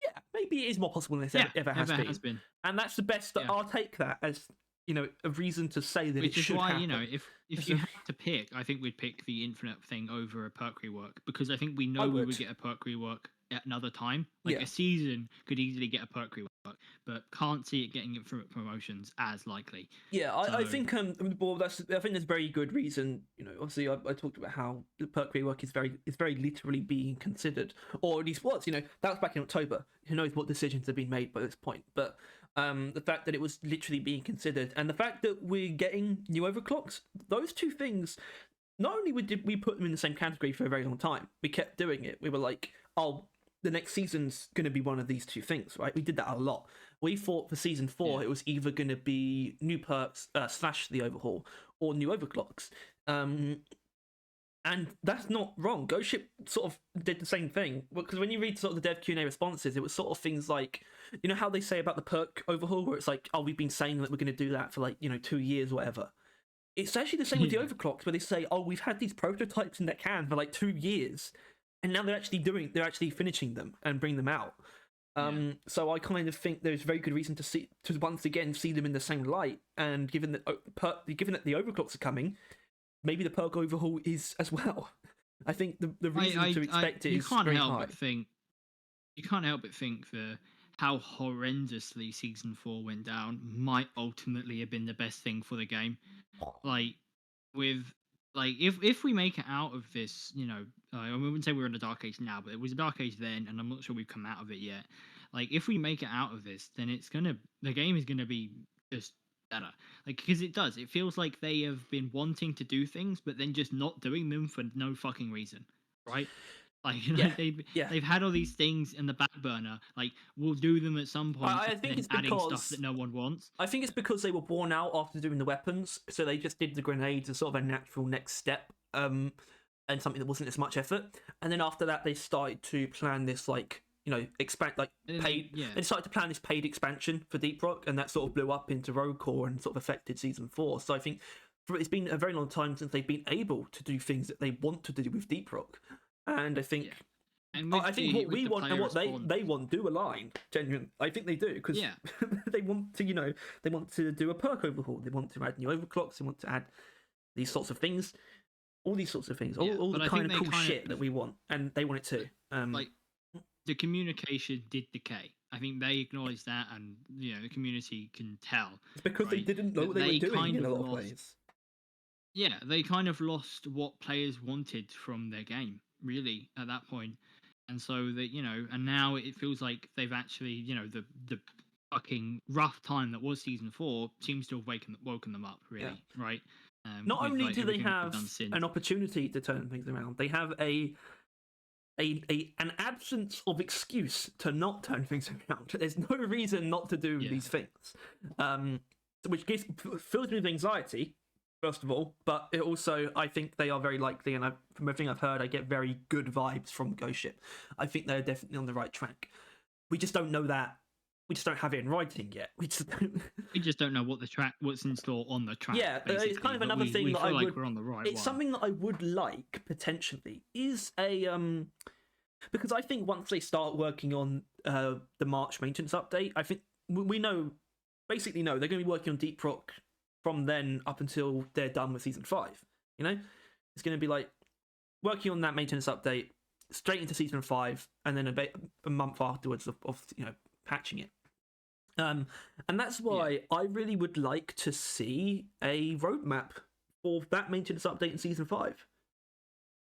Yeah, maybe it is more possible than it ever has been. And that's the best. I'll take that as, you know, a reason to say that it should happen. You know, if you had to pick, I think we'd pick the infinite thing over a perk rework, because I think we know we would get a perk rework at another time. Like a season could easily get a perk rework, but can't see it getting it through promotions as likely. Yeah, I think I think there's very good reason. You know, obviously I talked about how the perk rework is very literally being considered, or at least was. You know, that was back in October. Who knows what decisions have been made by this point? But the fact that it was literally being considered, and the fact that we're getting new overclocks, those two things. Not only did we put them in the same category for a very long time, we kept doing it. We were like, oh, the next season's going to be one of these two things, right? We did that a lot. We thought for season 4 it was either going to be new perks / the overhaul, or new overclocks. And that's not wrong. Ghost Ship sort of did the same thing, because when you read sort of the dev Q&A responses, it was sort of things like, you know how they say about the perk overhaul, where it's like, oh, we've been saying that we're going to do that for, like, you know, 2 years or whatever. It's actually the same with the overclocks, where they say, oh, we've had these prototypes in the can for like 2 years, and now they're actually finishing them and bring them out. So I kind of think there's very good reason to once again see them in the same light, and given that the overclocks are coming, maybe the perk overhaul is as well. I think the reason to expect it is very high. You can't help but think how horrendously season 4 went down might ultimately have been the best thing for the game. Like, if we make it out of this, you know, I wouldn't say we're in a dark age now, but it was a dark age then, and I'm not sure we've come out of it yet. Like, if we make it out of this, then the game is gonna be just better. Like, because it feels like they have been wanting to do things, but then just not doing them for no fucking reason, right? Like, you know, they've had all these things in the back burner. Like, we'll do them at some point. I think it's adding stuff that no one wants. I think it's because they were worn out after doing the weapons, so they just did the grenades as sort of a natural next step, and something that wasn't as much effort. And then after that, they started to plan this, like, you know, paid. They started to plan this paid expansion for Deep Rock, and that sort of blew up into Rogue Core and sort of affected season 4. So I think it's been a very long time since they've been able to do things that they want to do with Deep Rock. And I think, I think what we want and what they want do align. Genuinely, I think they do, because they want to do a perk overhaul. They want to add new overclocks. They want to add these sorts of things, all these sorts of things, all the kind of cool shit that we want, and they want it too. Like, the communication did decay. I think they acknowledge that, and you know the community can tell. It's because they didn't know what they were doing in a lot of ways. Yeah, they kind of lost what players wanted from their game, really, at that point. And so that, you know, and now it feels like they've actually, you know, the fucking rough time that was season 4 seems to have woken them up, really, right? Not only do they have an opportunity to turn things around, they have an absence of excuse to not turn things around. There's no reason not to do these things, which fills me with anxiety, first of all, but it also, I think they are very likely, and from everything I've heard, I get very good vibes from Ghost Ship. I think they're definitely on the right track. We just don't know that. We just don't have it in writing yet. We just don't know what's in store on the track. Yeah, it's kind of another thing that we're on the right. It's something that I would like potentially is a because I think once they start working on the March maintenance update, I think we basically know they're going to be working on Deep Rock from then up until they're done with season 5. You know, it's going to be like working on that maintenance update straight into season 5, and then a month afterwards of you know, patching it. And that's why I really would like to see a roadmap for that maintenance update in season 5.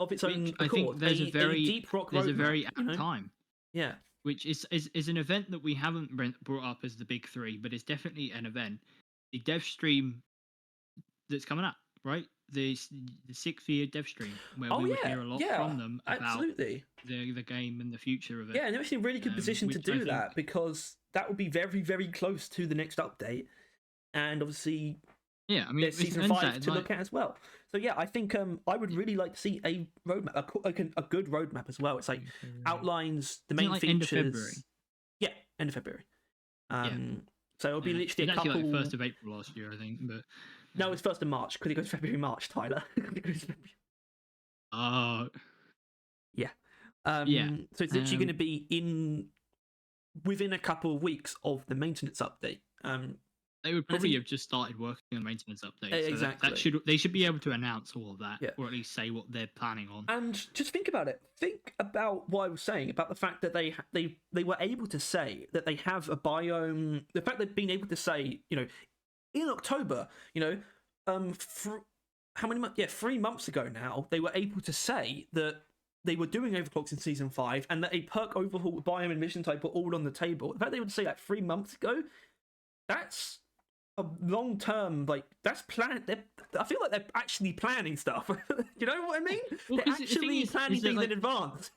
of its own accord. I think there's a Deep Rock there's roadmap, a very apt time. Yeah. Which is an event that we haven't brought up as the big three, but it's definitely an event. The dev stream that's coming up, right? The 6th-year dev stream, where we would hear a lot from them about the game and the future of it. Yeah, and they're actually in a really good position to do that, because that would be very, very close to the next update. And obviously, yeah, I mean, there's season 5 to look at as well. So yeah, I think I would really like to see a roadmap, a good roadmap as well. It's like outlines the main features. End of February? Yeah, end of February. So it'll be literally a couple. Actually, like 1st of April last year, I think. But no, it's 1st of March, because it goes February, March, Tyler. Yeah. So it's literally going to be within a couple of weeks of the maintenance update. They would probably have just started working on maintenance updates. Exactly. So they should be able to announce all of that, or at least say what they're planning on. And just think about it. Think about what I was saying about the fact that they were able to say that they have a biome. The fact they've been able to say, in October, how many months? Yeah, 3 months ago now, they were able to say that they were doing overclocks in season 5, and that a perk overhaul, biome, and mission type were all on the table. The fact they would say that 3 months ago, that's a long term, that's planned. I feel like they're actually planning stuff. You know what I mean? Well, they're actually planning things in advance.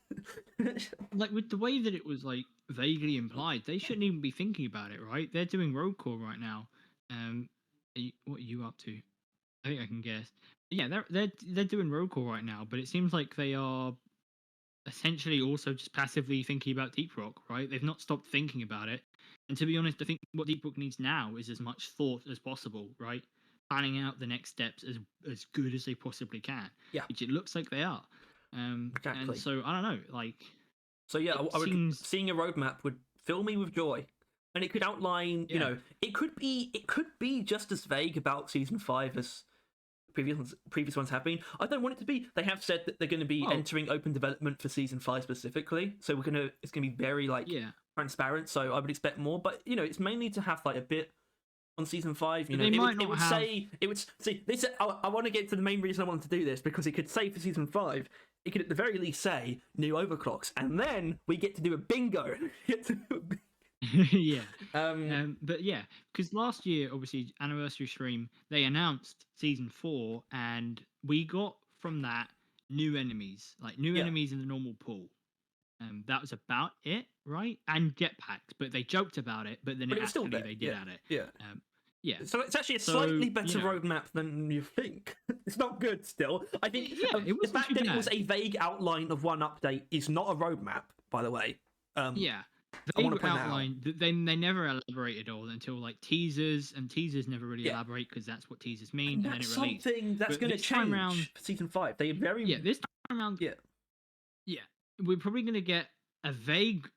With the way that it was vaguely implied, they shouldn't even be thinking about it, right? They're doing road core right now. What are you up to? I think I can guess. Yeah, they're doing road core right now, but it seems like they are essentially also just passively thinking about Deep Rock, right? They've not stopped thinking about it. And to be honest, I think what Deep Rock needs now is as much thought as possible, right? Planning out the next steps as good as they possibly can. Yeah. Which it looks like they are. Exactly. And so, I don't know, So yeah, seeing a roadmap would fill me with joy. And it could outline, it could be just as vague about season 5 as previous ones have been. I don't want it to be. They have said that they're going to be entering open development for season 5 specifically, so it's going to be very transparent. So I would expect more, but it's mainly to have a bit on season 5. They said I want to get to the main reason I wanted to do this, because it could say for season 5, it could at the very least say new overclocks, and then we get to do a bingo. Yeah. But yeah, because last year, obviously, anniversary stream, they announced season 4, and we got from that new enemies, enemies in the normal pool. That was about it, right? And jetpacks, but they joked about it, but then they did add it. Yeah. Yeah. So it's actually a slightly better roadmap than you think. It's not good still. I think the fact that it was a vague outline of one update is not a roadmap, by the way. Yeah. They outlined, they never elaborated all until teasers, and teasers never really elaborate, because that's what teasers mean, and then it released. Something that's going to change for season 5. They this time around. Yeah, we're probably going to get a vague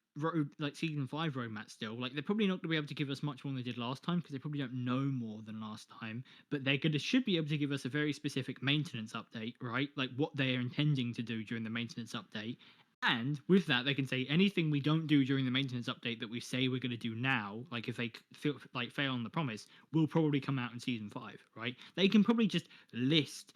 season 5 roadmap still. They're probably not going to be able to give us much more than they did last time, because they probably don't know more than last time. But they should be able to give us a very specific maintenance update, right? What they are intending to do during the maintenance update. And with that, they can say anything we don't do during the maintenance update that we say we're going to do now, if they fail on the promise, will probably come out in season 5, right? They can probably just list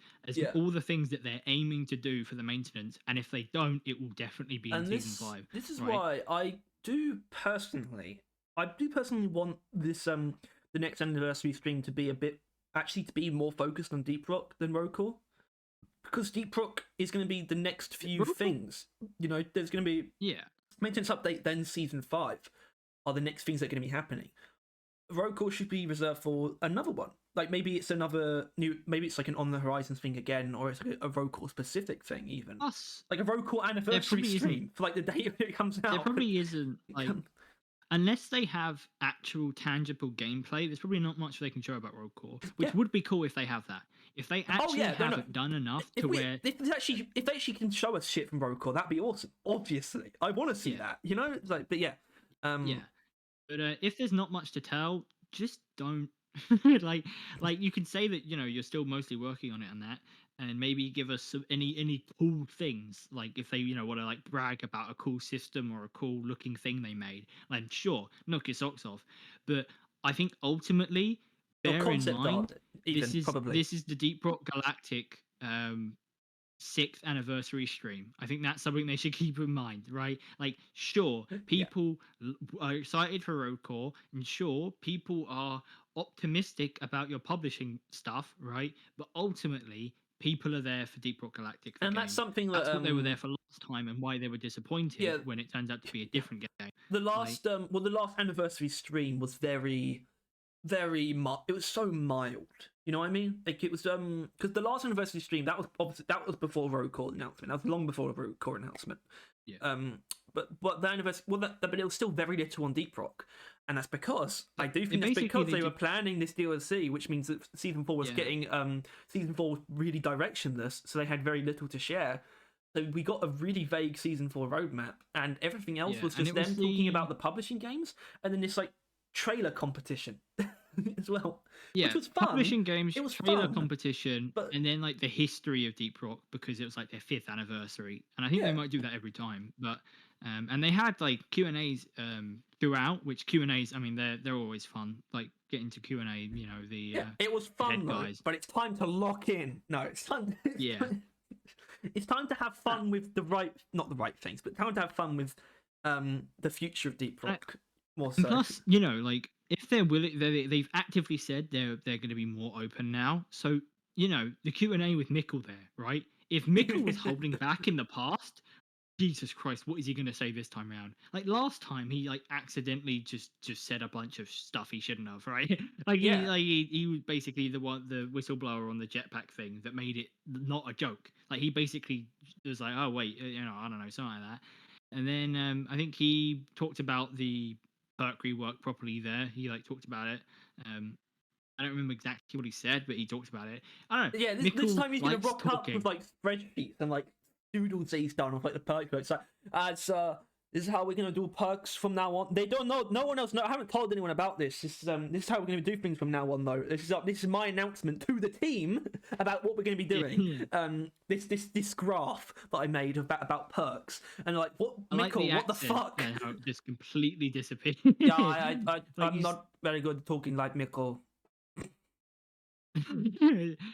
all the things that they're aiming to do for the maintenance, and if they don't, it will definitely be in season 5. This is why I do personally want this the next anniversary stream to be to be more focused on Deep Rock than Road Core. Because Deep Rock is going to be the next few things. There's going to be maintenance update, then season 5 are the next things that are going to be happening. Road Core should be reserved for another one. Maybe it's another maybe it's an on the horizon thing again, or it's a Road Core specific thing even. A Road Core anniversary stream for the day it comes out. There probably isn't unless they have actual tangible gameplay, there's probably not much they can show about Road Core, which would be cool if they have that. If they actually haven't done enough if they actually can show us shit from Road Core, that'd be awesome. Obviously, I want to see that. But yeah. But if there's not much to tell, just don't. You can say that you're still mostly working on it and that, and maybe give us any cool things, if they want to brag about a cool system or a cool looking thing they made. Sure, knock your socks off, but I think ultimately bear in mind this is the Deep Rock Galactic 6th anniversary stream. I think that's something they should keep in mind, right? Like, sure, people are excited for Road Core, and sure, people are optimistic about your publishing stuff, right? But ultimately, people are there for Deep Rock Galactic. And that's something that's what they were there for last time, and why they were disappointed when it turns out to be a different game. The last, the last anniversary stream was very it was so mild. You know what I mean? Like, it was because the last anniversary stream, that was obviously before Road Core announcement. That was long before the Road Core announcement. Yeah. But the anniversary, but it was still very little on Deep Rock, and that's because I do think that's because they were planning this DLC, which means that season 4 was getting season 4 was really directionless, so they had very little to share. So we got a really vague season 4 roadmap, and everything else was just them talking about the publishing games, and then this like trailer competition as well. Yeah, which was fun. Publishing games, it was trailer fun, competition, and then like the history of Deep Rock, because it was like their 5th anniversary, and I think they might do that every time. But and they had like Q&As throughout, which Q&As, I mean, they're always fun. Like getting to Q&A, you know, it was fun though, but it's time to lock in. No, it's time. It's time to have fun with not the right things, but time to have fun with the future of Deep Rock. More so. Plus, you know, like if they're willing, they've actively said they're going to be more open now. So you know, the Q&A with Mikkel there, right? If Mikkel was holding back in the past, Jesus Christ, what is he going to say this time around? Like last time, he like accidentally just said a bunch of stuff he shouldn't have, right? Like he was basically the whistleblower on the jetpack thing that made it not a joke. Like he basically was like, oh wait, you know, I don't know, something like that. And then I think he talked about the perk rework properly there. He like talked about it. I don't remember exactly what he said, but he talked about it. I don't know. Yeah, this time he's gonna rock up with like spreadsheets and like doodles he's done of like the perks. It's like, this is how we're gonna do perks from now on. They don't know. No one else know. I haven't told anyone about this. This is how we're gonna do things from now on, though. This is my announcement to the team about what we're gonna be doing. This graph that I made about perks, and like, what, Mikkel, what the fuck? And how it just completely disappeared. Yeah, I'm not very good at talking like Mikkel.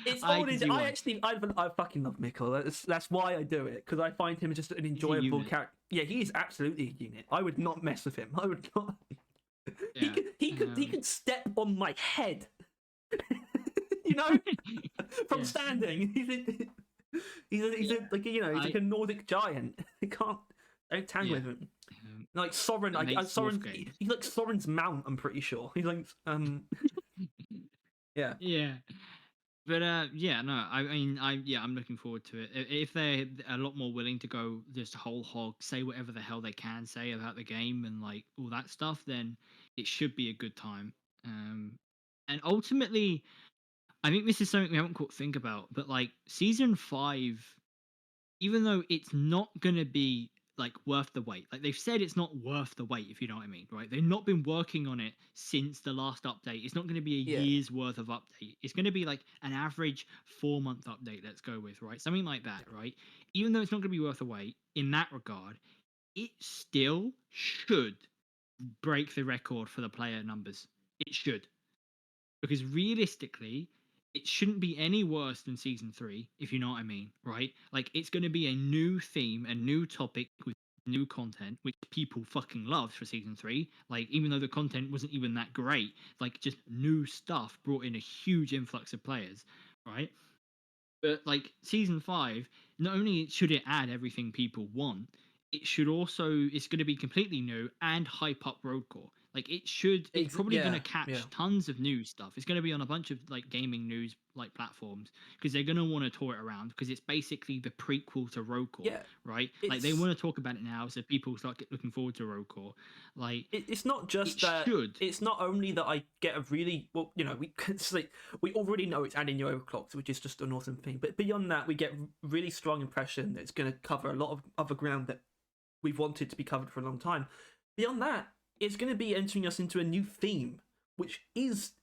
It's always I fucking love Mikkel. That's why I do it, because I find him just an enjoyable character. Yeah, he is absolutely a unit. I would not mess with him. I would not. Yeah. He could step on my head. You know, from standing. He's like a Nordic giant. Don't tang with him. Like Soren, he's like Soren's mount. I'm pretty sure he's like Yeah. But I mean, I'm looking forward to it. If they're a lot more willing to go just whole hog, say whatever the hell they can say about the game and like all that stuff, then it should be a good time. And ultimately, I think this is something we haven't quite think about, but like season 5, even though it's not gonna be like worth the wait. Like they've said it's not worth the wait, if you know what I mean, right? They've not been working on it since the last update. It's not going to be a year's worth of update. It's going to be like an average 4-month update, let's go with, right? Something like that, right? Even though it's not going to be worth the wait in that regard, it still should break the record for the player numbers. It should. Because realistically, it shouldn't be any worse than season 3, if you know what I mean, right? Like, it's going to be a new theme, a new topic with new content, which people fucking loved for season 3. Like, even though the content wasn't even that great, like, just new stuff brought in a huge influx of players, right? But, like, season 5, not only should it add everything people want, it should also, it's going to be completely new and hype up Road Core. Like it's probably going to catch tons of new stuff. It's going to be on a bunch of like gaming news like platforms because they're going to want to tour it around because it's basically the prequel to Road Core, right? Like they want to talk about it now so people start looking forward to Road Core. Like it's not just that. It's not only that I get a really we already know it's adding new overclocks, which is just an awesome thing. But beyond that, we get really strong impression that it's going to cover a lot of other ground that we've wanted to be covered for a long time. Beyond that, it's going to be entering us into a new theme, which is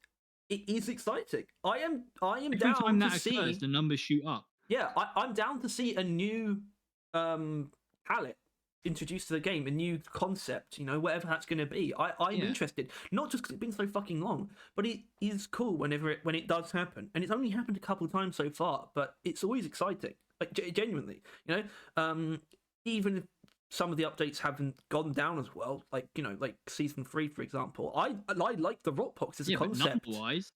exciting. I am Every down time that to see occurs, the numbers shoot up. Yeah, I'm down to see a new palette introduced to the game, a new concept. You know, whatever that's going to be. I'm interested, not just because it's been so fucking long, but it is cool when it does happen, and it's only happened a couple of times so far. But it's always exciting. like genuinely, you know. Even if some of the updates haven't gone down as well, like like season 3, for example, I like the rock pox as a concept,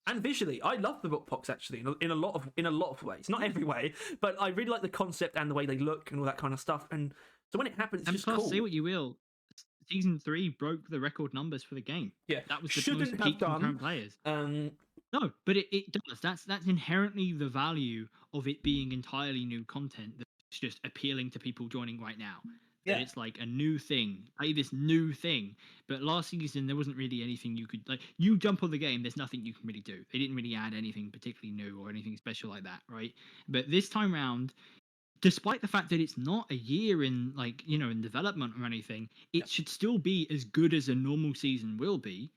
and visually, I love the rock pox actually in a lot of ways, not every way, but I really like the concept and the way they look and all that kind of stuff. And so when it happens, it's just cool. Say what you will, season 3 broke the record numbers for the game. Yeah, that was the most peak concurrent players. No, but it does. That's inherently the value of it being entirely new content that's just appealing to people joining right now. Yeah, it's like a new thing, this new thing. But last season there wasn't really anything you could like. You jump on the game, there's nothing you can really do. They didn't really add anything particularly new or anything special like that, right? But this time round, despite the fact that it's not a year in in development or anything, it should still be as good as a normal season will be.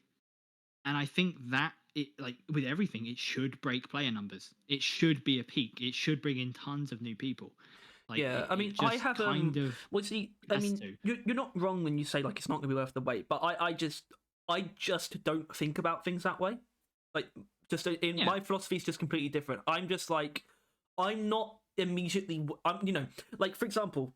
And I think that it, with everything, it should break player numbers. It should be a peak. It should bring in tons of new people. I mean, I have well, see, I mean, you're not wrong when you say it's not going to be worth the wait, but I just don't think about things that way. My philosophy is just completely different. I'm just I'm not immediately, for example,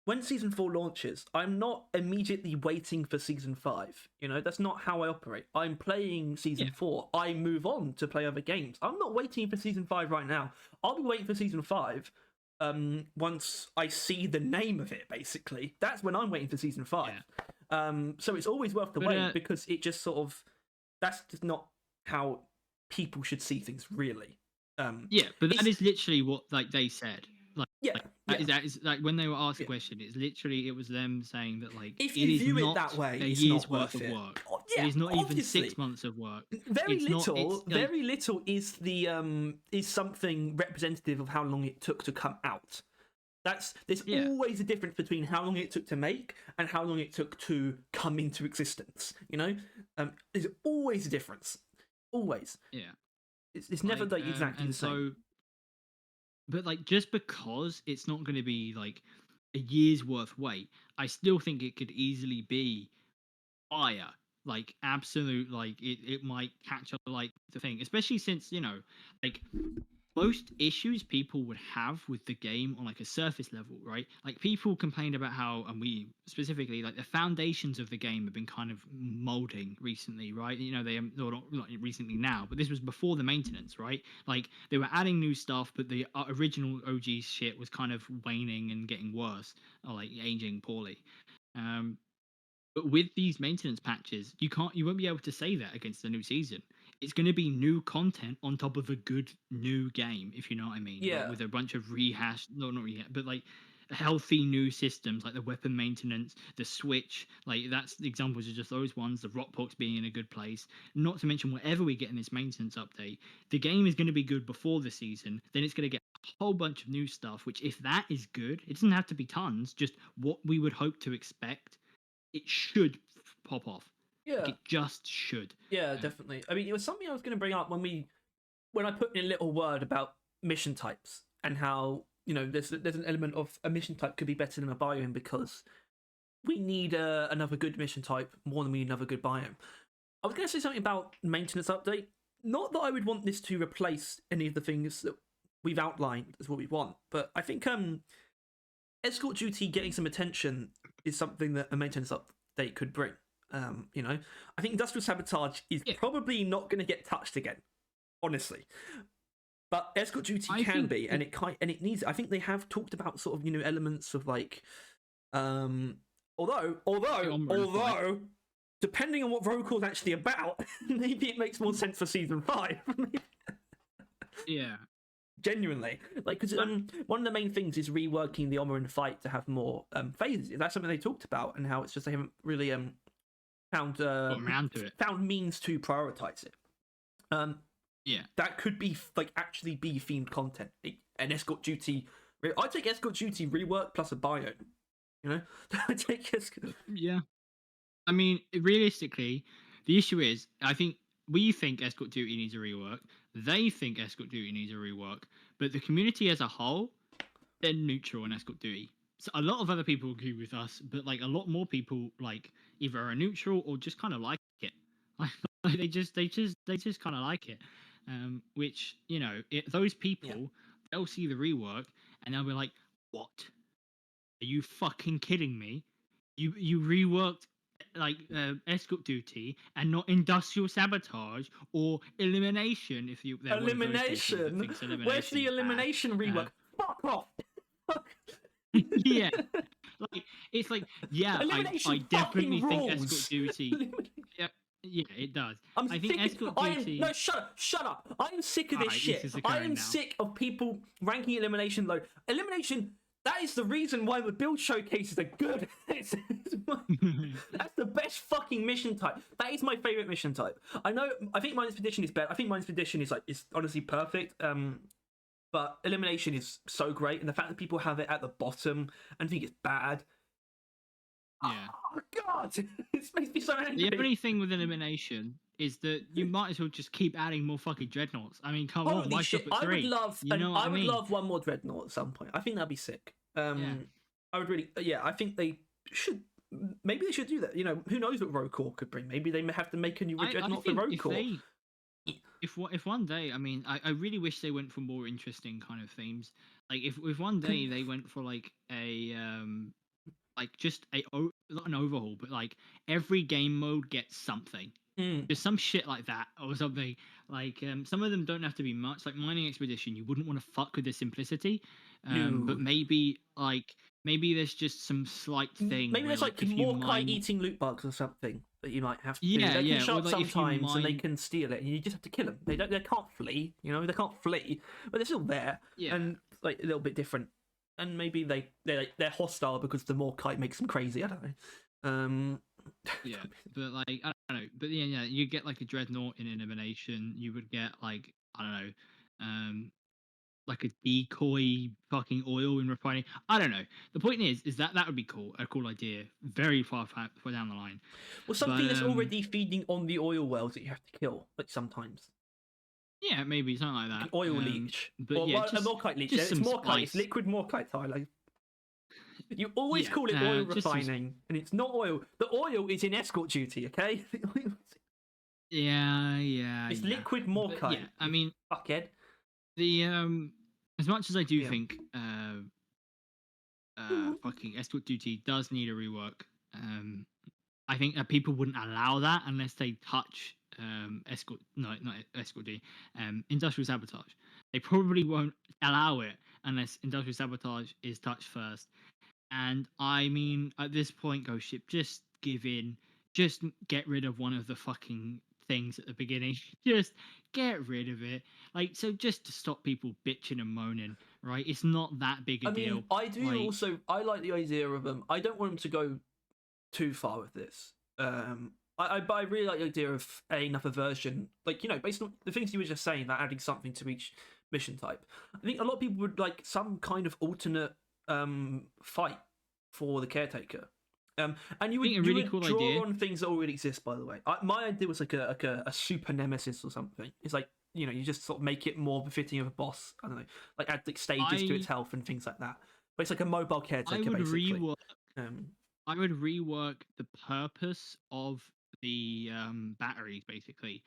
when season 4 launches, I'm not immediately waiting for season 5. That's not how I operate. I'm playing season 4. I move on to play other games. I'm not waiting for season 5 right now. I'll be waiting for season 5 once I see the name of it, basically. That's when I'm waiting for season 5. So it's always worth the wait, because it just that's just not how people should see things, really. But that is literally what they said. That is when they were asked the question, it was them saying that if you view it that way, a year's worth of work. It is not even 6 months of work. Very little is the is something representative of how long it took to come out. There's always a difference between how long it took to make and how long it took to come into existence. There's always a difference. Always. Yeah. It's never exactly the same. But just because it's not going to be a year's worth wait, I still think it could easily be fire. Absolute, it might catch up the thing, especially since most issues people would have with the game on a surface level, right? People complained about how, and we specifically, the foundations of the game have been kind of molding recently, right? Not recently now, but this was before the maintenance, right? They were adding new stuff, but the original OG shit was kind of waning and getting worse, or aging poorly. But with these maintenance patches, you won't be able to say that against the new season. It's going to be new content on top of a good new game, if you know what I mean. Yeah. With a bunch of but healthy new systems, the weapon maintenance, the switch. That's the examples of just those ones. The rockpox being in a good place. Not to mention whatever we get in this maintenance update, the game is going to be good before the season. Then it's going to get a whole bunch of new stuff. Which, if that is good, it doesn't have to be tons. Just what we would hope to expect. It should pop off. Yeah, it just should. Yeah, definitely. I mean, it was something I was going to bring up when I put in a little word about mission types and how there's an element of a mission type could be better than a biome because we need another good mission type more than we need another good biome. I was going to say something about maintenance update. Not that I would want this to replace any of the things that we've outlined as what we want, but I think escort duty getting some attention is something that a maintenance update could bring. I think industrial sabotage is probably not going to get touched again, honestly. But escort duty can be, and it needs. I think they have talked about sort of elements of although depending on what Rokor's actually about, maybe it makes more sense for season 5. Yeah. Genuinely, because one of the main things is reworking the Omoran fight to have more phases. That's something they talked about, and how it's just they haven't really found means to prioritize it. That could be actually be themed content. An escort duty. I'd take escort duty rework plus a biome. I'd take Yeah. I mean, realistically, the issue is, I think we think escort duty needs a rework. They think escort duty needs a rework, but the community as a whole, they're neutral on escort duty. So a lot of other people agree with us, but a lot more people either are neutral or just kind of like it. They just kind of like it. Which those people, they'll see the rework and they'll be like, "What? Are you fucking kidding me? You reworked like escort duty and not industrial sabotage or elimination? If you there one of those cases that thinks elimination. Where's the elimination rework? Fuck off. Yeah, like it's like I definitely think escort duty. Yeah, it does. I think escort duty. No, shut up. I am sick of this shit. I am sick of people ranking elimination low. Elimination. That is the reason why the build showcases are good. That's the best fucking mission type. That is my favorite mission type. I think Minus Expedition is better. I think Minus Expedition is honestly perfect. But elimination is so great, and the fact that people have it at the bottom and think it's bad. Yeah. Oh god, it makes me so angry. The only thing with elimination is that you might as well just keep adding more fucking dreadnoughts. I mean, come on, why stop at 3? I would love one more dreadnought at some point. I think that'd be sick. I would really, I think they should. Maybe they should do that. You know, who knows what Rogue Corps could bring? Maybe they have to make a new dreadnought for Rogue Corps. If one day, I mean, I really wish they went for more interesting kind of themes. Like if one day they went for like a like just not an overhaul, but like every game mode gets something. Just some shit like that or something. Like some of them don't have to be much. Like Mining Expedition, you wouldn't want to fuck with the simplicity. But maybe there's just some slight thing. Maybe there's like more kite eating loot bugs or something that you might have to do. They can show up sometimes and they can steal it, and you just have to kill them. They can't flee. You know, they can't flee, but they're still there. Yeah. And like a little bit different. And maybe they're hostile because the more kite makes them crazy. I don't know. Yeah, but like I don't know. But yeah, you get like a dreadnought in elimination. You would get like I don't know, like a decoy fucking oil in refining. I don't know. The point is that would be cool. A cool idea. Very far down the line. Well, something that's already feeding on the oil wells that you have to kill. Like sometimes. Yeah, maybe something like that. Oil leech. But a Morkite leech. It's Morkite. It's liquid Morkite. Like, you always call it oil refining, and it's not oil. The oil is in escort duty, okay? Yeah. It's liquid Morkite. Yeah, I mean, fuckhead. The as much as I do think fucking escort duty does need a rework, I think that people wouldn't allow that unless they touch industrial sabotage. They probably won't allow it unless industrial sabotage is touched first. And I mean, at this point, Ghost Ship, just give in. Just get rid of one of the fucking things at the beginning. Just get rid of it. Like, so just to stop people bitching and moaning, right? It's not that big a deal. I do I like the idea of them. I don't want them to go too far with this. But I really like the idea of another version, like, you know, based on the things you were just saying about adding something to each mission type. I think a lot of people would like some kind of alternate fight for the caretaker. And you would cool draw idea on things that already exist, by the way. My idea was like a super nemesis or something. It's like, you know, you just sort of make it more befitting of a boss. I don't know, like add like stages to its health and things like that. But it's like a mobile caretaker, basically. I would rework the purpose of the batteries, basically,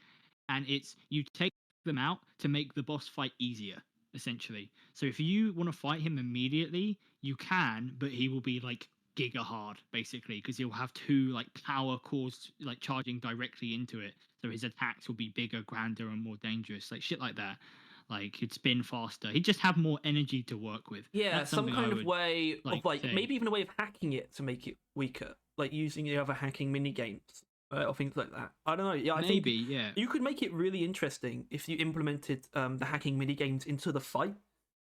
and it's you take them out to make the boss fight easier, essentially. So if you want to fight him immediately, you can, but he will be like giga hard, basically, because he'll have 2 like power cores like charging directly into it, so his attacks will be bigger, grander, and more dangerous, like shit like that. Like he'd spin faster, he'd just have more energy to work with. Yeah, some kind of way of like maybe even a way of hacking it to make it weaker, like using the other hacking mini games or things like that. I don't know. Yeah, I think you could make it really interesting if you implemented the hacking mini games into the fight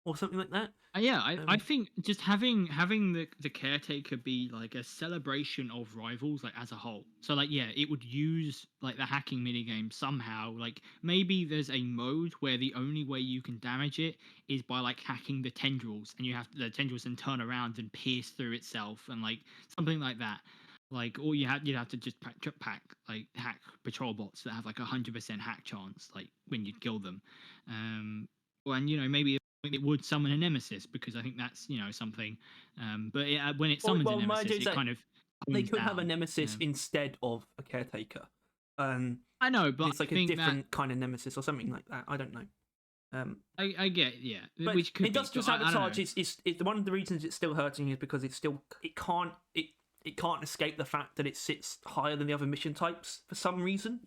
or something like that. I think just having the caretaker be like a celebration of rivals, like as a whole. So like it would use like the hacking minigame somehow. Like maybe there's a mode where the only way you can damage it is by like hacking the tendrils, and the tendrils then turn around and pierce through itself, and like something like that. Like, or you'd have to just hack patrol bots that have like 100% hack chance, like when you kill them. And you know, maybe it would summon a nemesis, because I think that's, you know, something. But when it summons a nemesis, it kind of they could have a nemesis instead of a caretaker. I know, but it's like a different kind of nemesis or something like that. I don't know. I get, yeah, but which could industrial be, sabotage is one of the reasons it's still hurting is because it can't escape the fact that it sits higher than the other mission types for some reason.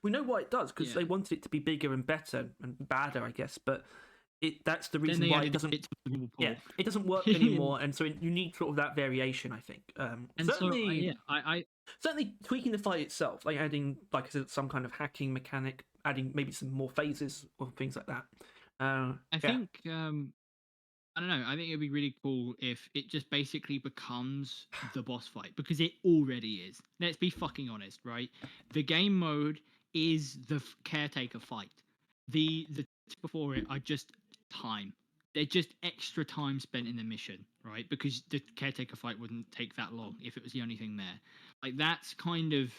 We know why it does because they wanted it to be bigger and better and badder, I guess. But that's the reason why it doesn't. It doesn't work anymore, and so you need sort of that variation, I think. And certainly, I certainly tweaking the fight itself, like adding, like I said, some kind of hacking mechanic, adding maybe some more phases or things like that. I think I don't know. I think it'd be really cool if it just basically becomes the boss fight because it already is. Let's be fucking honest, right? The game mode is the caretaker fight. The before it are just time. They're just extra time spent in the mission, right? Because the caretaker fight wouldn't take that long if it was the only thing there. Like that's kind of,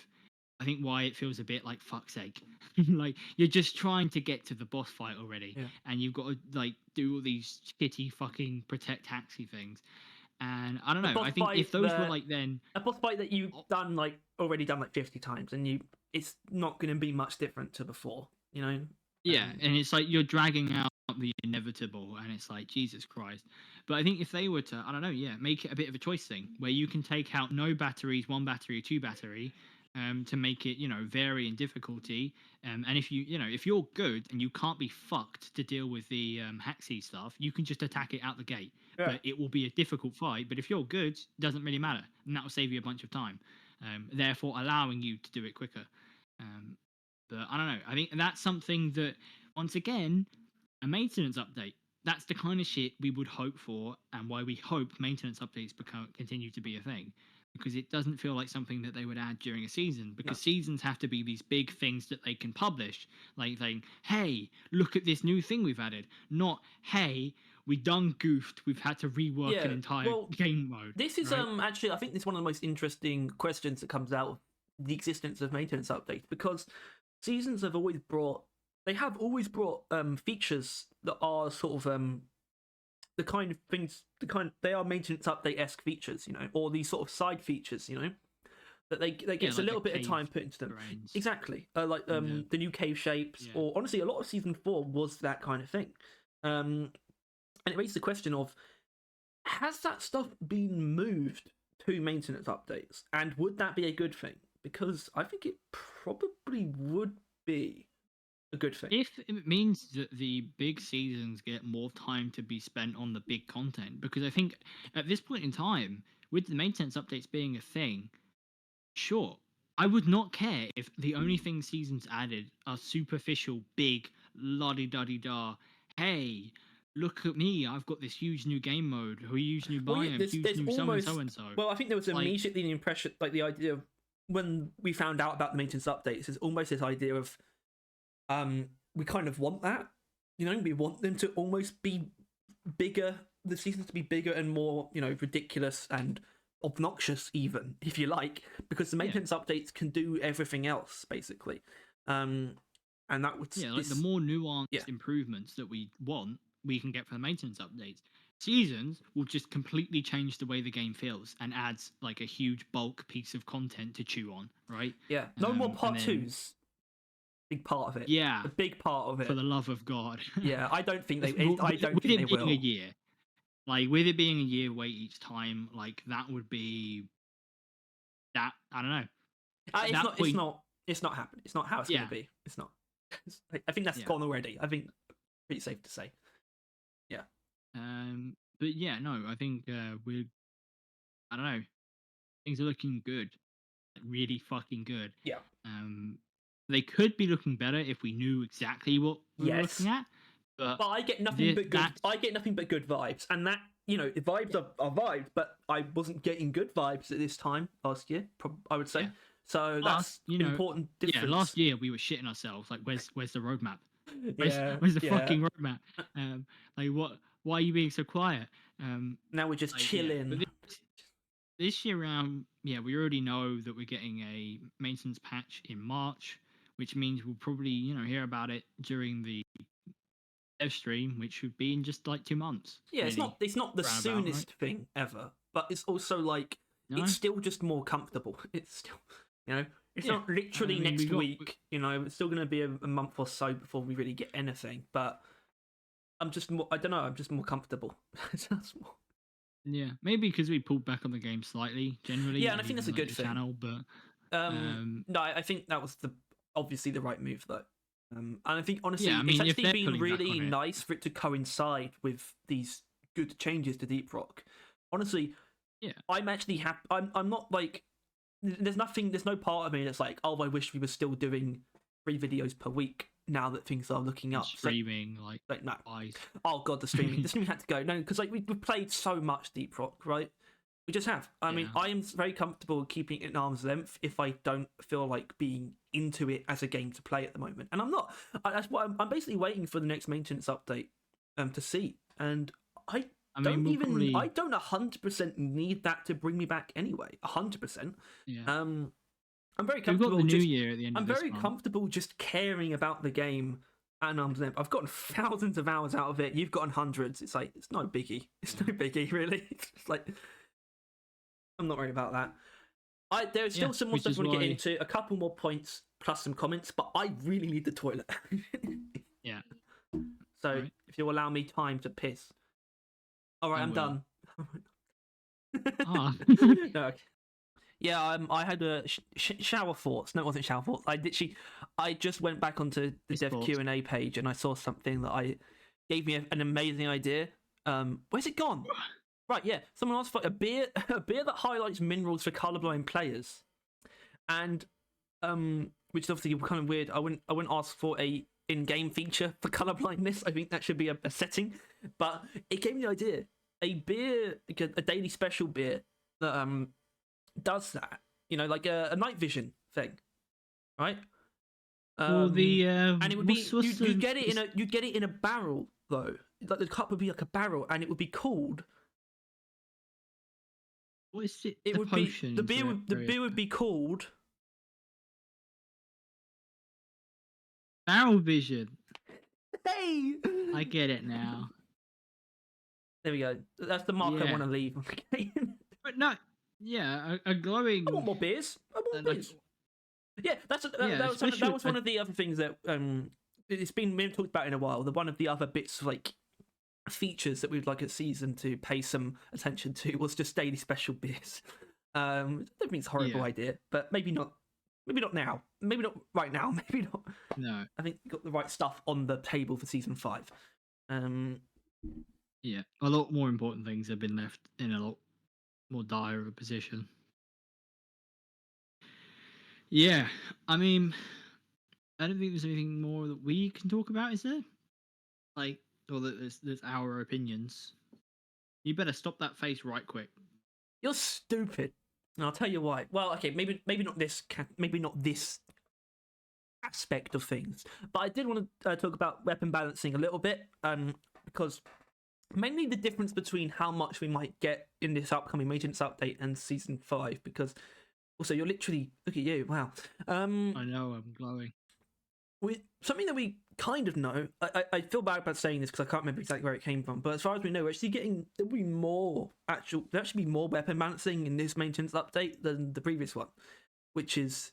I think, why it feels a bit like fuck's sake. Like you're just trying to get to the boss fight already, and you've got to like do all these shitty fucking protect taxi things. And I don't know. I think if those were like then a boss fight that you've already done like 50 times, and it's not going to be much different to before, Yeah, and it's like you're dragging out the inevitable, and it's like Jesus Christ. But I think if they were to, I don't know, make it a bit of a choice thing where you can take out no batteries, 1 battery, 2 battery, to make it vary in difficulty. And if if you're good and you can't be fucked to deal with the Haxi stuff, you can just attack it out the gate. Yeah. But it will be a difficult fight. But if you're good, it doesn't really matter, and that will save you a bunch of time. Therefore, allowing you to do it quicker. But I don't know. I think that's something that, once again, a maintenance update. That's the kind of shit we would hope for, and why we hope maintenance updates continue to be a thing. Because it doesn't feel like something that they would add during a season. Because seasons have to be these big things that they can publish. Like saying, hey, look at this new thing we've added. Not, hey, we done goofed, we've had to rework an entire game mode. This is actually, I think this is one of the most interesting questions that comes out of the existence of maintenance updates. Because seasons have always brought features that are sort of the kind of things, they are maintenance update-esque features, or these sort of side features, that they get a little bit of time put into them. Terrains. Exactly, like the new cave shapes, or honestly, a lot of season 4 was that kind of thing. And it raises the question of, has that stuff been moved to maintenance updates, and would that be a good thing? Because I think it probably would be a good thing. If it means that the big seasons get more time to be spent on the big content, because I think at this point in time, with the maintenance updates being a thing, sure, I would not care if the only thing seasons added are superficial, big, la-di-da-di-da, hey, look at me, I've got this huge new game mode, huge new biome, huge new so-and-so. Well, I think there was immediately the impression, like the idea of, when we found out about the maintenance updates, is almost this idea of, we kind of want that, we want them to almost be bigger, the seasons to be bigger and more, ridiculous and obnoxious, even, if you like, because the maintenance updates can do everything else, basically. And that would... like the more nuanced improvements that we want, we can get from the maintenance updates. Seasons will just completely change the way the game feels and adds like a huge bulk piece of content to chew on, right? Yeah, no more part 2s. Big part of it. Yeah, a big part of it. For the love of God. Yeah, I don't think they. I don't think they will. A year, like with it being a year wait each time, like that would be that. I don't know. It's not happening. It's not how it's going to be. It's not. I think that's gone already. I think pretty safe to say. Yeah. But yeah, no, I think we're. I don't know. Things are looking good. Really fucking good. Yeah. They could be looking better if we knew exactly what we were looking at. But I get nothing but good. I get nothing but good vibes, and that vibes are vibes. But I wasn't getting good vibes at this time last year. I would say. Yeah. So that's important difference. Yeah, last year we were shitting ourselves. Like, where's the roadmap? Where's the fucking roadmap? Like, what? Why are you being so quiet? Now we're just chilling. Yeah. This year round, we already know that we're getting a maintenance patch in March, which means we'll probably, hear about it during the dev stream, which would be in just like 2 months. Yeah, really. It's not the soonest thing ever, but it's also like it's still just more comfortable. It's still, it's not literally next week. It's still going to be a month or so before we really get anything. But I'm just more. I don't know. I'm just more comfortable. Yeah, maybe because we pulled back on the game slightly generally. Yeah, and I think that's a good thing. Channel, but no, I think that was obviously the right move though. And I think honestly, yeah, I mean, it's if actually they're been pulling back really on it, nice for it to coincide with these good changes to Deep Rock. Honestly, yeah, I'm actually happy. I'm not like there's no part of me that's like, oh, I wish we were still doing 3 videos per week now that things are looking up. streaming like no. Twice. Oh god, the streaming had to go. No, because like we've played so much Deep Rock, right? We just have. I mean, I am very comfortable keeping it at arm's length if I don't feel like being into it as a game to play at the moment, and I'm not. That's what I'm basically waiting for the next maintenance update to see, and I don't 100% need that to bring me back anyway. 100%. Yeah. I'm very comfortable. We've got the new year at the end. I'm of this very month. comfortable just caring about the game at arm's length. I've gotten thousands of hours out of it. You've gotten hundreds. It's like it's no biggie. It's no biggie, really. It's like I'm not worried about that. There's still some more stuff I want to get into. A couple more points plus some comments, but I really need the toilet. Yeah. So if you'll allow me time to piss. All right, I'm done. Ah. No, okay. Yeah, I had a shower thoughts. No, it wasn't shower thoughts. I just went back onto the Dev Q&A page and I saw something that gave me an amazing idea. Where's it gone? Right, yeah. Someone asked for a beer that highlights minerals for colorblind players, and which is obviously kind of weird. I wouldn't ask for a in-game feature for colorblindness. I think that should be a setting, but it gave me the idea. A beer, a daily special beer that does that. You know, like a night vision thing, right? And it would be you'd get it in a barrel though. Like the cup would be like a barrel, and it would be called. What is it? It would be the beer would be called Barrel Vision. Hey, I get it now. There we go. That's the mark I want to leave. But no, yeah, a glowing. I want more beers. Yeah, that was one of the other things that it's been talked about in a while. One of the other bits like features that we'd like a season to pay some attention to was just daily special beers. I don't think it's a horrible idea, but maybe not now. Maybe not right now. Maybe not. No, I think you got the right stuff on the table for season 5. Yeah, a lot more important things have been left in a lot more dire of a position. Yeah, I mean, I don't think there's anything more that we can talk about, is there? Like, or that there's our opinions. You better stop that face right quick. You're stupid. And I'll tell you why. Well, okay, maybe not this aspect of things, but I did want to talk about weapon balancing a little bit, because mainly the difference between how much we might get in this upcoming maintenance update and season 5. Because also you're literally look at you, wow. I know, I'm glowing. Something that we kind of know. I feel bad about saying this because I can't remember exactly where it came from, but as far as we know, there'll be more weapon balancing in this maintenance update than the previous one, which is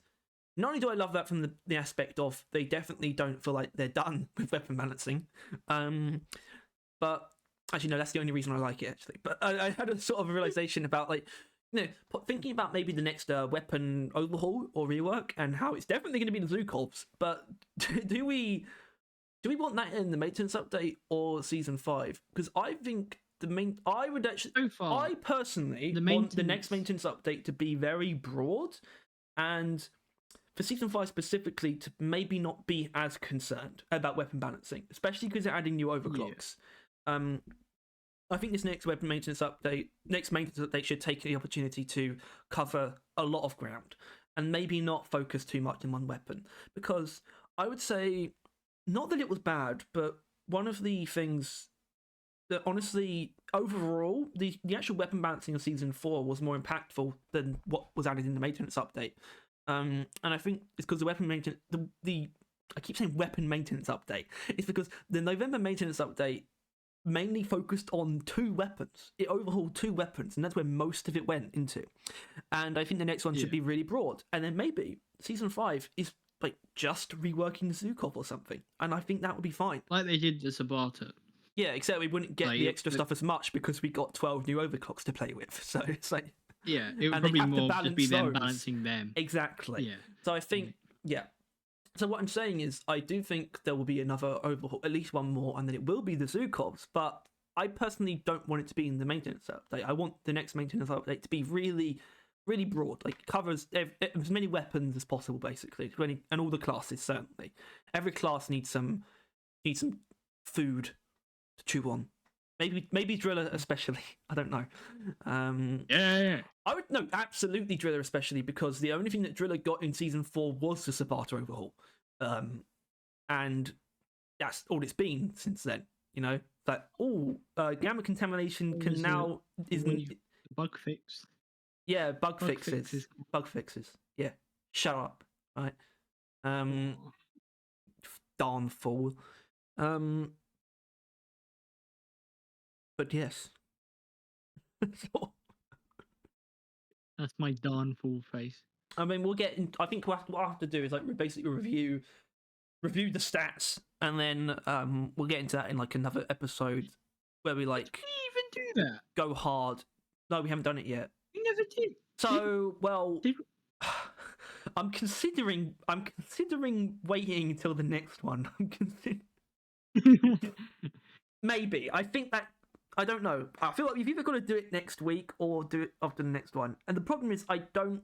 not only do I love that from the aspect of they definitely don't feel like they're done with weapon balancing, but actually no, that's the only reason I like it actually. But I had a sort of a realization about like, you know, thinking about maybe the next weapon overhaul or rework and how it's definitely going to be the Zoo Corps, but do we want that in the maintenance update or season 5? Because I think I personally want the next maintenance update to be very broad, and for season 5 specifically to maybe not be as concerned about weapon balancing, especially because they're adding new overclocks. Yeah. I think this next maintenance update should take the opportunity to cover a lot of ground and maybe not focus too much on one weapon. Because I would say, not that it was bad, but one of the things that honestly, overall, the actual weapon balancing of season 4 was more impactful than what was added in the maintenance update. And I think it's because the weapon maintenance, I keep saying weapon maintenance update. It's because the November maintenance update mainly focused on 2 weapons. It overhauled 2 weapons, and that's where most of it went into. And I think the next one should be really broad. And then maybe season 5 is like just reworking the Zukov or something. And I think that would be fine. Like they did the Sabata. Yeah, except we wouldn't get the extra stuff as much because we got 12 new overclocks to play with. So it's like, yeah, it would probably more just be them balancing them. Exactly. Yeah. So I think, yeah. So what I'm saying is, I do think there will be another overhaul, at least one more, and then it will be the Zukovs. But I personally don't want it to be in the maintenance update. I want the next maintenance update to be really, really broad, like covers as many weapons as possible, basically, and all the classes. Certainly, every class needs some food to chew on. Maybe Driller especially. I don't know. Yeah. I would no, absolutely Driller especially, because the only thing that Driller got in season 4 was the Sabata overhaul, and that's all it's been since then. You know, that gamma contamination can now isn't bug fix. Yeah, bug fixes. Bug fixes. Yeah, shut up. Right. Darn fool. But yes. That's my darn fool face. I mean, we'll get in, I think what we'll have to do is like basically review the stats, and then we'll get into that in like another episode where we like. Did we even do that? Go hard. No, we haven't done it yet. We never did. So I'm considering waiting until the next one. I'm considering. Maybe. I think that. I don't know. I feel like you've either got to do it next week or do it after the next one. And the problem is, I don't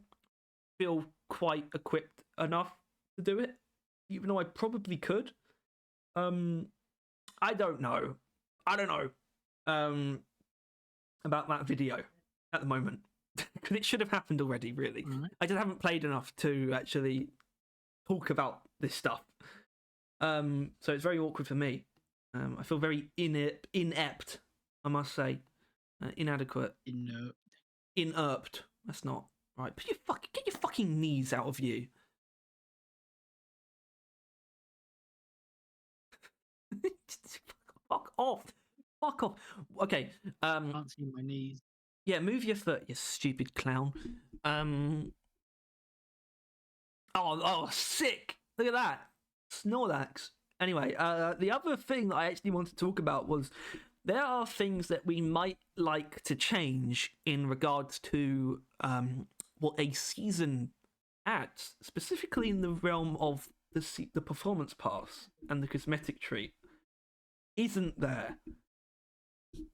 feel quite equipped enough to do it, even though I probably could. I don't know. About that video at the moment, because it should have happened already. Really, I just haven't played enough to actually talk about this stuff. So it's very awkward for me. I feel very inept. I must say, inadequate. Inerpt. That's not right. Get your fucking knees out of you. Fuck off. Fuck off. Okay. Can't see my knees. Yeah, move your foot, you stupid clown. Oh, sick. Look at that. Snorlax. Anyway, the other thing that I actually want to talk about was there are things that we might like to change in regards to what a season adds, specifically in the realm of the performance pass and the cosmetic tree. Isn't there,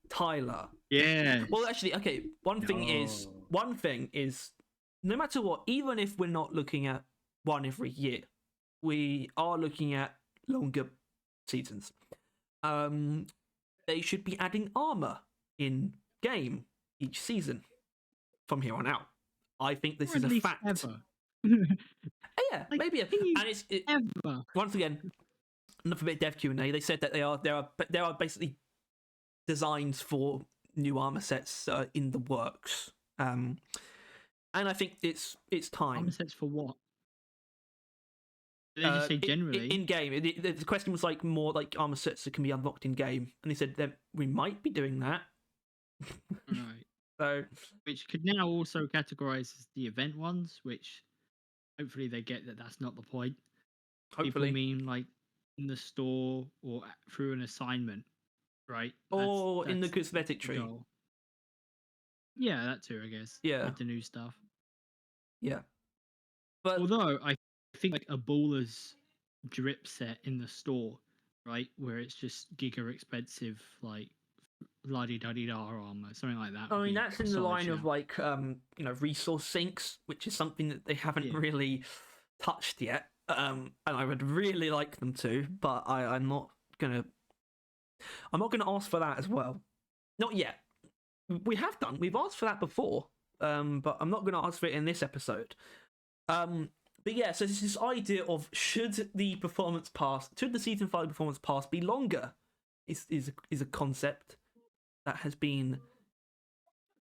Tyler? Yeah. Well, actually, okay. One thing is, no matter what, even if we're not looking at one every year, we are looking at longer seasons. They should be adding armor in game each season from here on out. I think this is a fact. Ever. Yeah, like, maybe. And it's ever. Once again, enough about dev Q&A. They said that there are basically designs for new armor sets in the works. And I think it's time. Armor sets for what? Did they just say generally? In game. The question was like more like armor sets that can be unlocked in game, and they said that we might be doing that. Right. So, which could now also categorize as the event ones, which hopefully they get that that's not the point. Hopefully, people mean like in the store or through an assignment, right? Or in the cosmetic tree. Goal. Yeah, that too, I guess. Yeah, with the new stuff. Yeah, but although I think like a baller's drip set in the store, right, where it's just giga expensive, like la-di-da-di-da armor, something like that. I mean, that's in the line of like resource sinks, which is something that they haven't really touched yet. And I would really like them to, but I'm not gonna ask for that as well. Not yet. We've asked for that before, but I'm not gonna ask for it in this episode. But yeah, so this idea of should the season 5 performance pass be longer is a concept that has been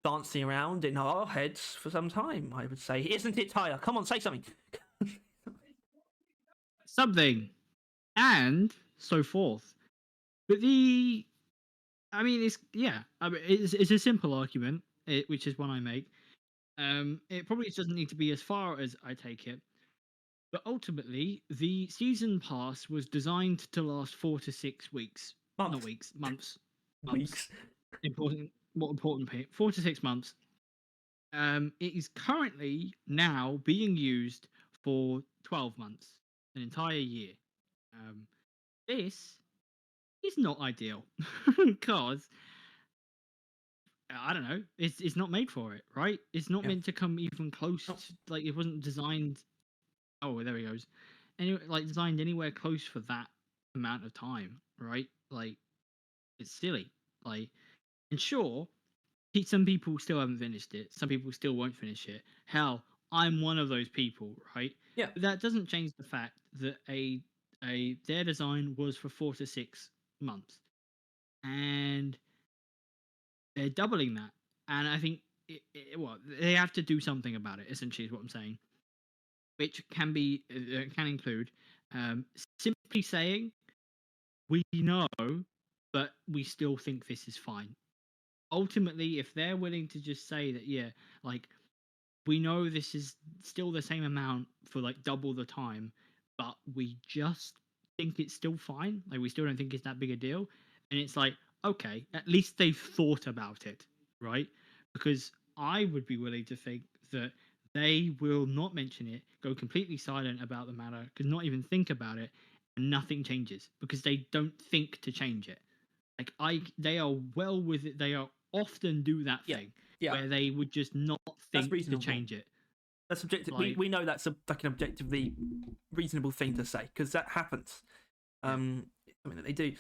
dancing around in our heads for some time, I would say. Isn't it, Tyler? Come on, say something. Something. And so forth. But it's a simple argument, which is one I make. It probably doesn't need to be as far as I take it. But ultimately, the season pass was designed to last 4 to 6 weeks. Months. Not weeks, months. weeks. Important. 4 to 6 months. It is currently now being used for 12 months, an entire year. This is not ideal because I don't know. It's not made for it, right? It's not meant to come even close. Like it wasn't designed. Oh, there he goes. Anyway, like designed anywhere close for that amount of time, right? Like it's silly. Like, and sure, some people still haven't finished it. Some people still won't finish it. Hell, I'm one of those people, right? Yeah. But that doesn't change the fact that their design was for 4 to 6 months, and they're doubling that. And I think they have to do something about it. Essentially, is what I'm saying. Which can include simply saying we know, but we still think this is fine. Ultimately, if they're willing to just say that, yeah, like we know this is still the same amount for like double the time, but we just think it's still fine. Like we still don't think it's that big a deal. And it's like, okay, at least they've thought about it, right? Because I would be willing to think that they will not mention it, go completely silent about the matter, could not even think about it, and nothing changes because they don't think to change it. Like they are well with it. They are often do that thing where they would just not think to change it. That's objective. Like, we know that's like an objectively reasonable thing to say because that happens. I mean that they do.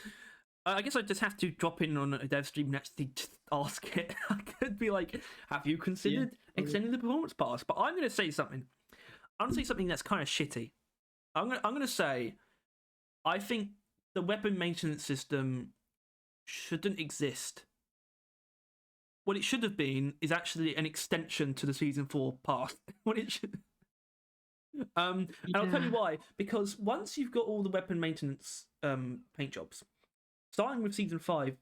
I guess I just have to drop in on a dev stream and actually just ask it. I could be like, "Have you considered extending the performance pass?" But I'm going to say something. I'm going to say something that's kind of shitty. I'm going to say, I think the weapon maintenance system shouldn't exist. What it should have been is actually an extension to the Season 4 pass. What it should. And I'll tell you why. Because once you've got all the weapon maintenance paint jobs, starting with Season 5,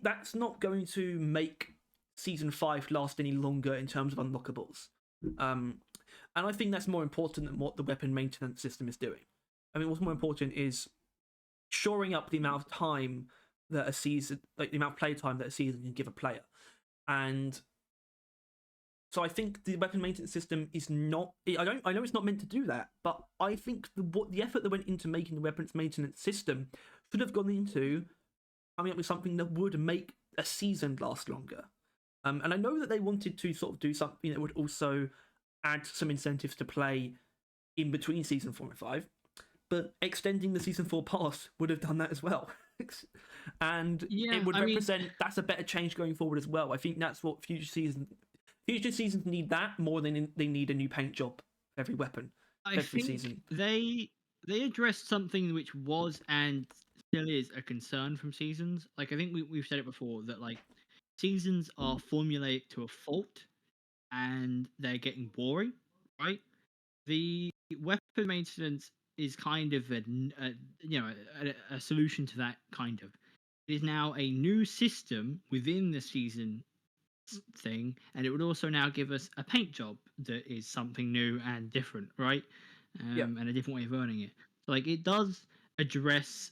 that's not going to make Season 5 last any longer in terms of unlockables. And I think that's more important than what the weapon maintenance system is doing. I mean, what's more important is shoring up the amount of time that a season, like the amount of playtime that a season can give a player. And so I think the weapon maintenance system is not. I know it's not meant to do that, but I think the effort that went into making the weapons maintenance system should have gone into coming up with something that would make a season last longer. And I know that they wanted to sort of do something that would also add some incentives to play in between Season 4 and 5, but extending the Season 4 pass would have done that as well. And it would represent that's a better change going forward as well. I think that's what future seasons need, that more than they need a new paint job for every weapon every season. They addressed something which was and still is a concern from seasons. Like I think we've said it before that like seasons are formulaic to a fault and they're getting boring, right? The weapon maintenance is kind of a solution to that kind of. It is now a new system within the season thing, and it would also now give us a paint job that is something new and different, right? And a different way of earning it. So, like it does address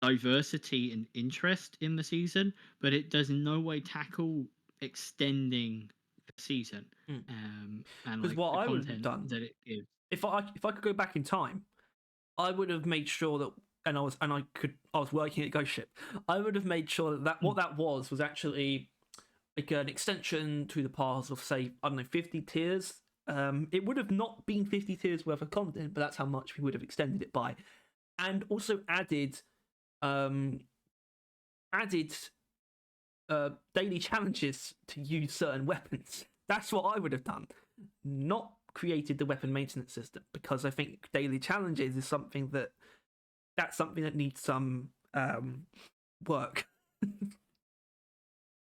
diversity and interest in the season, but it does in no way tackle extending the season. And like what the I would have content done that it gives. if I could go back in time, I would have made sure that, and I was working at Ghost Ship. I would have made sure that what that was actually like an extension to the pass of, say, I don't know, 50 tiers. It would have not been 50 tiers worth of content, but that's how much we would have extended it by, and also added daily challenges to use certain weapons. That's what I would have done, not created the weapon maintenance system, because I think daily challenges is something that needs some work.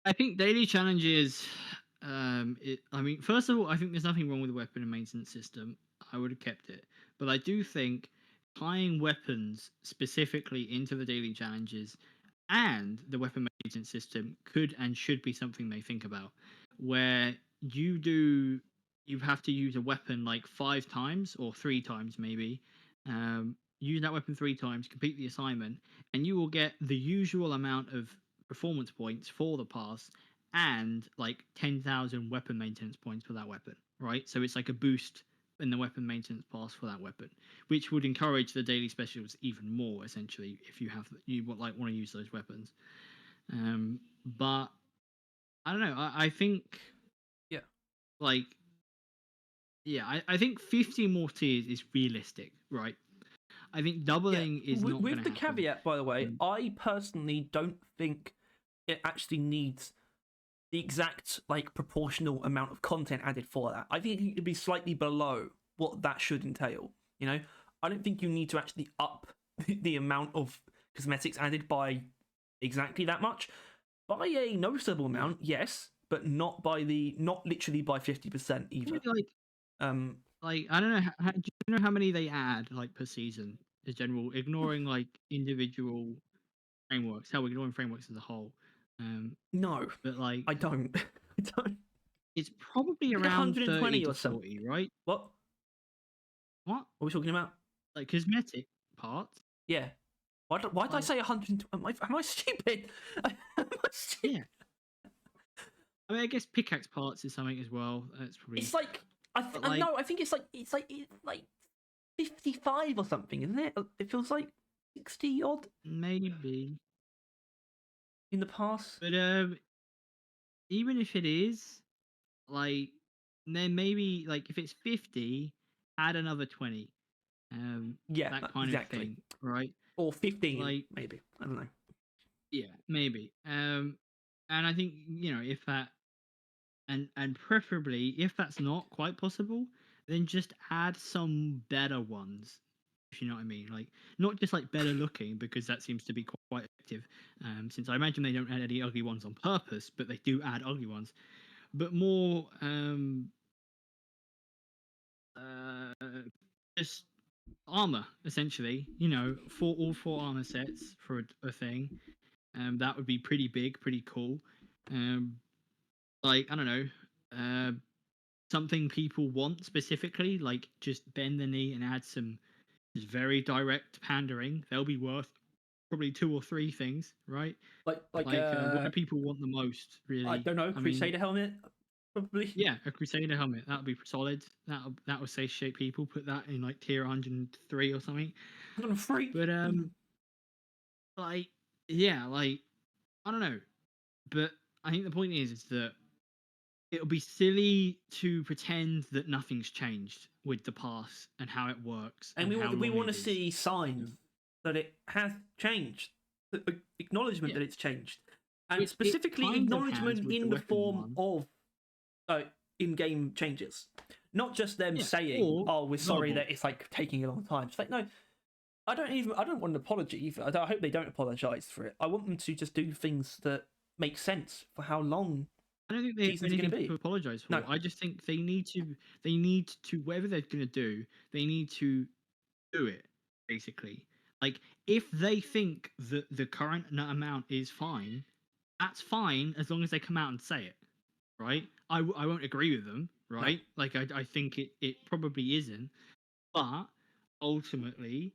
I think daily challenges. First of all, I think there's nothing wrong with the weapon and maintenance system. I would have kept it, but I do think tying weapons specifically into the daily challenges and the weapon maintenance system could and should be something they think about, where you have to use a weapon like 5 times or 3 times maybe. Use that weapon 3 times, complete the assignment, and you will get the usual amount of performance points for the pass and like 10,000 weapon maintenance points for that weapon, right? So it's like a boost in the weapon maintenance pass for that weapon, which would encourage the daily specials even more, essentially, if you want to use those weapons. But I don't know. I think, yeah, like, yeah, I think 50 more tiers is realistic, right? I think doubling is not with the happen. caveat, by the way. I personally don't think it actually needs the exact like proportional amount of content added for that. I think it could be slightly below what that should entail. You know, I don't think you need to actually up the amount of cosmetics added by exactly that much. By a noticeable amount, yes, but not literally by 50% either. Like I don't know. Do you know how many they add like per season? As general, ignoring like individual frameworks. Hell, ignoring frameworks as a whole. No, but like I don't. I don't. It's probably like around 120 30 or to 40, something. right? What? What are we talking about? Like cosmetic parts? Yeah. Why did I say 100? Am I stupid? Am I stupid? Yeah. I mean, I guess pickaxe parts is something as well. That's probably. It's like no, I think it's like 55 or something, isn't it? It feels like 60 odd. Maybe. In the past. But even if it is, like, then maybe like if it's 50, add another 20. Yeah, that kind exactly. of thing, right? Or 15, like, maybe. I don't know. Yeah, maybe. And I think, if that, and preferably if that's not quite possible, then just add some better ones, if you know what I mean. Like, not just like better looking, because that seems to be quite effective. Since I imagine they don't add any ugly ones on purpose, but they do add ugly ones. But more just armor, essentially. For all 4 armor sets for a thing. That would be pretty big, pretty cool. Like, I don't know, something people want specifically, like just bend the knee and add some just very direct pandering. They'll be worth probably 2 or 3 things, right? Like what do people want the most, really? I don't know. Crusader helmet, probably. Yeah, a Crusader helmet. That would be solid. That would satiate people. Put that in like tier 103 or something. 103. But like, yeah, like, I don't know. But I think the point is that it'll be silly to pretend that nothing's changed with the pass and how it works. And we want to see signs that it has changed, acknowledgement that it's changed, and specifically acknowledgement in the form of in-game changes, not just them saying, "Oh, we're sorry that it's like taking a long time." It's like, no, I don't want an apology either. I hope they don't apologize for it. I want them to just do things that make sense for how long. I don't think they have anything to apologize for. No. I just think they need to whatever they're going to do, they need to do it, basically. Like, if they think that the current amount is fine, that's fine as long as they come out and say it, right? I won't agree with them, right? No. Like, I think it probably isn't, but ultimately,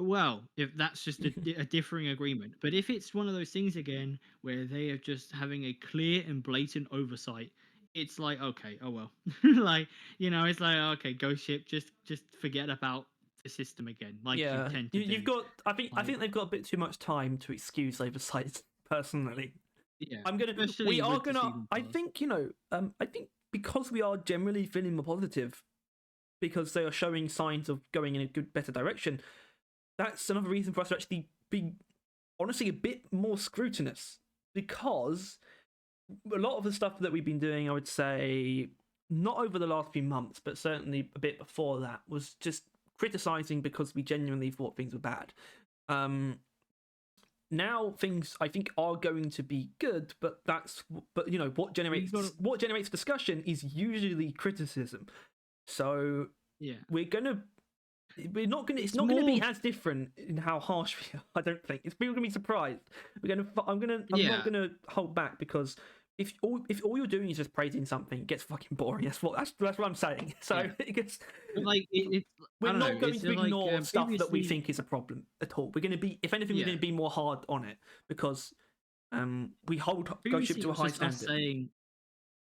well, if that's just a differing agreement. But if it's one of those things again where they are just having a clear and blatant oversight, it's like, okay, oh well. Like, it's like, okay, Ghost Ship, just forget about the system again. Like, you tend to you've got. I think they've got a bit too much time to excuse oversight. Personally, yeah, we are gonna. I think I think because we are generally feeling more positive, because they are showing signs of going in a better direction. That's another reason for us to actually be, honestly, a bit more scrutinous, because a lot of the stuff that we've been doing, I would say, not over the last few months, but certainly a bit before that, was just criticizing because we genuinely thought things were bad. Now things, I think, are going to be good, but what generates discussion is usually criticism. So yeah, it's not going to be as different in how harsh we are. I don't think people are going to be surprised. I'm not going to hold back, because if all you're doing is just praising something, it gets fucking boring. That's what I'm saying. So it gets we're not going to ignore stuff that we think is a problem at all. We're going to be, if anything, we're going to be more hard on it, because We hold Ghost Previously, Ship to it a was high just us standard. saying,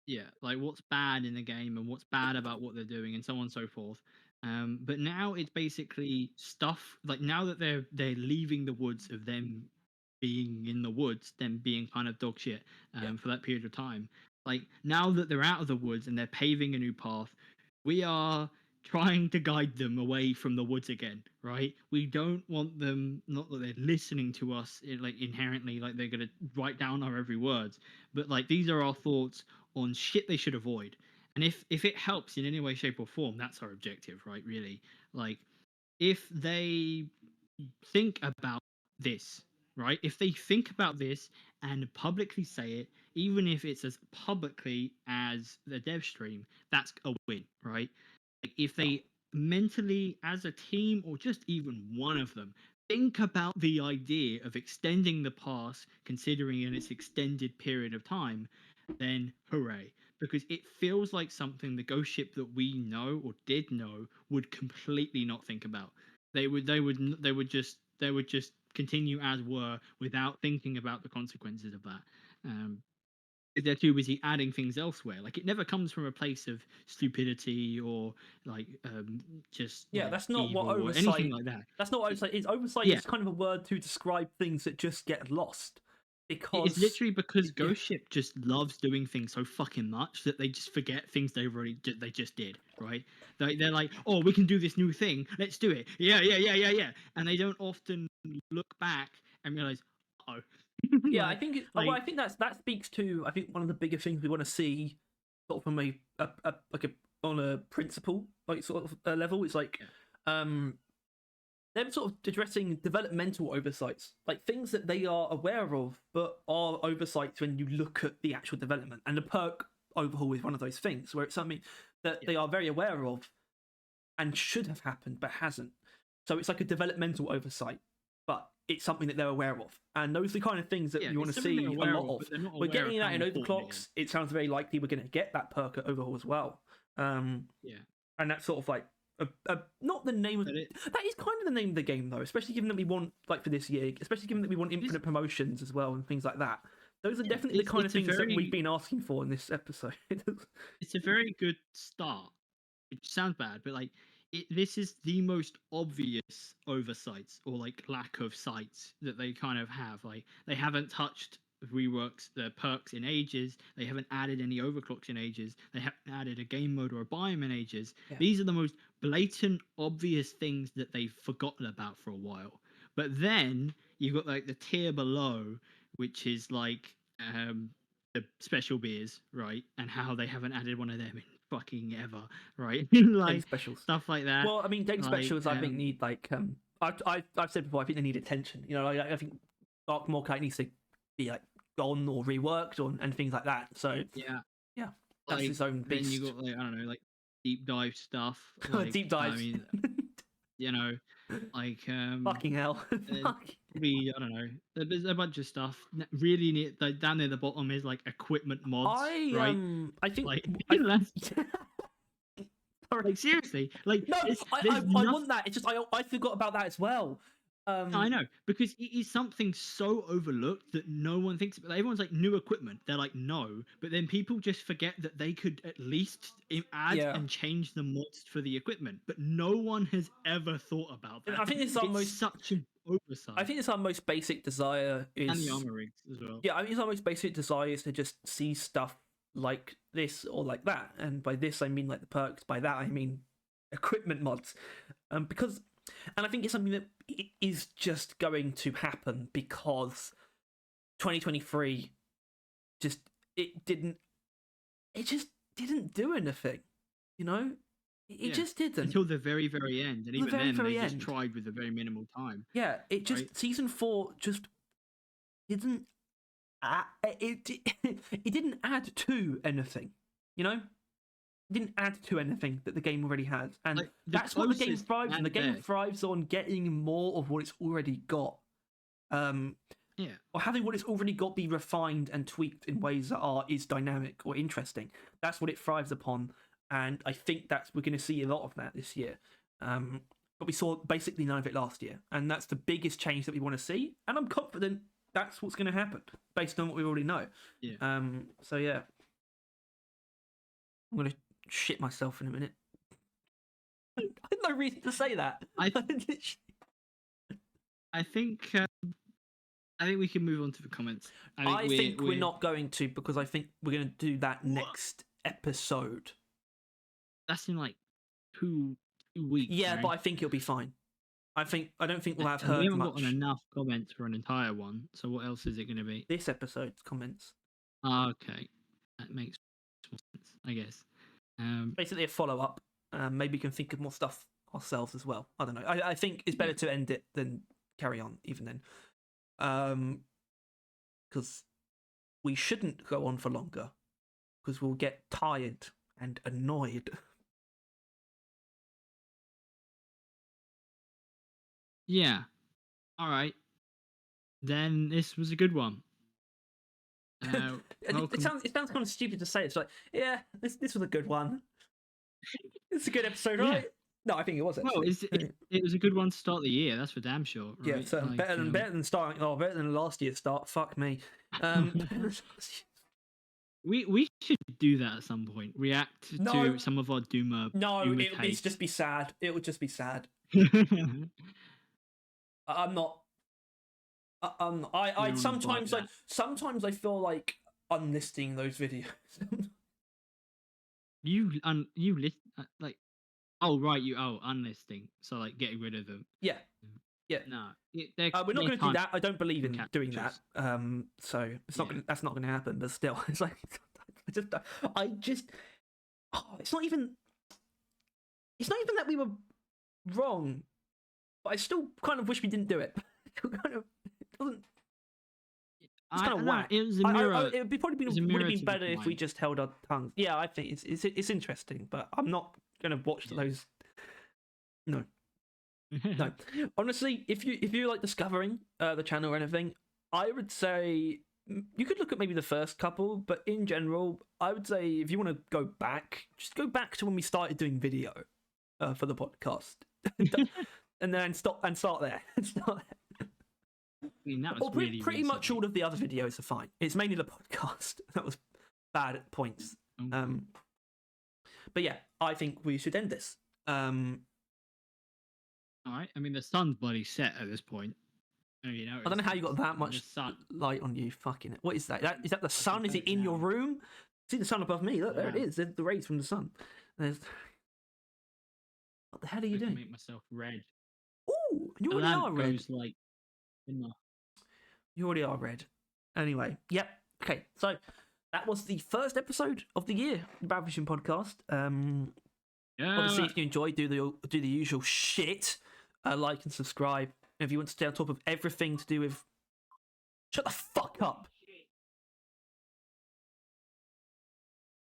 yeah, like what's bad in the game and what's bad about what they're doing and so on and so forth. But now it's basically stuff like now that they're leaving the woods of them being in the woods, them being kind of dog shit for that period of time. Like now that they're out of the woods and they're paving a new path, we are trying to guide them away from the woods again, right? We don't want them, not that they're listening to us like inherently, like they're gonna write down our every words, but like these are our thoughts on shit they should avoid. And if it helps in any way, shape, or form, that's our objective, right? Really, like if they think about this, right? If they think about this and publicly say it, even if it's as publicly as the dev stream, that's a win, right? Like if they mentally, as a team, or just even one of them, think about the idea of extending the pass, considering in its extended period of time, then hooray. Because it feels like something the ghost ship that we know or did know would completely not think about. They would just continue as were without thinking about the consequences of that. If they're too busy adding things elsewhere, like it never comes from a place of stupidity or like just Yeah, like that's not evil what or oversight. anything like that. That's not what oversight is. Oversight Yeah. is kind of a word to describe things that just get lost. Because It's literally because Ghost Ship just loves doing things so fucking much that they just forget things they just did, right? They're like, oh, we can do this new thing, let's do it, yeah, and they don't often look back and realize, oh, yeah, like, I think like, well, I think that speaks to I think one of the bigger things we want to see, sort of from a like a on a principle like sort of level. It's like them sort of addressing developmental oversights, like things that they are aware of, but are oversights when you look at the actual development. And the perk overhaul is one of those things where it's something that they are very aware of and should have happened, but hasn't. So it's like a developmental oversight, but it's something that they're aware of. And those are the kind of things that you want to see a lot of. We're getting that in Overclocks. It sounds very likely we're going to get that perk at Overhaul as well. yeah. And that's sort of like not the name of that is kind of the name of the game though, especially given that we want like for this year, especially given that we want infinite promotions as well and things like that. Those are definitely the kind of things that we've been asking for in this episode. It's a very good start. It sounds bad, but like this is the most obvious oversights or like lack of sights that they kind of have. Like they haven't touched reworks the perks in ages. They haven't added any overclocks in ages. They haven't added a game mode or a biome in ages. Yeah. These are the most blatant, obvious things that they've forgotten about for a while. But then you've got like the tier below, which is like the special beers, right? And how they haven't added one of them in fucking ever, right? Like game specials, stuff like that. Well, I mean, game specials, I think need like I've said before, I think they need attention. You know, I think Dark Morkite needs to be like gone or reworked and things like that. So yeah, that's like, its own beast. Then you got like I don't know, like deep dive stuff. Like, deep dive. I mean, you know, like fucking hell. Probably I don't know. There's a bunch of stuff. Really near like, down near the bottom is like equipment mods. Right? I think like Sorry. Like seriously, like no, I want that. It's just I forgot about that as well. I know, because it is something so overlooked that no one thinks about. Everyone's like new equipment. They're like no, but then people just forget that they could at least add and change the mods for the equipment. But no one has ever thought about that. I think it's such an oversight. I think it's our most basic desire is and the armor rigs as well. Yeah, I think it's our most basic desire is to just see stuff like this or like that. And by this I mean like the perks. By that I mean equipment mods. Because and I think it's something that is just going to happen because 2023 just didn't do anything, you know? It just didn't until the very end, and even then they just tried with a very minimal time. Yeah, it just season 4 just didn't. It didn't add to anything, you know. Didn't add to anything that the game already has, and like, that's what the game thrives on. The game thrives on getting more of what it's already got, or having what it's already got be refined and tweaked in ways that is dynamic or interesting. That's what it thrives upon, and I think we're going to see a lot of that this year. But we saw basically none of it last year, and that's the biggest change that we want to see. And I'm confident that's what's going to happen based on what we already know. Yeah. So yeah, I'm going to shit myself in a minute. I had no reason to say that. I think we can move on to the comments. I think we're not going to, because I think we're going to do that next episode. That's in like 2 weeks. Yeah, right? but I think it'll be fine. I don't think we'll have We heard haven't much. gotten enough comments for an entire one. So what else is it going to be? This episode's comments. Okay, that makes more sense, I guess. Basically a follow-up. Maybe we can think of more stuff ourselves as well. I don't know. I think it's better to end it than carry on even then. Because we shouldn't go on for longer, because we'll get tired and annoyed. Yeah. All right. Then this was a good one. It sounds kind of stupid to say. It's like, yeah, this was a good one. It's a good episode, right? Yeah. No, I think it was. Well, it was a good one to start the year. That's for damn sure. Right? Yeah, so better than starting. Oh, better than last year's start. Fuck me. We should do that at some point. React to some of our Doomer. No, it would just be sad. It would just be sad. I'm not. I sometimes I feel like unlisting those videos. you list like. Oh right, unlisting. So like getting rid of them. Yeah. No, we're not going to do that. I don't believe in doing that. So it's not. That's not going to happen. But still, it's like I just. Oh, it's not even that we were wrong, but I still kind of wish we didn't do it. It doesn't. It's kind of whack. It was a mirror. It would probably been better if we just held our tongues. Yeah, I think it's interesting, but I'm not going to watch those. No. No, honestly, if you like discovering the channel or anything, I would say you could look at maybe the first couple, but in general, I would say if you want to go back, just go back to when we started doing video for the podcast, and then start there. I mean, that was pretty much all of the other videos are fine. It's mainly the podcast that was bad at points. But yeah, I think we should end this. All right. I mean, the sun's bloody set at this point. You know, I don't know how you got that much light on you. Fucking it. What is that? Is that the sun? Is it in your room? See the sun above me? Look, there it is. There's the rays from the sun. What the hell are you doing? Make myself red. Ooh, you already are red. You already are red. Anyway, yep. Okay, so that was the first episode of the year, the Bad Vision podcast. Obviously, if you enjoyed, do the usual shit. Like and subscribe. If you want to stay on top of everything to do with... Shut the fuck up!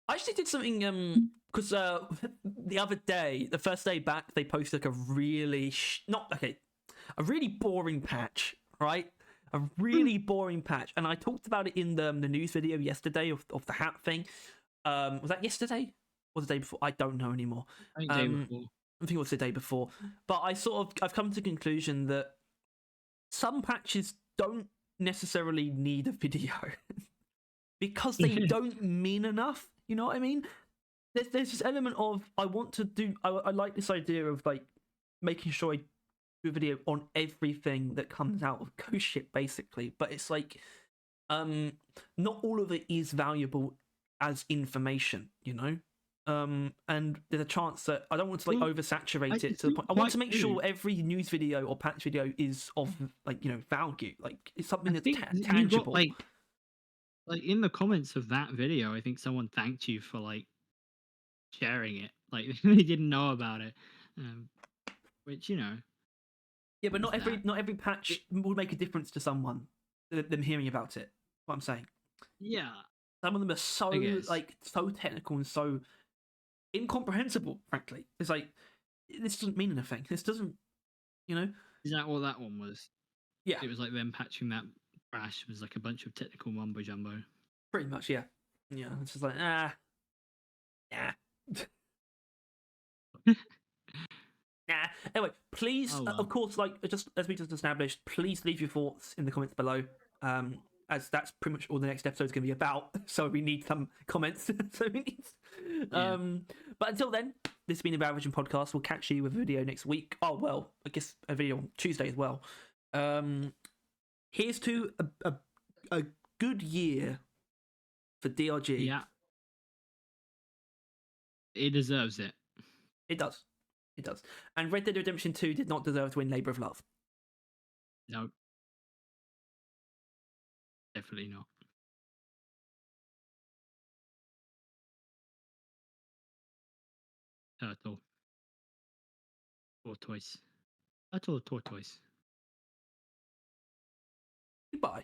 I actually did something, because the other day, the first day back, they posted like a really... a really boring patch, right? A really boring patch. And I talked about it in the news video yesterday of the hat thing. Was that yesterday? Or the day before? I don't know anymore. I think day before. I think it was the day before. But I've come to the conclusion that some patches don't necessarily need a video because they don't mean enough. You know what I mean? There's this element of I like this idea of like making sure I do a video on everything that comes out of Ghost Ship, basically. But it's like not all of it is valuable as information, you know? And there's a chance that I don't want to like oversaturate it to the point. I want to make sure every news video or patch video is of like, you know, value. Like it's something that's tangible. Got, like in the comments of that video, I think someone thanked you for like sharing it. Like they didn't know about it, which, you know. Yeah, but not every patch will make a difference to someone. Them hearing about it. What I'm saying. Yeah. Some of them are so technical and so incomprehensible, frankly. It's like, this doesn't mean anything. This doesn't, you know. Is that what that one was? Yeah. It was like them patching that crash. It was like a bunch of technical mumbo jumbo. Pretty much, yeah. Yeah, it's just like, yeah. Nah. Anyway, please, of course, like just as we just established, please leave your thoughts in the comments below. as that's pretty much all the next episode is going to be about. So we need some comments. But until then, this has been the Bad Vision Podcast. We'll catch you with a video next week. Oh, well, I guess a video on Tuesday as well. Here's to a good year for DRG. Yeah. It deserves it. It does. It does. And Red Dead Redemption 2 did not deserve to win Labour of Love. No. Definitely not. Turtle. Tortoise. Turtle or tortoise? Goodbye.